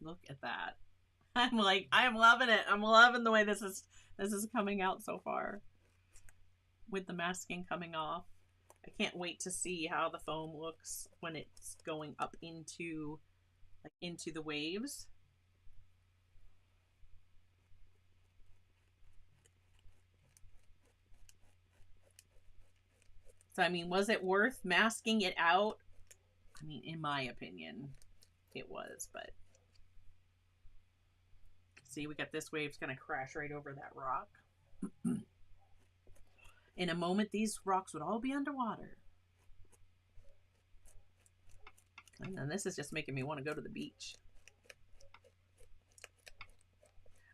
[SPEAKER 1] Look at that. I'm loving it. I'm loving the way this is coming out so far with the masking coming off. I can't wait to see how the foam looks when it's going up into the waves. So, I mean, was it worth masking it out? I mean, in my opinion, it was, but see, we got this wave's going to crash right over that rock. In a moment, these rocks would all be underwater. And then this is just making me want to go to the beach.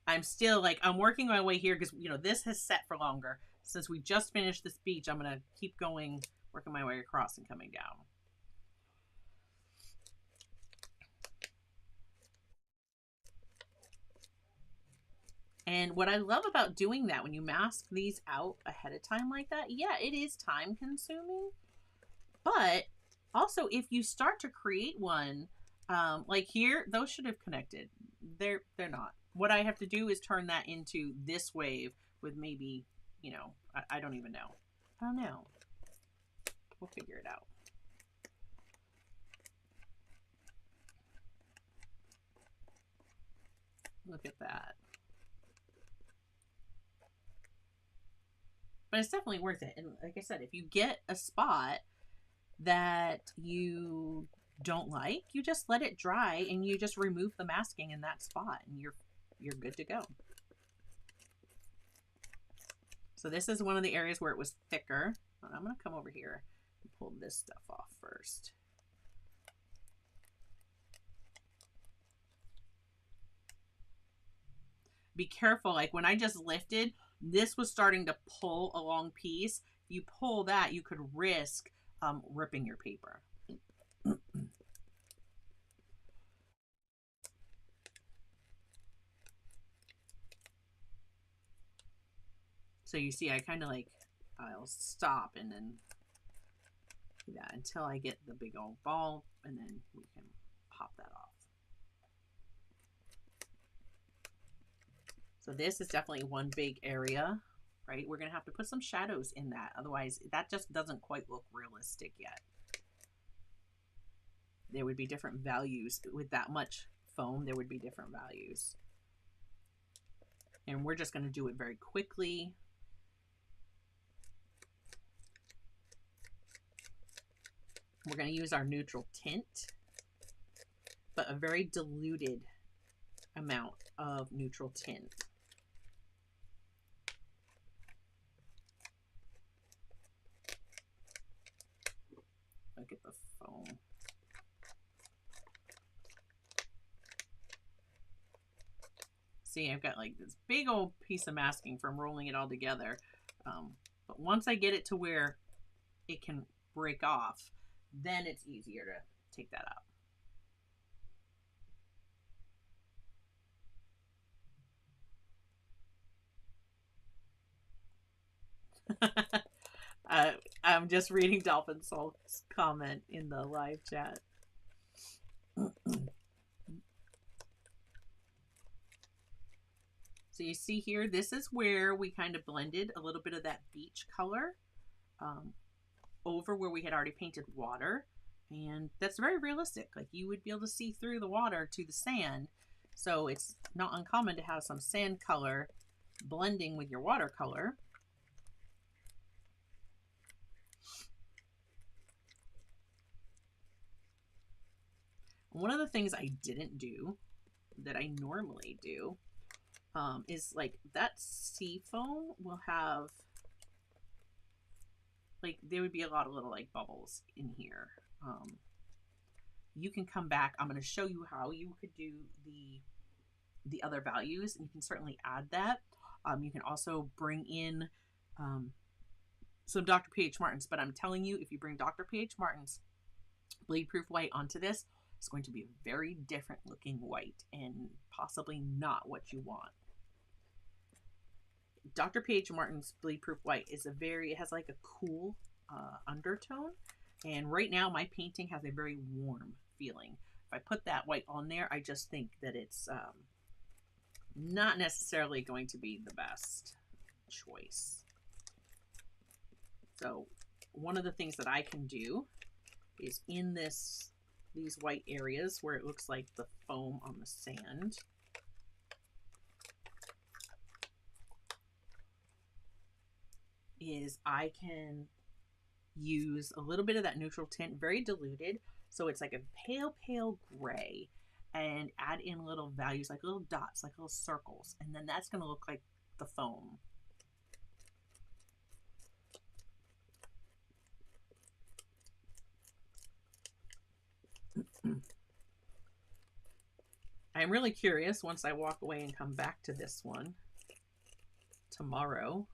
[SPEAKER 1] I'm still I'm working my way here because, you know, this has set for longer. Since we just finished this beach, I'm going to keep going, working my way across and coming down. And what I love about doing that, when you mask these out ahead of time like that, yeah, it is time consuming. But also, if you start to create one, like here, those should have connected. They're not. What I have to do is turn that into this wave with maybe, you know, I don't even know. I don't know. We'll figure it out. Look at that. But it's definitely worth it. And like I said, if you get a spot that you don't like, you just let it dry and you just remove the masking in that spot and you're good to go. So this is one of the areas where it was thicker. I'm going to come over here and pull this stuff off first. Be careful, like when I just lifted, this was starting to pull a long piece. If you pull that, you could risk ripping your paper. So you see, I kind of I'll stop and then do that until I get the big old ball, and then we can pop that off. So this is definitely one big area, right? We're going to have to put some shadows in that. Otherwise, that just doesn't quite look realistic yet. There would be different values with that much foam. There would be different values. And we're just going to do it very quickly. We're going to use our neutral tint, but a very diluted amount of neutral tint. Look at the foam. See, I've got like this big old piece of masking from rolling it all together. But once I get it to where it can break off, then it's easier to take that out. I'm just reading Dolphin Soul's comment in the live chat. So you see here, this is where we kind of blended a little bit of that beach color over where we had already painted water. And that's very realistic. Like you would be able to see through the water to the sand. So it's not uncommon to have some sand color blending with your watercolor. One of the things I didn't do that I normally do is like that sea foam will have, like there would be a lot of little like bubbles in here. You can come back. I'm going to show you how you could do the other values, and you can certainly add that. You can also bring in some Dr. P.H. Martin's, but I'm telling you, if you bring Dr. P.H. Martin's Bleed Proof White onto this, it's going to be a very different looking white and possibly not what you want. Dr. P.H. Martin's Bleed Proof White is it has like a cool undertone. And right now my painting has a very warm feeling. If I put that white on there, I just think that it's not necessarily going to be the best choice. So one of the things that I can do is in these white areas where it looks like the foam on the sand, is I can use a little bit of that neutral tint, very diluted, so it's like a pale gray, and add in little values like little dots, like little circles, and then that's going to look like the foam. I'm really curious once I walk away and come back to this one tomorrow.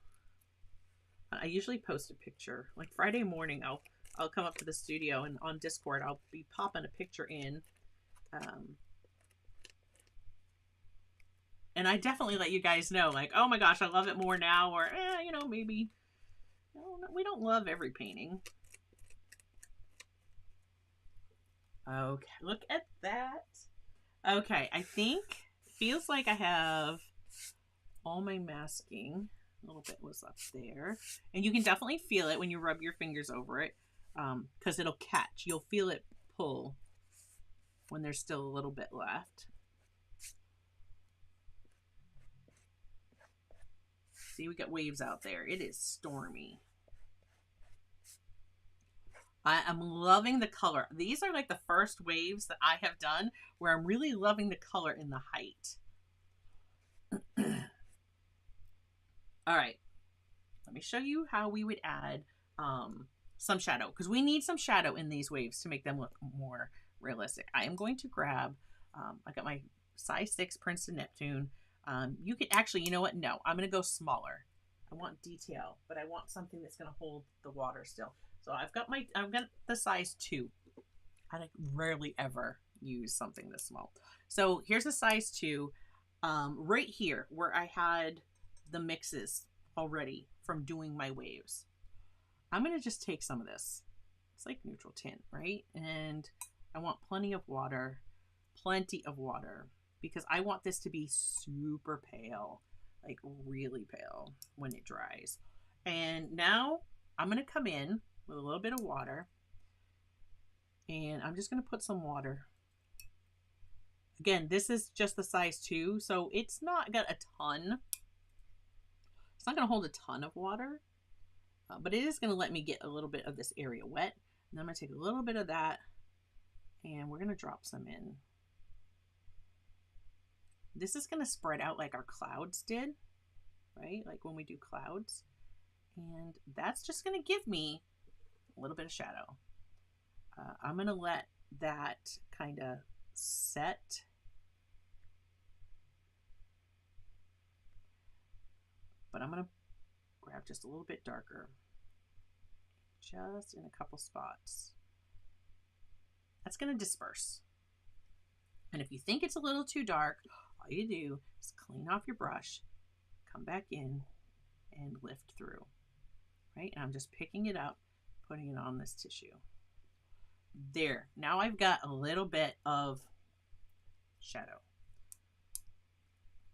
[SPEAKER 1] I usually post a picture like Friday morning. I'll come up to the studio, and on Discord I'll be popping a picture in, and I definitely let you guys know, like, oh my gosh, I love it more now, or you know, maybe no, we don't love every painting. Okay, look at that. Okay, I think feels like I have all my masking. A little bit was up there, and you can definitely feel it when you rub your fingers over it, because it'll catch. You'll feel it pull when there's still a little bit left. See, we got waves out there. It is stormy. I am loving the color. These are like the first waves that I have done where I'm really loving the color in the height. All right, let me show you how we would add some shadow, because we need some shadow in these waves to make them look more realistic. I am going to grab, I got my size 6 Princeton Neptune. You can actually, you know what? No, I'm going to go smaller. I want detail, but I want something that's going to hold the water still. So I've got the size 2. I rarely ever use something this small. So here's a size 2. Right here where I had the mixes already from doing my waves, I'm going to just take some of this. It's like neutral tint, right? And I want plenty of water, because I want this to be super pale, like really pale when it dries. And now I'm going to come in with a little bit of water, and I'm just going to put some water. Again, this is just the size 2, so it's not got a ton. It's not going to hold a ton of water, but it is going to let me get a little bit of this area wet. And I'm going to take a little bit of that, and we're going to drop some in. This is going to spread out like our clouds did, right? Like when we do clouds. And that's just going to give me a little bit of shadow. I'm going to let that kind of set. But I'm going to grab just a little bit darker, just in a couple spots. That's going to disperse. And if you think it's a little too dark, all you do is clean off your brush, come back in, and lift through, right? And I'm just picking it up, putting it on this tissue. There, now I've got a little bit of shadow.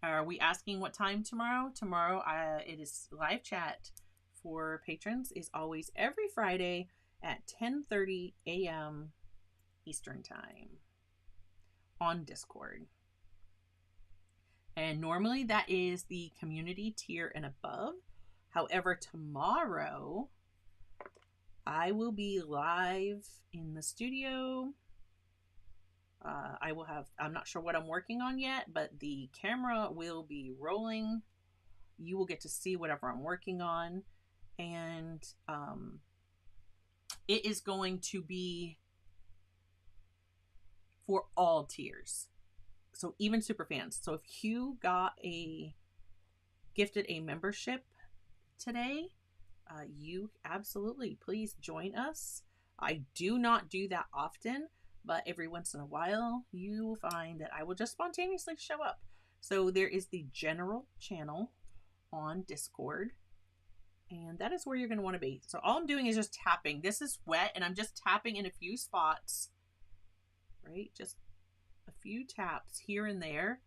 [SPEAKER 1] Are we asking what time tomorrow? Tomorrow, it is live chat for patrons. Is always every Friday at 10:30 a.m. Eastern Time on Discord. And normally that is the community tier and above. However, tomorrow I will be live in the studio. I will have, I'm not sure what I'm working on yet, but the camera will be rolling. You will get to see whatever I'm working on. And it is going to be for all tiers. So even super fans. So if you got gifted a membership today, you absolutely please join us. I do not do that often, but every once in a while you will find that I will just spontaneously show up. So there is the general channel on Discord, and that is where you're going to want to be. So all I'm doing is just tapping. This is wet, and I'm just tapping in a few spots, right? Just a few taps here and there,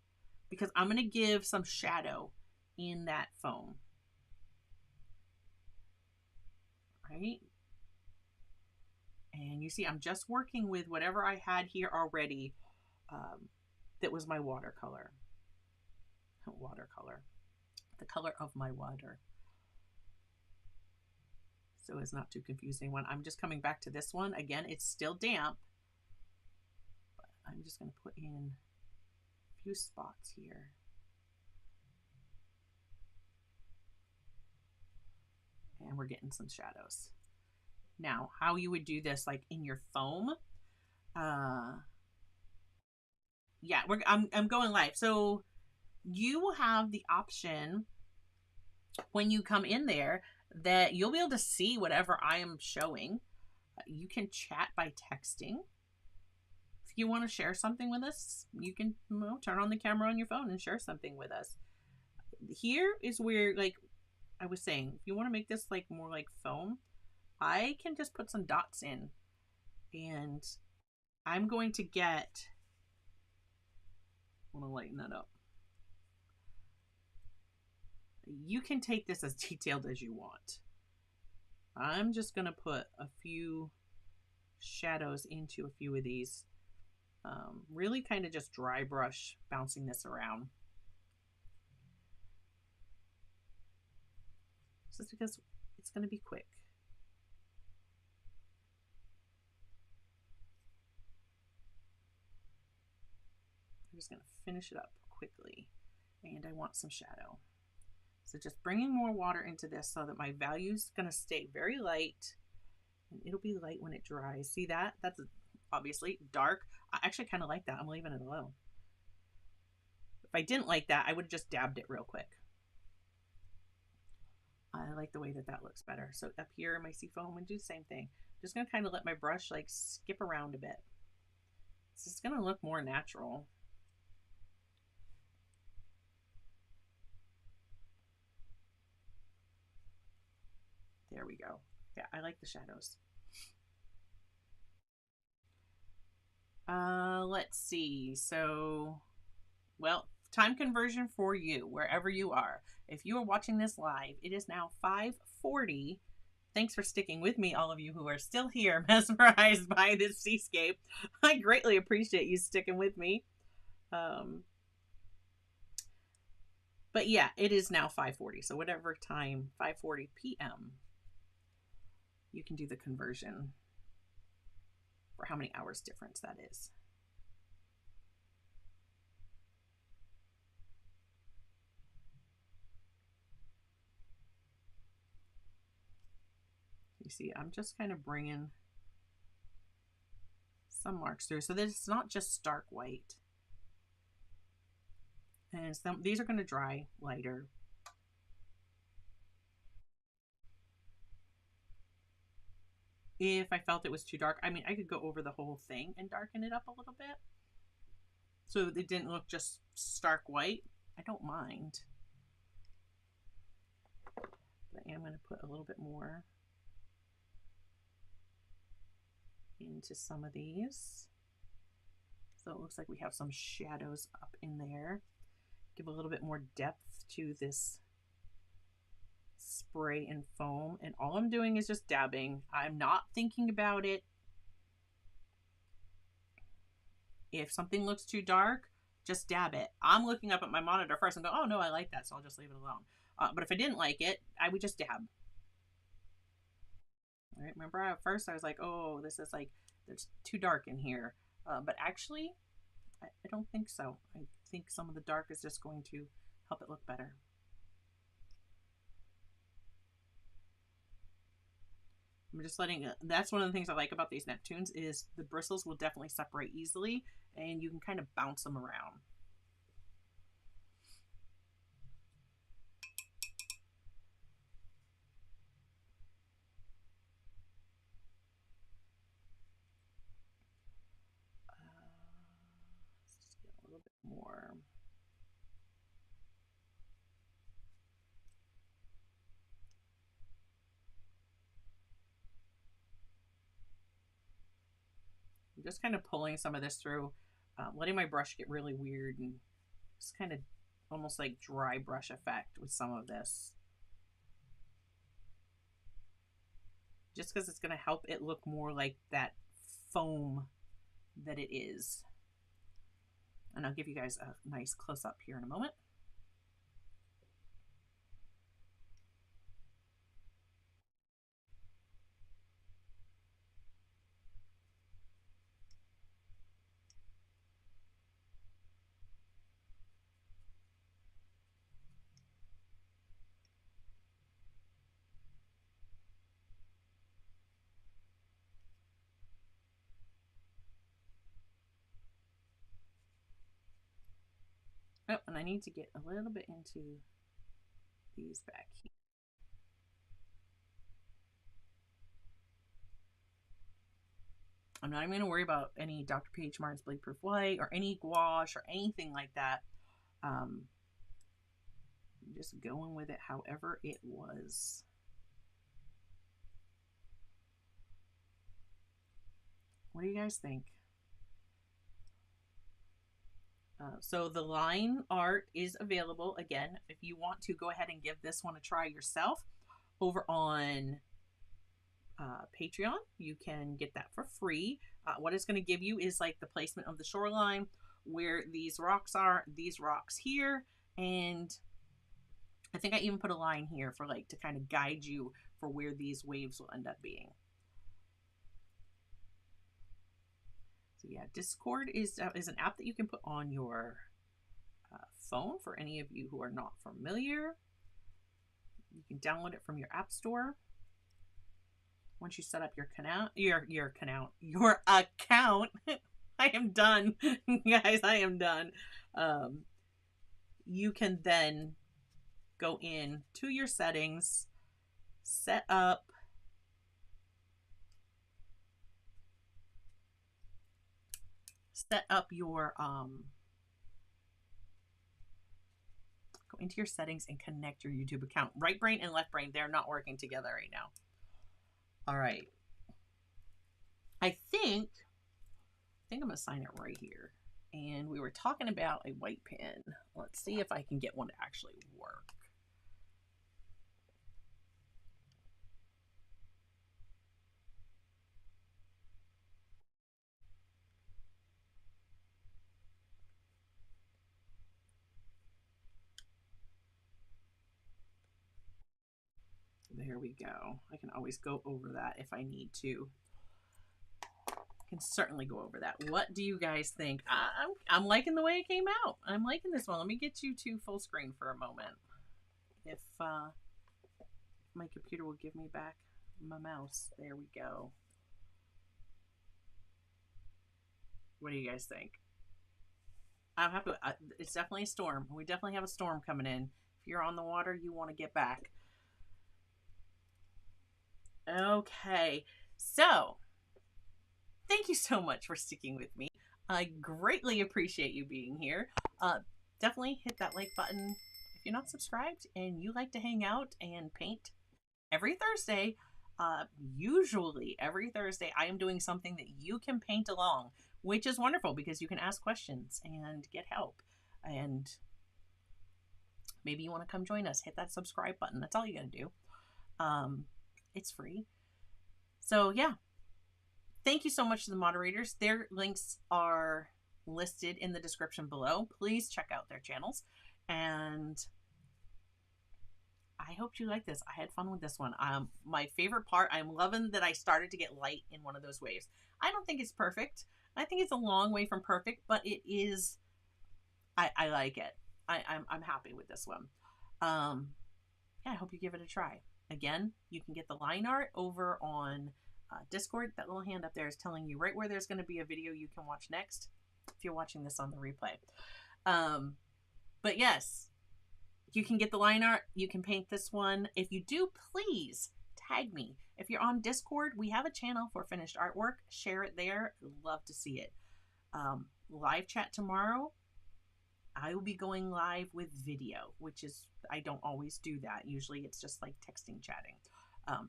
[SPEAKER 1] because I'm going to give some shadow in that foam, right? And you see, I'm just working with whatever I had here already. That was my watercolor. The color of my water. So it's not too confusing. When I'm just coming back to this one again, it's still damp, but I'm just going to put in a few spots here. And we're getting some shadows. Now, how you would do this, like in your foam, yeah, I'm going live. So you will have the option when you come in there that you'll be able to see whatever I am showing. You can chat by texting. If you want to share something with us, you can turn on the camera on your phone and share something with us. Here is where, like I was saying, if you want to make this like more like foam, I can just put some dots in, and I'm going to get, I want to lighten that up. You can take this as detailed as you want. I'm just going to put a few shadows into a few of these. Really kind of just dry brush, bouncing this around. Just because it's going to be quick. I'm just going to finish it up quickly, and I want some shadow. So just bringing more water into this so that my value's going to stay very light, and it'll be light when it dries. See that? That's obviously dark. I actually kind of like that. I'm leaving it alone. If I didn't like that, I would have just dabbed it real quick. I like the way that that looks better. So up here in my sea foam, and do the same thing. Just going to kind of let my brush like skip around a bit. This is going to look more natural. There we go. Yeah, I like the shadows. Let's see. So, well, time conversion for you, wherever you are. If you are watching this live, it is now 5:40. Thanks for sticking with me, all of you who are still here, mesmerized by this seascape. I greatly appreciate you sticking with me. But yeah, it is now 5:40. So whatever time, 5:40 p.m., you can do the conversion for how many hours difference that is. You see, I'm just kind of bringing some marks through, so that it's not just stark white. And these are going to dry lighter. If I felt it was too dark, I mean, I could go over the whole thing and darken it up a little bit, so it didn't look just stark white. I don't mind. But I am going to put a little bit more into some of these. So it looks like we have some shadows up in there. Give a little bit more depth to this spray and foam. And all I'm doing is just dabbing. I'm not thinking about it. If something looks too dark, just dab it. I'm looking up at my monitor first and go, oh no, I like that, so I'll just leave it alone. But if I didn't like it, I would just dab. All right, remember at first I was like, oh, this is like, it's too dark in here. But actually, I don't think so. I think some of the dark is just going to help it look better. I'm just letting it, that's one of the things I like about these Neptunes is the bristles will definitely separate easily and you can kind of bounce them around. Let's just get a little bit more. I'm just kind of pulling some of this through, letting my brush get really weird and just kind of almost like dry brush effect with some of this. Just because it's going to help it look more like that foam that it is. And I'll give you guys a nice close-up here in a moment. Oh, and I need to get a little bit into these back here. I'm not even going to worry about any Dr. P.H. Martin's Bleed Proof White or any gouache or anything like that. I'm just going with it however it was. What do you guys think? So the line art is available. Again, if you want to go ahead and give this one a try yourself over on Patreon, you can get that for free. What it's going to give you is like the placement of the shoreline, where these rocks are, these rocks here, and I think I even put a line here for like to kind of guide you for where these waves will end up being. So yeah, Discord is an app that you can put on your phone for any of you who are not familiar. You can download it from your app store. Once you set up your account, your account, I am done, guys. I am done. You can then go in to your settings, set up your go into your settings and connect your YouTube account. Right brain and left brain, they're not working together right now. All right. I think I'm gonna sign it right here. And we were talking about a white pen. Let's see if I can get one to actually work. There we go. I can always go over that if I need to. I can certainly go over that. What do you guys think? I'm liking the way it came out. I'm liking this one. Let me get you to full screen for a moment. If my computer will give me back my mouse. There we go. What do you guys think? I'll have to, it's definitely a storm. We definitely have a storm coming in. If you're on the water, you want to get back. Okay, so thank you so much for sticking with me. I greatly appreciate you being here. Definitely hit that like button if you're not subscribed and you like to hang out and paint. Every Thursday, usually every Thursday, I am doing something that you can paint along, which is wonderful because you can ask questions and get help. And maybe you want to come join us. Hit that subscribe button. That's all you got to do. It's free. So yeah, thank you so much to the moderators. Their links are listed in the description below. Please check out their channels. And I hope you like this. I had fun with this one. My favorite part, I'm loving that I started to get light in one of those waves. I don't think it's perfect. I think it's a long way from perfect, but it is, I like it. I'm happy with this one. Yeah, I hope you give it a try. Again, you can get the line art over on Discord. That little hand up there is telling you right where there's going to be a video you can watch next if you're watching this on the replay. But yes, you can get the line art. You can paint this one. If you do, please tag me. If you're on Discord, we have a channel for finished artwork. Share it there. Love to see it. Live chat tomorrow. I will be going live with video, which is, I don't always do that. Usually it's just like texting, chatting.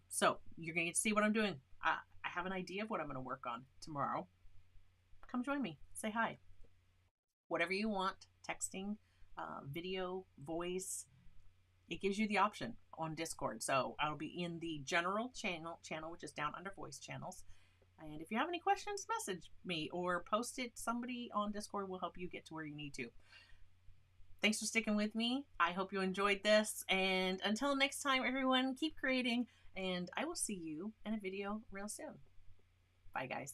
[SPEAKER 1] So you're going to get to see what I'm doing. I have an idea of what I'm going to work on tomorrow. Come join me. Say hi. Whatever you want, texting, video, voice, it gives you the option on Discord. So I'll be in the general channel, which is down under voice channels. And if you have any questions, message me or post it. Somebody on Discord will help you get to where you need to. Thanks for sticking with me. I hope you enjoyed this. And until next time, everyone, keep creating. And I will see you in a video real soon. Bye, guys.